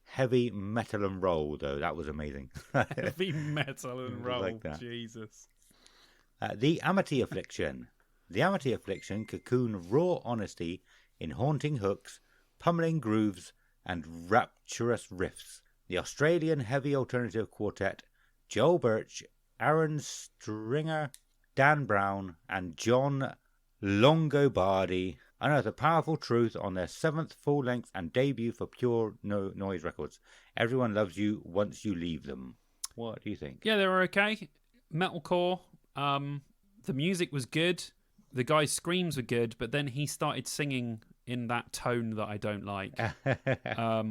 heavy metal and roll, though, that was amazing. Heavy metal and roll, like that. Jesus. The Amity Affliction. The Amity Affliction cocoon raw honesty in haunting hooks, pummeling grooves, and rapturous riffs. The Australian heavy alternative quartet, Joel Birch, Aaron Stringer, Dan Brown, and John Longobardi unearth a powerful truth on their 7th full-length and debut for Pure Noise Records. Everyone loves you once you leave them. What do you think? Yeah, they were okay. Metalcore. The music was good. The guy's screams were good, but then he started singing in that tone that I don't like.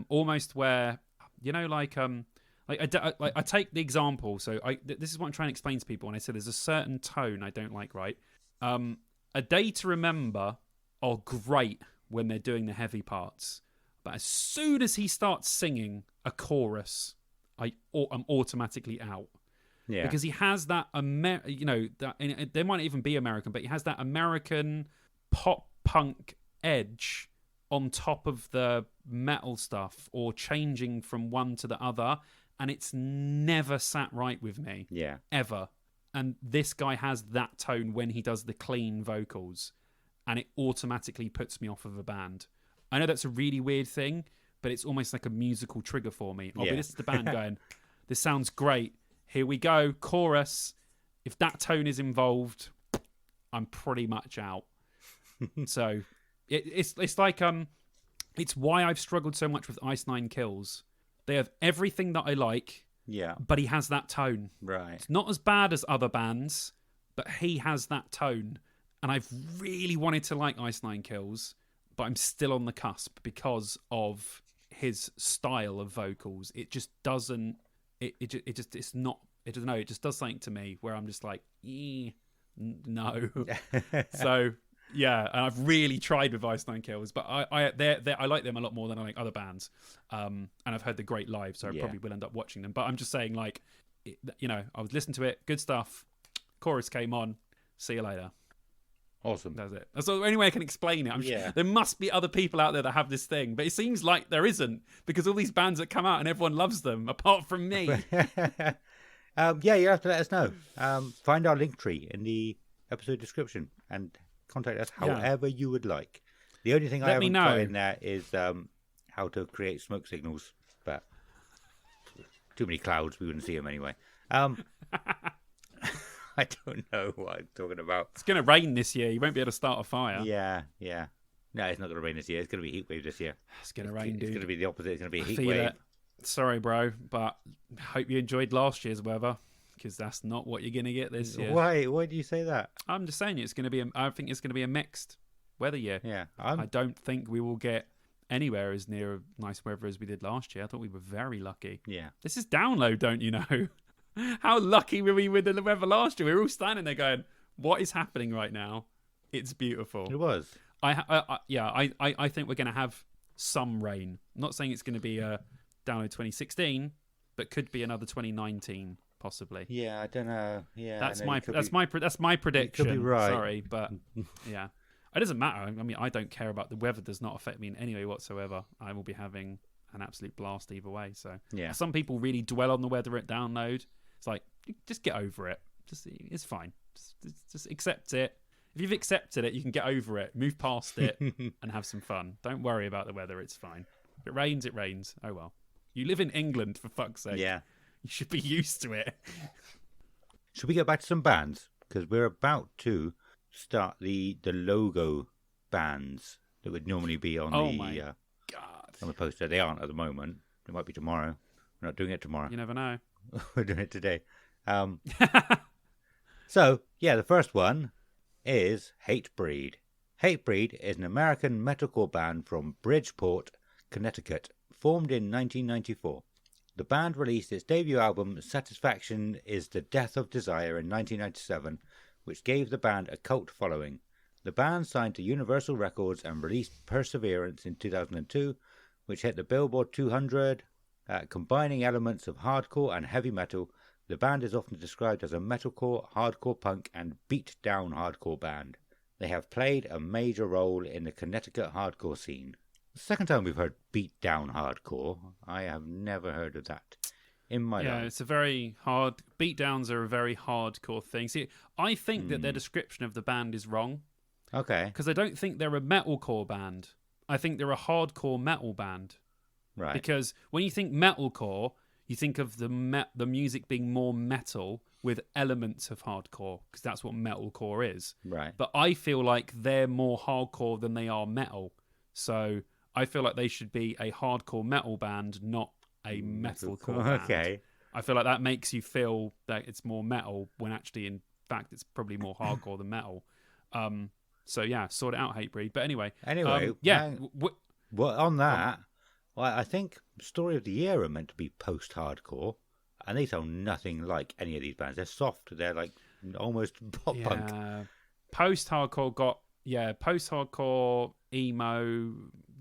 Almost where, I take the example. So this is what I'm trying to explain to people. And I say there's a certain tone I don't like, right? A Day to Remember are great when they're doing the heavy parts. But as soon as he starts singing a chorus, I'm automatically out. Yeah. Because he has that, there might even be American, but he has that American pop punk edge on top of the metal stuff or changing from one to the other. And it's never sat right with me. Yeah. Ever. And this guy has that tone when he does the clean vocals. And it automatically puts me off of a band. I know that's a really weird thing, but it's almost like a musical trigger for me. I'll be listening to the band going, this sounds great. Here we go, chorus. If that tone is involved, I'm pretty much out. So it's like it's why I've struggled so much with Ice Nine Kills. They have everything that I like, but he has that tone. Right. It's not as bad as other bands, but he has that tone. And I've really wanted to like Ice Nine Kills, but I'm still on the cusp because of his style of vocals. It just doesn't. It just does something to me where I'm just like, no. So yeah, and I've really tried with Ice Nine Kills, but I like them a lot more than I like other bands. And I've heard the great live, so I probably will end up watching them. But I'm just saying, like, I was listening to it, good stuff. Chorus came on. See you later. Awesome. That's it. That's the only way I can explain it. I'm sure there must be other people out there that have this thing, but it seems like there isn't because all these bands that come out and everyone loves them, apart from me. You have to let us know. Find our link tree in the episode description and contact us however you would like. The only thing I haven't got in there is how to create smoke signals, but too many clouds, we wouldn't see them anyway. I don't know what I'm talking about. It's going to rain this year. You won't be able to start a fire. Yeah. No, it's not going to rain this year. It's going to be a heat wave this year. It's going to rain, dude. It's going to be the opposite. It's going to be a heat feel wave. It. Sorry, bro, but hope you enjoyed last year's weather because that's not what you're going to get this year. Why? Why do you say that? I'm just saying it's going to be. I think it's going to be a mixed weather year. Yeah. I don't think we will get anywhere as near nice weather as we did last year. I thought we were very lucky. Yeah. This is download, don't you know? How lucky were we with the weather last year? We were all standing there going, what is happening right now? It's beautiful. It was. I think we're going to have some rain. I'm not saying it's going to be a download 2016, but could be another 2019 possibly. Yeah, I don't know. Yeah, that's my prediction. Could be right. Sorry, but yeah, It doesn't matter. I mean, I don't care about the weather. Does not affect me in any way whatsoever. I will be having an absolute blast either way. So Yeah. some people really dwell on the weather at Download. It's like, just get over it. It's fine. Just accept it. If you've accepted it, you can get over it, move past it, and have some fun. Don't worry about the weather. It's fine. If it rains, it rains. Oh well. You live in England, for fuck's sake. Yeah. You should be used to it. Should we get back to some bands? Because we're about to start the logo bands that would normally be on God. on the poster. They aren't at the moment. It might be tomorrow. We're not doing it tomorrow. You never know. We're doing it today. So, yeah, the first one is Hatebreed. Hatebreed is an American metalcore band from Bridgeport, Connecticut, formed in 1994. The band released its debut album, Satisfaction is the Death of Desire, in 1997, which gave the band a cult following. The band signed to Universal Records and released Perseverance in 2002, which hit the Billboard 200. Combining elements of hardcore and heavy metal, the band is often described as a metalcore, hardcore punk, and beat-down hardcore band. They have played a major role in the Connecticut hardcore scene. The second time we've heard beat-down hardcore. I have never heard of that in my life. Yeah, it's a very hard... Beatdowns are a very hardcore thing. See, I think that their description of the band is wrong. Okay. Because I don't think they're a metalcore band. I think they're a hardcore metal band. Right. Because when you think metalcore, you think of the music being more metal with elements of hardcore, because that's what metalcore is. Right. But I feel like they're more hardcore than they are metal. So I feel like they should be a hardcore metal band, not a metalcore band. Okay. I feel like that makes you feel that it's more metal when actually, in fact, it's probably more hardcore than metal. So yeah, sort it out, Hatebreed. But anyway, yeah. Well, on that, well, I think Story of the Year are meant to be post-hardcore, and they sound nothing like any of these bands. They're soft. They're like almost pop punk. Post-hardcore post-hardcore, emo,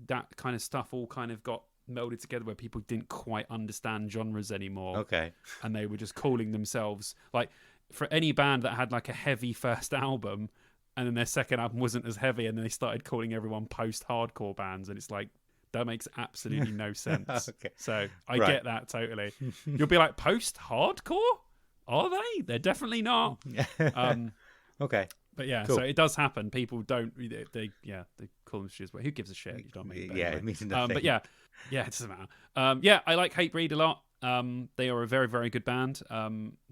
that kind of stuff all kind of got melded together where people didn't quite understand genres anymore. Okay. And they were just calling themselves, like, for any band that had like a heavy first album and then their second album wasn't as heavy and then they started calling everyone post-hardcore bands, and it's like, that makes absolutely no sense. Okay. So I get that totally. You'll be like, post-hardcore? Are they? They're definitely not. Okay. But yeah, Cool. so it does happen. People don't. They call them shoes. But who gives a shit? You know what I mean? But Yeah, anyway. it means nothing. But yeah, it doesn't matter. Yeah, I like Hatebreed a lot. They are a very, very good band.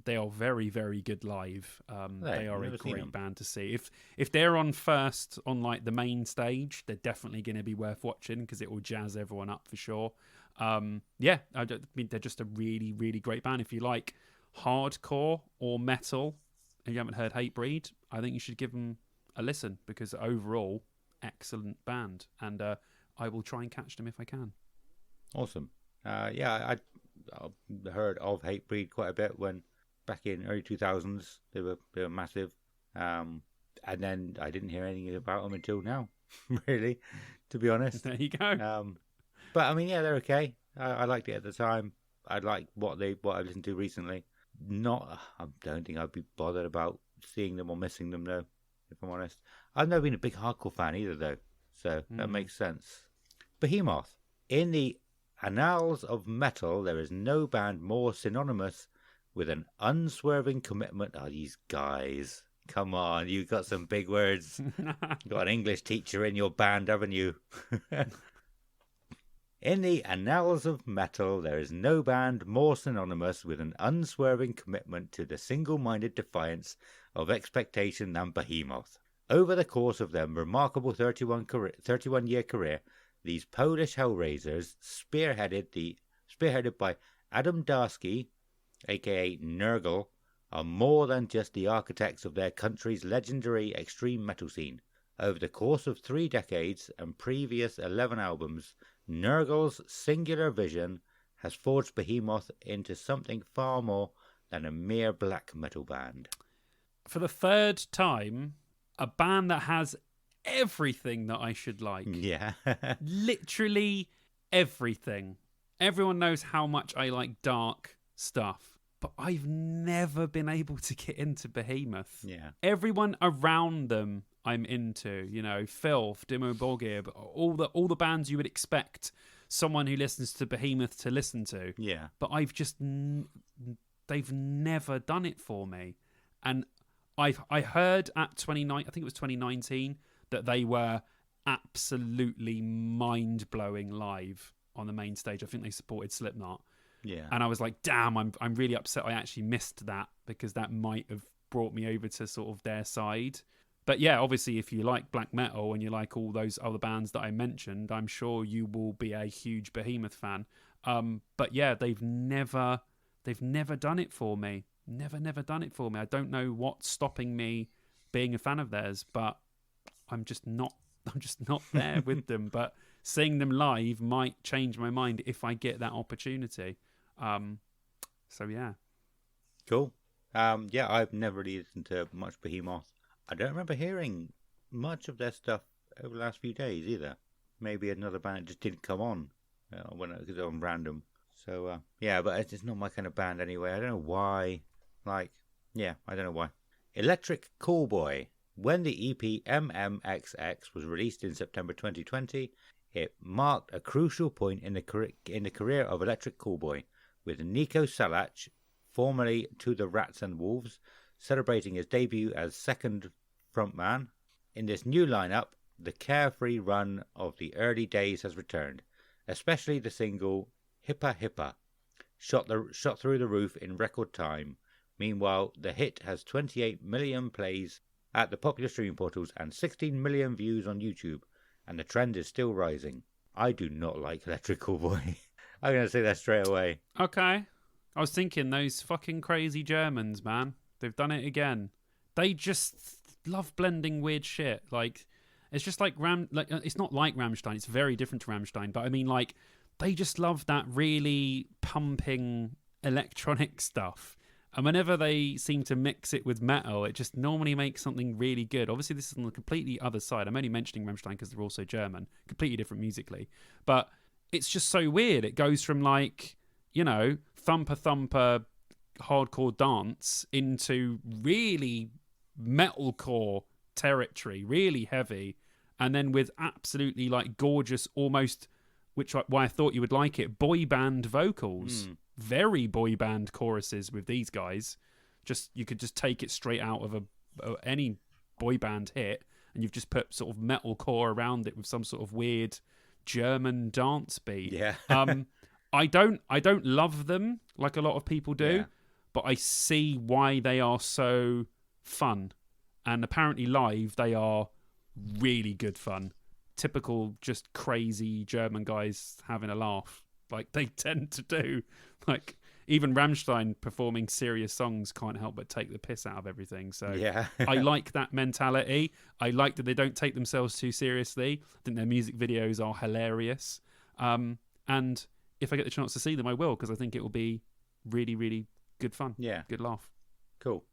They are very, very good live. They are a great band to see. If they're on first on like the main stage, they're definitely going to be worth watching because it will jazz everyone up for sure. Yeah, I mean they're just a really, really great band. If you like hardcore or metal and you haven't heard Hatebreed, I think you should give them a listen because overall, excellent band. And I will try and catch them if I can. Awesome. Yeah, I heard of Hatebreed quite a bit when back in early 2000s they were massive, and then I didn't hear anything about them until now, really, to be honest. There you go. But I mean, yeah, they're okay. I liked it at the time. I like what I listened to recently. I don't think I'd be bothered about seeing them or missing them though, if I'm honest. I've never been a big hardcore fan either though, so that makes sense. Behemoth. In the annals of metal, there is no band more synonymous with an unswerving commitment. Oh, these guys. Come on, you've got some big words. You've got an English teacher in your band, haven't you? In the annals of metal, there is no band more synonymous with an unswerving commitment to the single-minded defiance of expectation than Behemoth. Over the course of their remarkable 31-year career, these Polish hellraisers, spearheaded by Adam Darsky, aka Nurgle, are more than just the architects of their country's legendary extreme metal scene. Over the course of 3 decades and previous 11 albums, Nurgle's singular vision has forged Behemoth into something far more than a mere black metal band. For the third time, a band that has everything that I should like. Yeah. Literally everything. Everyone knows how much I like dark stuff. but I've never been able to get into Behemoth. Yeah. Everyone around them I'm into, Filth, Dimmu Borgir, all the bands you would expect someone who listens to Behemoth to listen to. Yeah. But I've just they've never done it for me. And I heard at 29, I think it was 2019, that they were absolutely mind-blowing live on the main stage. I think they supported Slipknot. Yeah. And I was like, damn, I'm really upset I actually missed that, because that might have brought me over to sort of their side. But yeah, obviously, if you like black metal and you like all those other bands that I mentioned, I'm sure you will be a huge Behemoth fan. But yeah, they've never done it for me. Never done it for me. I don't know what's stopping me being a fan of theirs, but I'm just not there with them. But seeing them live might change my mind if I get that opportunity. So yeah. Cool. Yeah, I've never really listened to much Behemoth. I don't remember hearing much of their stuff over the last few days either. Maybe another band just didn't come on when it was on random. So yeah, but it's not my kind of band anyway. I don't know why. I don't know why. Electric Callboy. When the EP MMXX was released in September 2020, it marked a crucial point in the career of Electric Callboy, with Nico Salach, formerly To the Rats and Wolves, celebrating his debut as second frontman. In this new lineup, the carefree run of the early days has returned, especially the single Hippa Hippa, shot through the roof in record time. Meanwhile, the hit has 28 million plays at the popular streaming portals and 16 million views on YouTube, and the trend is still rising. I do not like Electric Callboy. I'm going to say that straight away. Okay. I was thinking those fucking crazy Germans, man. They've done it again. They just love blending weird shit. Like, it's just like it's not like Rammstein. It's very different to Rammstein. But I mean, like, they just love that really pumping electronic stuff. And whenever they seem to mix it with metal, it just normally makes something really good. Obviously, this is on the completely other side. I'm only mentioning Rammstein because they're also German, completely different musically. But it's just so weird. It goes from like, thumper hardcore dance into really metalcore territory, really heavy, and then with absolutely like gorgeous, almost, why I thought you would like it, boy band vocals. Very boy band choruses with these guys. You could just take it straight out of any boy band hit, and you've just put sort of metalcore around it with some sort of weird German dance beat. Yeah. I don't love them like a lot of people do, Yeah. but I see why they are so fun. And apparently live, they are really good fun. Typical just crazy German guys having a laugh, like they tend to do. Like, even Rammstein performing serious songs can't help but take the piss out of everything. So Yeah. I like that mentality. I like that they don't take themselves too seriously. I think their music videos are hilarious. And if I get the chance to see them, I will, because I think it will be really, really good fun. Yeah. Good laugh. Cool.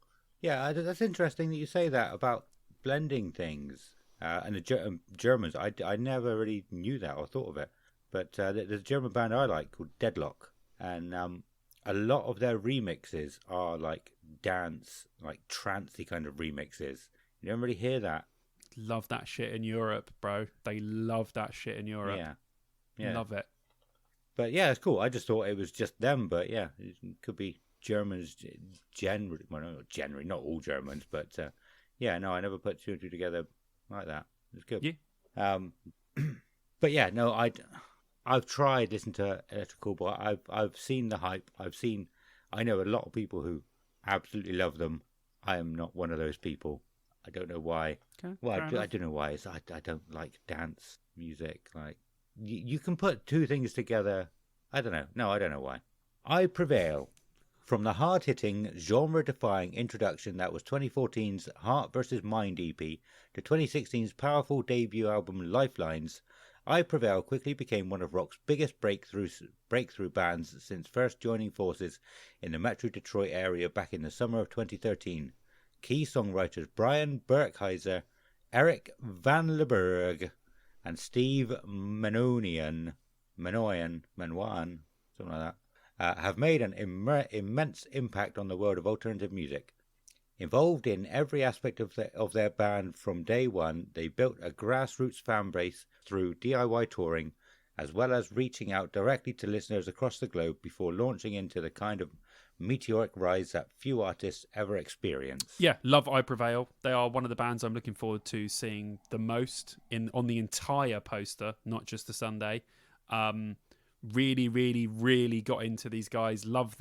Yeah, that's interesting that you say that about blending things. And the Germans, I never really knew that or thought of it. But there's a German band I like called Deadlock. And a lot of their remixes are like dance, like trancey kind of remixes. You don't really hear that. Love that shit in Europe, bro. They love that shit in Europe. Yeah. Love it. But yeah, it's cool. I just thought it was just them. But yeah, it could be Germans generally. Well, not generally, not all Germans. But yeah, no, I never put two and two together like that. It's good. Yeah. But yeah, no, I've tried listening to Electric Callboy. I've seen the hype. I know a lot of people who absolutely love them. I am not one of those people. I don't know why. Okay, Well, I don't know why. I don't like dance music. Like, you can put two things together. I don't know. No, I don't know why. I Prevail. From the hard-hitting, genre-defying introduction that was 2014's Heart vs. Mind EP to 2016's powerful debut album Lifelines, I Prevail quickly became one of rock's biggest breakthrough bands since first joining forces in the Metro Detroit area back in the summer of 2013. Key songwriters Brian Berkheiser, Eric Van Leberg, and Steve Manoyan, something like have made an immense impact on the world of alternative music. Involved in every aspect of their band from day one, they built a grassroots fan base through DIY touring, as well as reaching out directly to listeners across the globe before launching into the kind of meteoric rise that few artists ever experience. Yeah, love I Prevail. They are one of the bands I'm looking forward to seeing the most on the entire poster, not just the Sunday. Really, really, really got into these guys. Love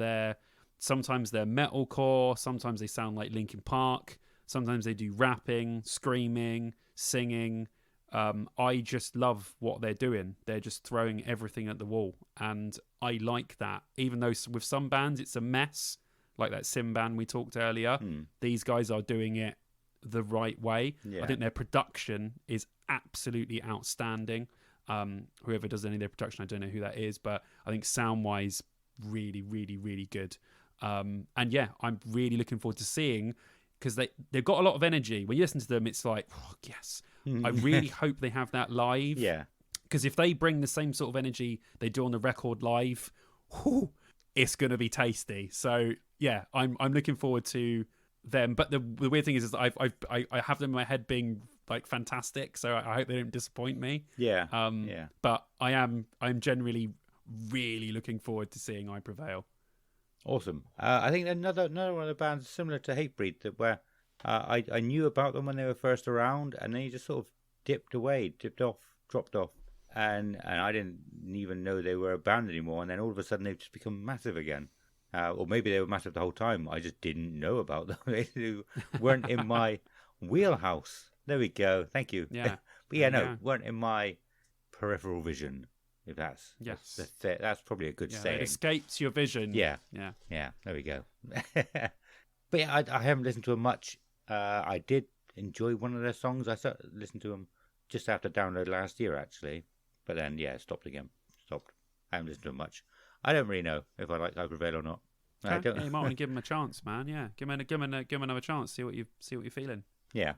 sometimes they're metalcore, sometimes they sound like Linkin Park, sometimes they do rapping, screaming, singing. I just love what they're doing. They're just throwing everything at the wall, and I like that. Even though with some bands it's a mess, like that Sim band we talked earlier, these guys are doing it the right way. I think their production is absolutely outstanding. Whoever does any of their production, I don't know who that is, but I think sound-wise, really, really, really good. And yeah, I'm really looking forward to seeing, because they've got a lot of energy. When you listen to them, it's like, oh, yes. I really hope they have that live. Yeah. Because if they bring the same sort of energy they do on the record live, whew, it's going to be tasty. So yeah, I'm looking forward to them. But the weird thing is I have them in my head being like fantastic. So I hope they don't disappoint me. Yeah. But I'm generally really looking forward to seeing I Prevail. Awesome. I think another one of the bands similar to Hatebreed where I knew about them when they were first around, and then you just sort of dropped off, and I didn't even know they were a band anymore. And then all of a sudden they've just become massive again, or maybe they were massive the whole time. I just didn't know about them. They weren't in my wheelhouse. There we go. Thank you. Yeah. But yeah, weren't in my peripheral vision. If that's that's probably a good saying. It escapes your vision. Yeah. There we go. But yeah, I haven't listened to them much. I did enjoy one of their songs. I started listening to them just after download last year, actually. But then, stopped again. I haven't listened to them much. I don't really know if I like I Prevail or not. I don't. Yeah, you might want to give them a chance, man. Yeah, give them another chance. See what you're feeling. Yeah.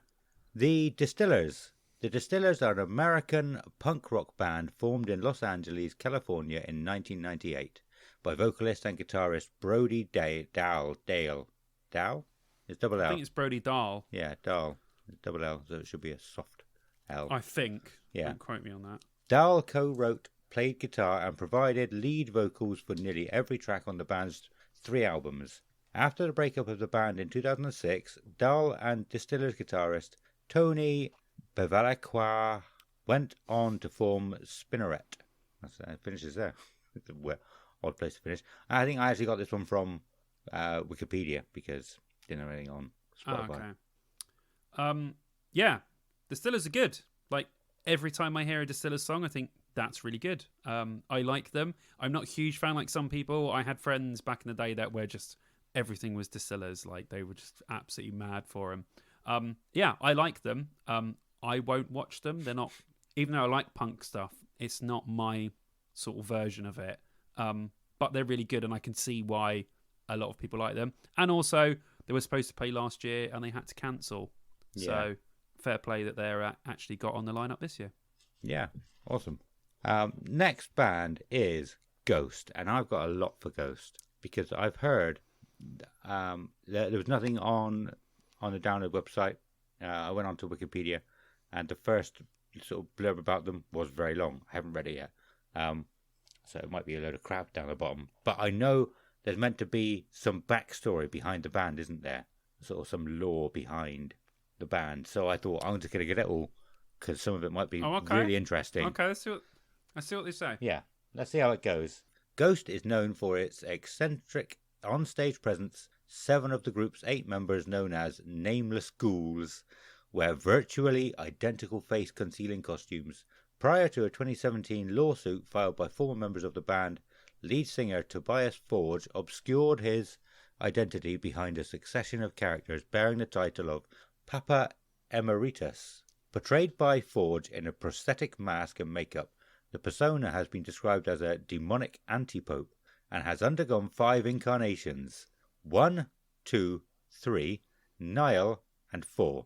The Distillers. The Distillers are an American punk rock band formed in Los Angeles, California in 1998 by vocalist and guitarist Brody Dahl. Dahl? It's double L. I think it's Brody Dahl. Yeah, Dahl. It's double L, so it should be a soft L. I think. Yeah. Don't quote me on that. Dahl co-wrote, played guitar, and provided lead vocals for nearly every track on the band's 3 albums. After the breakup of the band in 2006, Dahl and Distillers guitarist Tony Bevilacqua went on to form Spinneret. It finishes there. It's an odd place to finish. I think I actually got this one from Wikipedia because I didn't know anything on Spotify. Okay. Yeah, Distillers are good. Like every time I hear a Distillers song, I think that's really good. I like them. I'm not a huge fan like some people. I had friends back in the day that were just everything was Distillers. Like they were just absolutely mad for them. Yeah, I like them. I won't watch them. They're not, even though I like punk stuff, it's not my sort of version of it. But they're really good, and I can see why a lot of people like them. And also, they were supposed to play last year, and they had to cancel. Yeah. So, fair play that they're actually got on the lineup this year. Yeah, awesome. Next band is Ghost, and I've got a lot for Ghost because I've heard there was nothing on the download website. I went onto Wikipedia, and the first sort of blurb about them was very long. I haven't read it yet. So it might be a load of crap down the bottom. But I know there's meant to be some backstory behind the band, isn't there? Sort of some lore behind the band. So I thought I'm just going to get it all because some of it might be really interesting. Okay, let's see what they say. Yeah, let's see how it goes. Ghost is known for its eccentric on-stage presence. 7 of the group's 8 members, known as Nameless Ghouls, wear virtually identical face-concealing costumes. Prior to a 2017 lawsuit filed by former members of the band, lead singer Tobias Forge obscured his identity behind a succession of characters bearing the title of Papa Emeritus. Portrayed by Forge in a prosthetic mask and makeup, the persona has been described as a demonic anti-pope and has undergone 5 incarnations: 1, 2, 3, Nile, and 4.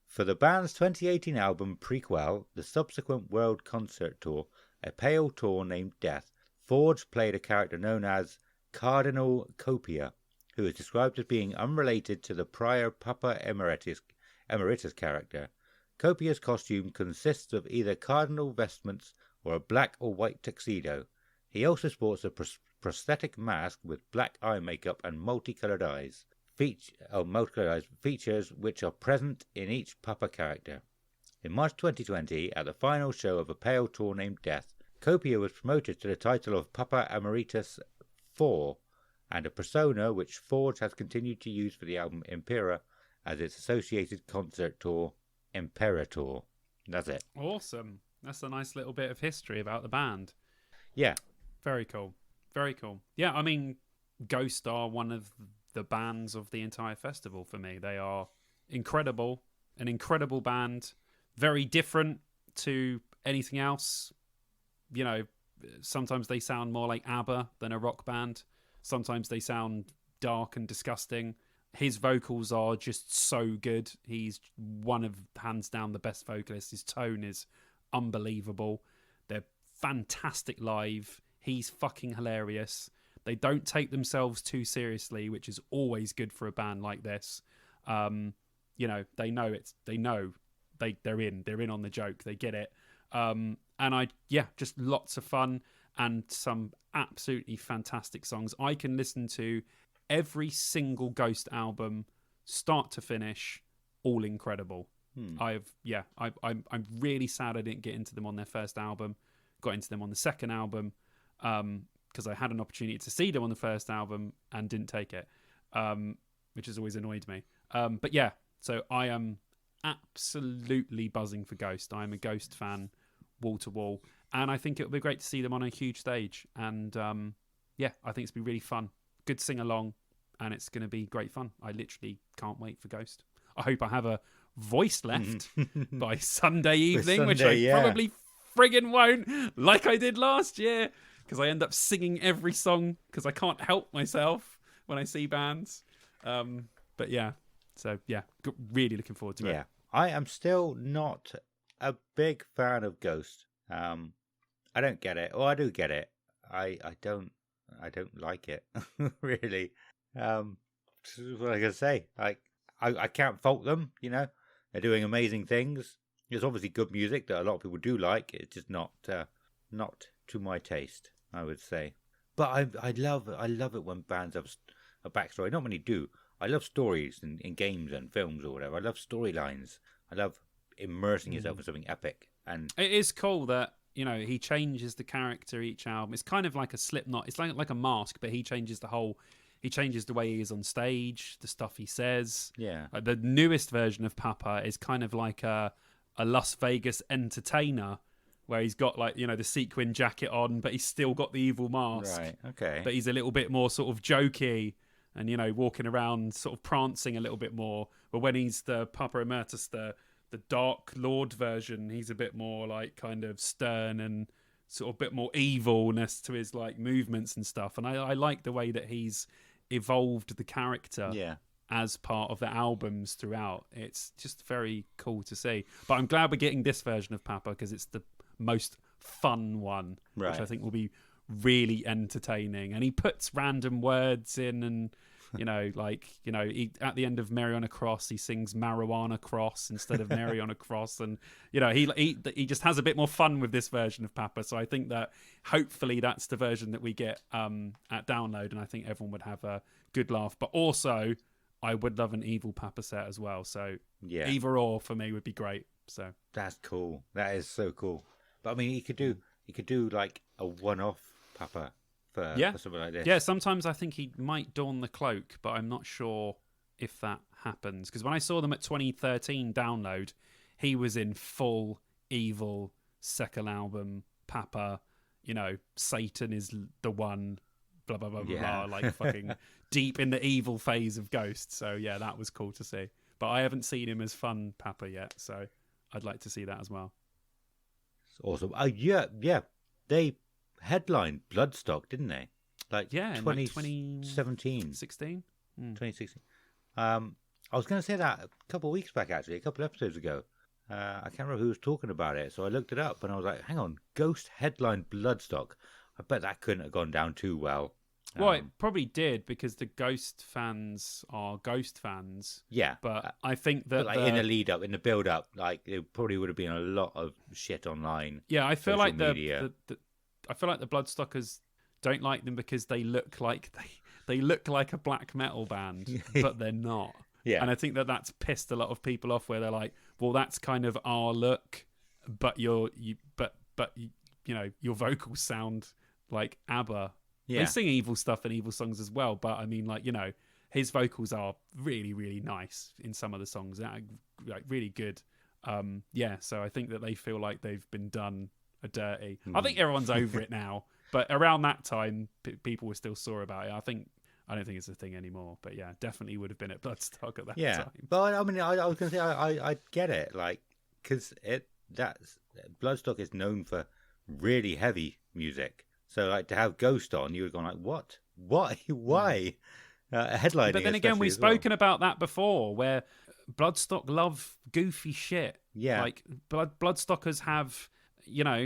For the band's 2018 album Prequel, the subsequent world concert tour, a pale tour named Death, Forge played a character known as Cardinal Copia, who is described as being unrelated to the prior Papa Emeritus character. Copia's costume consists of either cardinal vestments or a black or white tuxedo. He also sports a prosthetic mask with black eye makeup and multicolored eyes. Features which are present in each Papa character. In March 2020, at the final show of a pale tour named Death, Copia was promoted to the title of Papa Emeritus 4, and a persona which Forge has continued to use for the album Impera as its associated concert tour, Imperator. That's it. Awesome. That's a nice little bit of history about the band. Yeah. Very cool. Very cool. Yeah, I mean, Ghost are one of the bands of the entire festival for me. They are incredible. An incredible band. Very different to anything else. You know, sometimes they sound more like ABBA than a rock band. Sometimes they sound dark and disgusting. His vocals are just so good. He's one of, hands down, the best vocalists. His tone is unbelievable. They're fantastic live. He's fucking hilarious. They don't take themselves too seriously, which is always good for a band like this. You know, they're in on the joke. They get it. Just lots of fun and some absolutely fantastic songs. I can listen to every single Ghost album, start to finish, all incredible. I'm really sad I didn't get into them on their first album. Got into them on the second album because I had an opportunity to see them on the first album and didn't take it, which has always annoyed me. But yeah, so I am absolutely buzzing for Ghost. I'm a Ghost fan, wall to wall, and I think it would be great to see them on a huge stage. And I think it's be really fun. Good sing along, and it's going to be great fun. I literally can't wait for Ghost. I hope I have a voice left by Sunday evening, which I probably friggin' won't, like I did last year, because I end up singing every song because I can't help myself when I see bands. But yeah, so yeah, really looking forward to it. Yeah, I am still not a big fan of Ghost. I don't get it. Well, I do get it. I don't like it really. What I gotta say, I can't fault them. You know, they're doing amazing things. There's obviously good music that a lot of people do like. It's just not to my taste, I would say. But I love it when bands have a backstory. Not many do. I love stories in games and films or whatever. I love storylines. I love immersing yourself in something epic. And it is cool that, you know, he changes the character each album. It's kind of like a Slipknot. It's like a mask, but he changes the way he is on stage, the stuff he says. Yeah. The newest version of Papa is kind of like a Las Vegas entertainer, where he's got, like, you know, the sequin jacket on, but he's still got the evil mask. Right, okay. But he's a little bit more sort of jokey and, you know, walking around sort of prancing a little bit more. But when he's the Papa Emeritus, the Dark Lord version, he's a bit more like kind of stern and sort of a bit more evilness to his like movements and stuff. And I like the way that he's evolved the character as part of the albums throughout. It's just very cool to see. But I'm glad we're getting this version of Papa because it's the most fun one, which I think will be really entertaining. And he puts random words in, and you know, like, you know, at the end of Mary on a Cross, he sings Marijuana Cross instead of Mary on a Cross, and you know, he just has a bit more fun with this version of Papa. So I think that hopefully that's the version that we get at Download, and I think everyone would have a good laugh. But also, I would love an evil Papa set as well. So either or for me would be great. So that's cool. That is so cool. But I mean, he could do like a one-off Papa for something like this. Yeah, sometimes I think he might don the cloak, but I'm not sure if that happens. Because when I saw them at 2013 Download, he was in full evil second album Papa. You know, Satan is the one. Blah blah blah blah. Like fucking deep in the evil phase of Ghost. So yeah, that was cool to see. But I haven't seen him as fun Papa yet, so I'd like to see that as well. Awesome. They headlined Bloodstock, didn't they? Like 2017. 16? 2016. I was going to say that a couple of weeks back, actually, a couple of episodes ago. I can't remember who was talking about it, so I looked it up and I was like, hang on, Ghost headlined Bloodstock. I bet that couldn't have gone down too well. Well, it probably did because the Ghost fans are Ghost fans. Yeah. But I think that in the lead up, in the build up, like there probably would have been a lot of shit online. Yeah, I feel like media. I feel like the Bloodstockers don't like them because they look like they look like a black metal band, but they're not. Yeah. And I think that that's pissed a lot of people off where they're like, well, that's kind of our look, but your vocals sound like ABBA. Yeah. They sing evil stuff and evil songs as well, but I mean, like, his vocals are really, really nice in some of the songs, like really good. So I think that they feel like they've been done a dirty. I think everyone's over it now, but around that time, people were still sore about it. I don't think it's a thing anymore, but yeah, definitely would have been at Bloodstock at that time. But I mean, I was going to say, I get it, like, because Bloodstock is known for really heavy music. So, like, to have Ghost on, you would go like, what? Why? Headlining. But then again, we've spoken about that before, where Bloodstock love goofy shit. Yeah. Like, Bloodstockers have,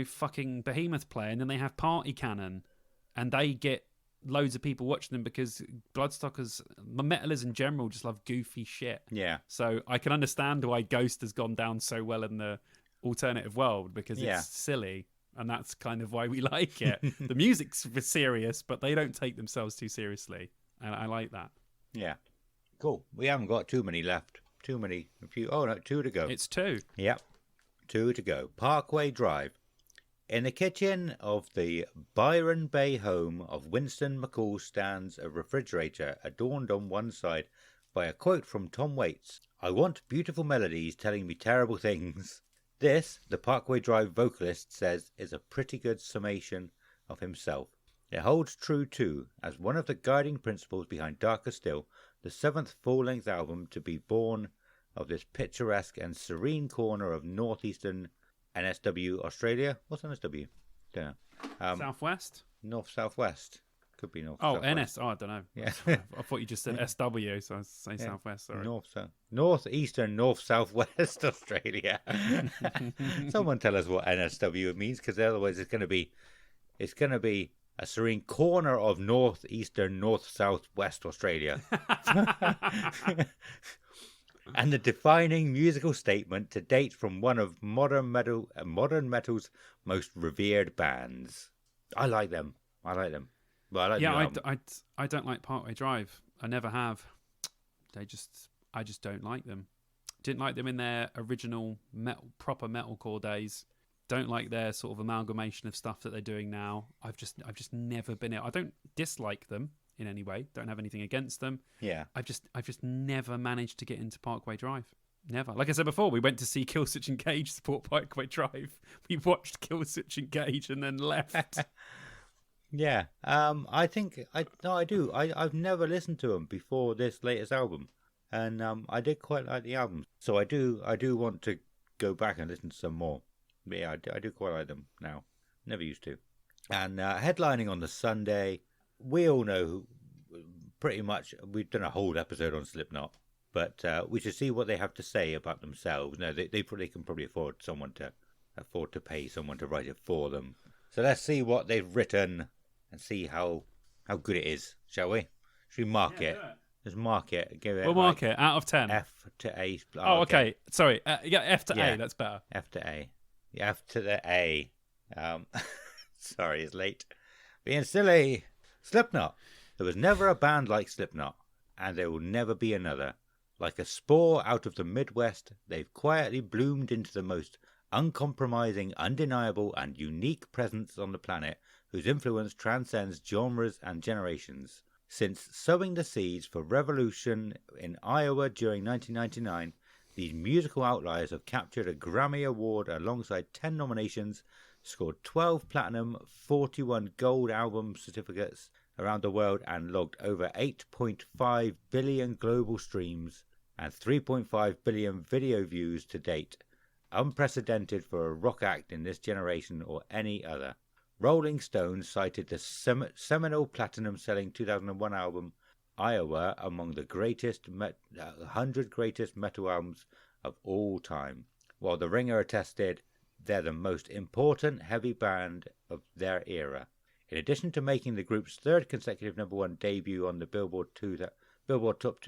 fucking Behemoth play, and then they have Party Cannon, and they get loads of people watching them because Bloodstockers, the metalers in general, just love goofy shit. Yeah. So I can understand why Ghost has gone down so well in the alternative world, because it's silly. And that's kind of why we like it. The music's serious, but they don't take themselves too seriously. And I like that. Yeah. Cool. We haven't got too many left. Two to go. It's 2. Yep. 2 to go. Parkway Drive. In the kitchen of the Byron Bay home of Winston McCall stands a refrigerator adorned on one side by a quote from Tom Waits. I want beautiful melodies telling me terrible things. This, the Parkway Drive vocalist says, is a pretty good summation of himself. It holds true too, as one of the guiding principles behind Darker Still, the 7th full-length album to be born of this picturesque and serene corner of northeastern NSW Australia. What's NSW? Don't know. Southwest? North-southwest. Could be north. Oh, southwest. NS. Oh, I don't know. Yeah. I thought you just said SW, so I was saying Southwest. Sorry. Northeastern, north-southwest Australia. Someone tell us what NSW means, because otherwise it's going to be a serene corner of northeastern, north-southwest Australia. And the defining musical statement to date from one of modern metal's most revered bands. I like them. Well, I don't like Parkway Drive. I never have. I just don't like them. Didn't like them in their original proper metalcore days. Don't like their sort of amalgamation of stuff that they're doing now. I've just never been it. I don't dislike them in any way. Don't have anything against them. Yeah. I've just never managed to get into Parkway Drive. Never. Like I said before, we went to see Killswitch Engage support Parkway Drive. We watched Killswitch Engage and then left. Yeah. I do. I've never listened to them before this latest album, and I did quite like the album. So I do want to go back and listen to some more. But yeah, I do quite like them now. Never used to. And headlining on the Sunday, we all know pretty much. We've done a whole episode on Slipknot, but we should see what they have to say about themselves. No, they can probably afford to pay someone to write it for them. So let's see what they've written and see how good it is, shall we? Should we mark it? Let's mark it. Give it. We'll mark it out of 10. F to A. Oh, okay. Sorry. F to A. That's better. F to A. Yeah, F to the A. Sorry, it's late. Being silly. Slipknot. There was never a band like Slipknot, and there will never be another. Like a spore out of the Midwest, they've quietly bloomed into the most uncompromising, undeniable, and unique presence on the planet, whose influence transcends genres and generations. Since sowing the seeds for revolution in Iowa during 1999, these musical outliers have captured a Grammy Award alongside 10 nominations, scored 12 platinum, 41 gold album certificates around the world, and logged over 8.5 billion global streams and 3.5 billion video views to date. Unprecedented for a rock act in this generation or any other. Rolling Stone cited the seminal platinum-selling 2001 album Iowa among the 100 greatest metal albums of all time, while The Ringer attested they're the most important heavy band of their era. In addition to making the group's third consecutive number one debut on the Billboard Top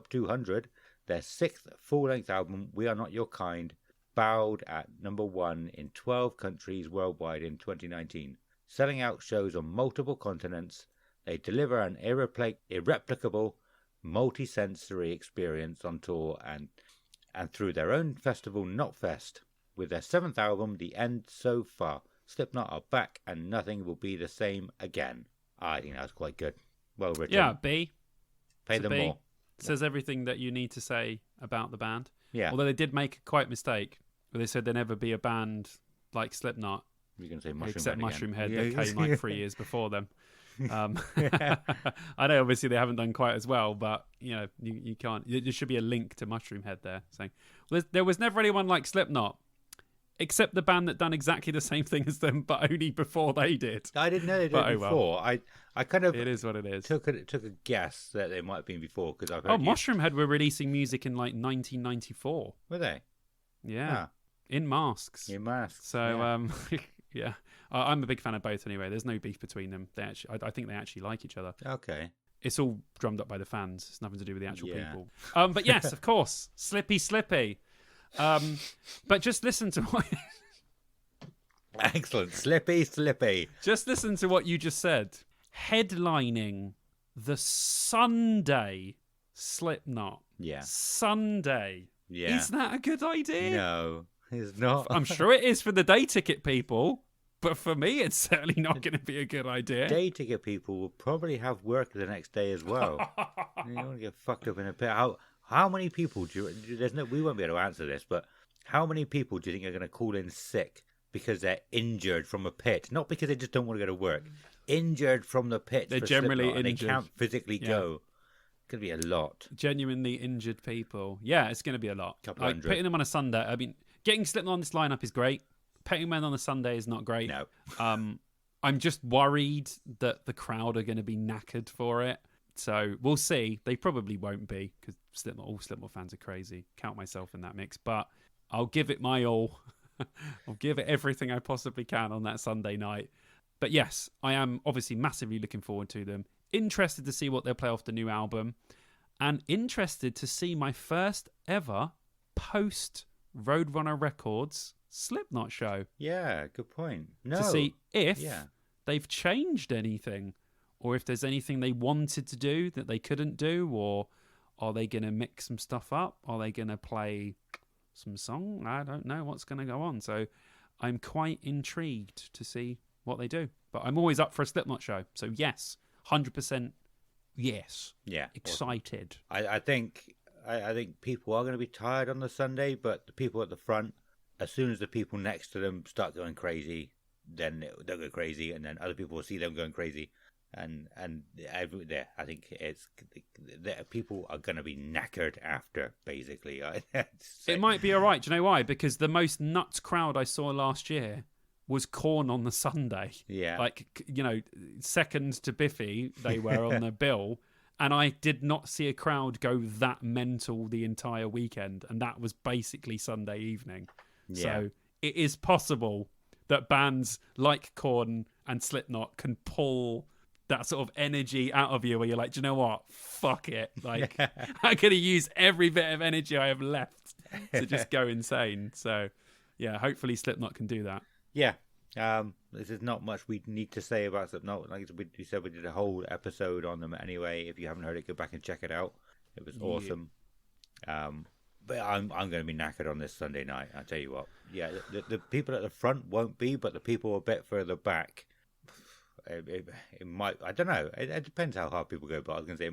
200, their sixth full-length album, We Are Not Your Kind, bowed at number one in 12 countries worldwide in 2019. Selling out shows on multiple continents, they deliver an irreplicable, multi-sensory experience on tour and through their own festival, Knotfest. With their seventh album, The End So Far, Slipknot are back and nothing will be the same again. I think that was quite good. Well written. Yeah, B. Pay them more. Says everything that you need to say about the band. Yeah. Although they did make quite a mistake where they said there'd never be a band like Slipknot. You're going to say Mushroom except Head Mushroom again. Head that came like 3 years before them. I know obviously they haven't done quite as well, but you can't. There should be a link to Mushroom Head there saying there was never anyone like Slipknot, except the band that done exactly the same thing as them, but only before they did. I didn't know they did it before. Well. I kind of it is what it is. Took a guess that they might have been before because I've heard. Mushroom Head were releasing music in like 1994. Were they? Yeah, in masks. In masks. So yeah. I'm a big fan of both anyway. There's no beef between them. I think they actually like each other. Okay. It's all drummed up by the fans. It's nothing to do with the actual people. But yes, of course, Slippy. But just listen to what... Excellent. Slippy. Just listen to what you just said. Headlining the Sunday Slipknot. Yeah. Sunday. Yeah. Is that a good idea? No, it's not. I'm sure it is for the day ticket people. But for me, it's certainly not going to be a good idea. Day ticket people will probably have work the next day as well. You don't want to get fucked up in a pit. How many people we won't be able to answer this, but how many people do you think are going to call in sick because they're injured from a pit? Not because they just don't want to go to work. Injured from the pit. They're generally injured. They can't physically go. It's going to be a lot. Genuinely injured people. Yeah, it's going to be a lot. Couple hundred. Putting them on a Sunday. I mean, getting Slipknot on this lineup is great. Putting men on a Sunday is not great. No. I'm just worried that the crowd are going to be knackered for it. So we'll see. They probably won't be because all Slipknot fans are crazy. Count myself in that mix. But I'll give it my all. I'll give it everything I possibly can on that Sunday night. But yes, I am obviously massively looking forward to them. Interested to see what they'll play off the new album. And interested to see my first ever post Roadrunner Records Slipknot show. Yeah, good point. To see if they've changed anything or if there's anything they wanted to do that they couldn't do, or are they going to mix some stuff up? Are they going to play some song? I don't know what's going to go on. So I'm quite intrigued to see what they do. But I'm always up for a Slipknot show. So yes, 100% yes. Yeah. Excited. Awesome. I think people are going to be tired on the Sunday, but the people at the front, as soon as the people next to them start going crazy, then they'll go crazy, and then other people will see them going crazy, and there, I think it's people are going to be knackered after. Basically, it might be all right. Do you know why? Because the most nuts crowd I saw last year was Korn on the Sunday. Yeah, like second to Biffy, they were on the bill. And I did not see a crowd go that mental the entire weekend, and that was basically Sunday evening. Yeah. So it is possible that bands like Korn and Slipknot can pull that sort of energy out of you where you're like, do you know what? Fuck it. Like, I'm going to use every bit of energy I have left to just go insane. So, yeah, hopefully Slipknot can do that. Yeah. This is not much we need to say about Slipknot. Like we said, we did a whole episode on them anyway. If you haven't heard it, go back and check it out. It was awesome. But I'm going to be knackered on this Sunday night. I'll tell you what. Yeah, the people at the front won't be, but the people a bit further back, it might. I don't know. It depends how hard people go. But I was going to say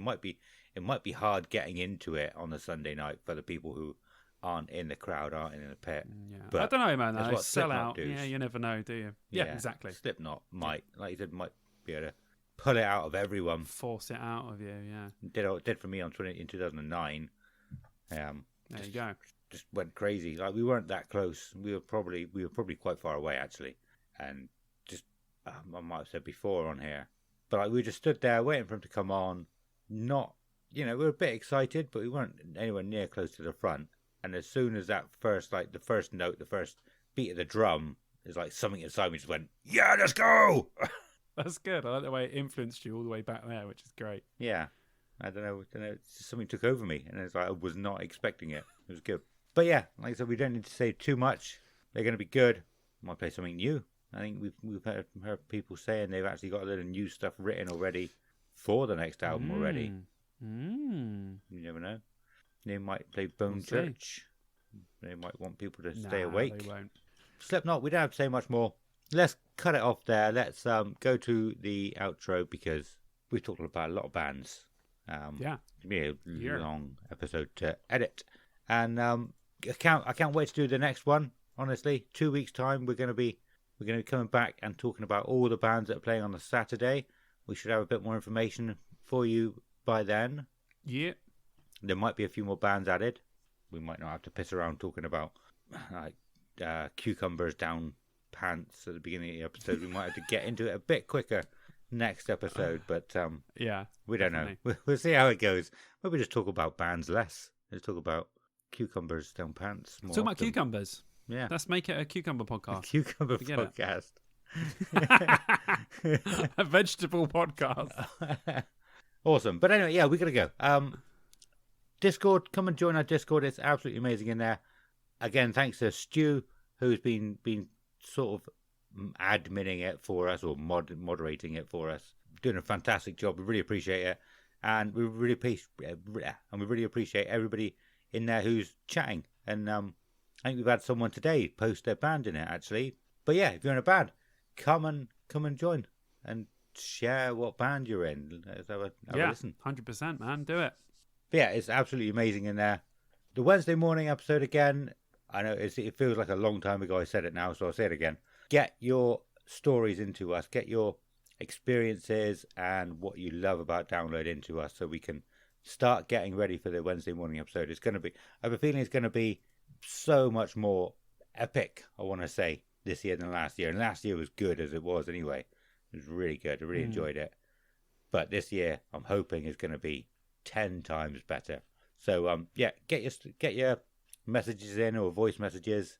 it might be hard getting into it on a Sunday night for the people who aren't in the crowd, aren't in the pit. Yeah. But I don't know, man. That's They what sell Slipknot out. does. Yeah, you never know, do you? Yeah, exactly. Slipknot might, like you said, might be able to pull it out of everyone. Force it out of you. Yeah. Did for me in 2009. There you go. Just went crazy. Like we weren't that close. We were probably quite far away actually, and just I might have said before on here, but like we just stood there waiting for him to come on. Not, we were a bit excited, but we weren't anywhere near close to the front. And as soon as that the first note, the first beat of the drum it's like something inside me just went, yeah, let's go. That's good. I like the way it influenced you all the way back there, which is great. Yeah. I don't know. It's just something took over me, and it's like I was not expecting it. It was good. But yeah, like I said, we don't need to say too much. They're going to be good. Might play something new. I think we've heard people saying they've actually got a lot of new stuff written already for the next album already. You never know. They might play Bone Church. They might want people to stay awake. They won't. Slipknot, we don't have to say much more. Let's cut it off there. Let's go to the outro because we've talked about a lot of bands. It's be a long episode to edit, and I can't wait to do the next one. Honestly, 2 weeks time we're going to be coming back and talking about all the bands that are playing on the Saturday. We should have a bit more information for you by then. Yeah, there might be a few more bands added. We might not have to piss around talking about like cucumbers down pants at the beginning of the episode. We might have to get into it a bit quicker next episode, but we don't know. We'll see how it goes. Maybe just talk about bands less. Let's talk about cucumbers down pants more. Talk about cucumbers. Yeah, let's make it a cucumber podcast. A cucumber podcast. A vegetable podcast. Awesome. But anyway, yeah, we gotta go. Discord, come and join our Discord. It's absolutely amazing in there. Again, thanks to Stu, who's been sort of adminning it for us, or moderating it for us, doing a fantastic job. We really appreciate it, and we really appreciate everybody in there who's chatting. And I think we've had someone today post their band in it actually. But yeah, if you're in a band, come and join and share what band you're in. Let's have a listen. 100%, man, do it. But yeah, it's absolutely amazing in there. The Wednesday morning episode again. I know it feels like a long time ago I said it now, so I'll say it again. Get your stories into us. Get your experiences and what you love about Download into us, so we can start getting ready for the Wednesday morning episode. It's going to be, I have a feeling it's going to be so much more epic, I want to say, this year than last year. And last year was good as it was anyway. It was really good. I really enjoyed it. But this year, I'm hoping is going to be 10 times better. So get your messages in, or voice messages,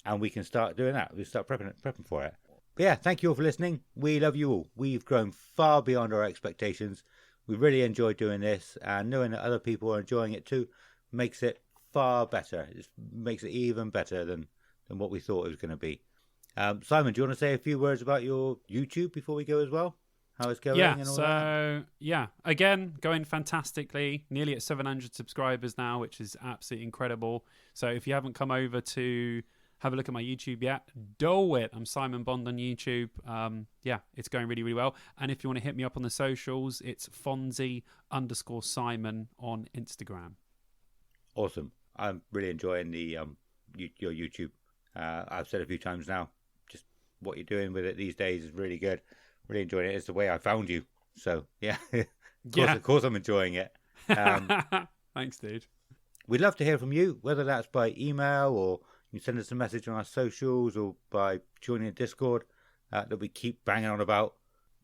and we can start doing that. We'll start prepping for it. But yeah, thank you all for listening. We love you all. We've grown far beyond our expectations. We really enjoy doing this, and knowing that other people are enjoying it too makes it far better. It makes it even better than what we thought it was going to be. Simon, do you want to say a few words about your YouTube before we go as well? How it's going? Yeah, and all so that? Again, going fantastically. Nearly at 700 subscribers now, which is absolutely incredible. So if you haven't come over to have a look at my YouTube yet, do it. I'm Simon Bond on YouTube. It's going really, really well. And if you want to hit me up on the socials, it's Fonzie_Simon on Instagram. Awesome. I'm really enjoying your YouTube. I've said a few times now, just what you're doing with it these days is really good. Really enjoying it. It's the way I found you. So yeah, of course I'm enjoying it. Thanks, dude. We'd love to hear from you, whether that's by email, or you can send us a message on our socials, or by joining the Discord that we keep banging on about.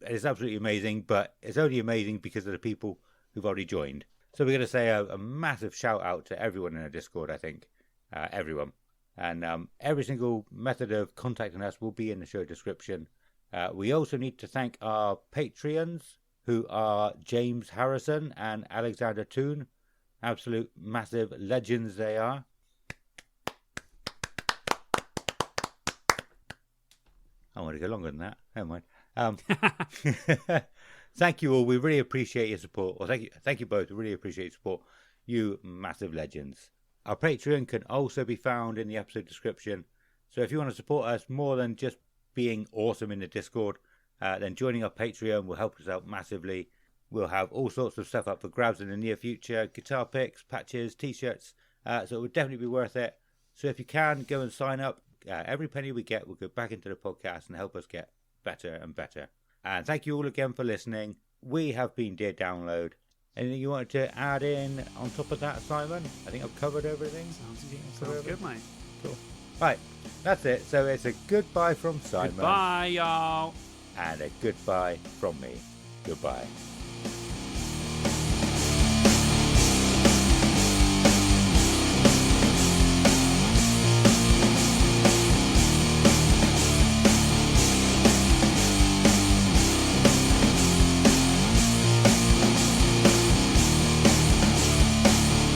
It's absolutely amazing, but it's only amazing because of the people who've already joined. So we're going to say a massive shout out to everyone in our Discord, I think. Everyone. And every single method of contacting us will be in the show description. We also need to thank our Patreons, who are James Harrison and Alexander Toon. Absolute massive legends they are. I want to go longer than that. Never mind. Thank you all. We really appreciate your support. Well, thank you both. We really appreciate your support. You massive legends. Our Patreon can also be found in the episode description. So if you want to support us more than just being awesome in the Discord, then joining our Patreon will help us out massively. We'll have all sorts of stuff up for grabs in the near future. Guitar picks, patches, t-shirts. So it would definitely be worth it. So if you can, go and sign up. Every penny we get will go back into the podcast and help us get better and better. And thank you all again for listening. We have been Dear Download. Anything you wanted to add in on top of that, Simon? I think I've covered everything. Sounds good, mate. Cool. Right, that's it. So it's a goodbye from Simon. Goodbye, y'all. And a goodbye from me. Goodbye.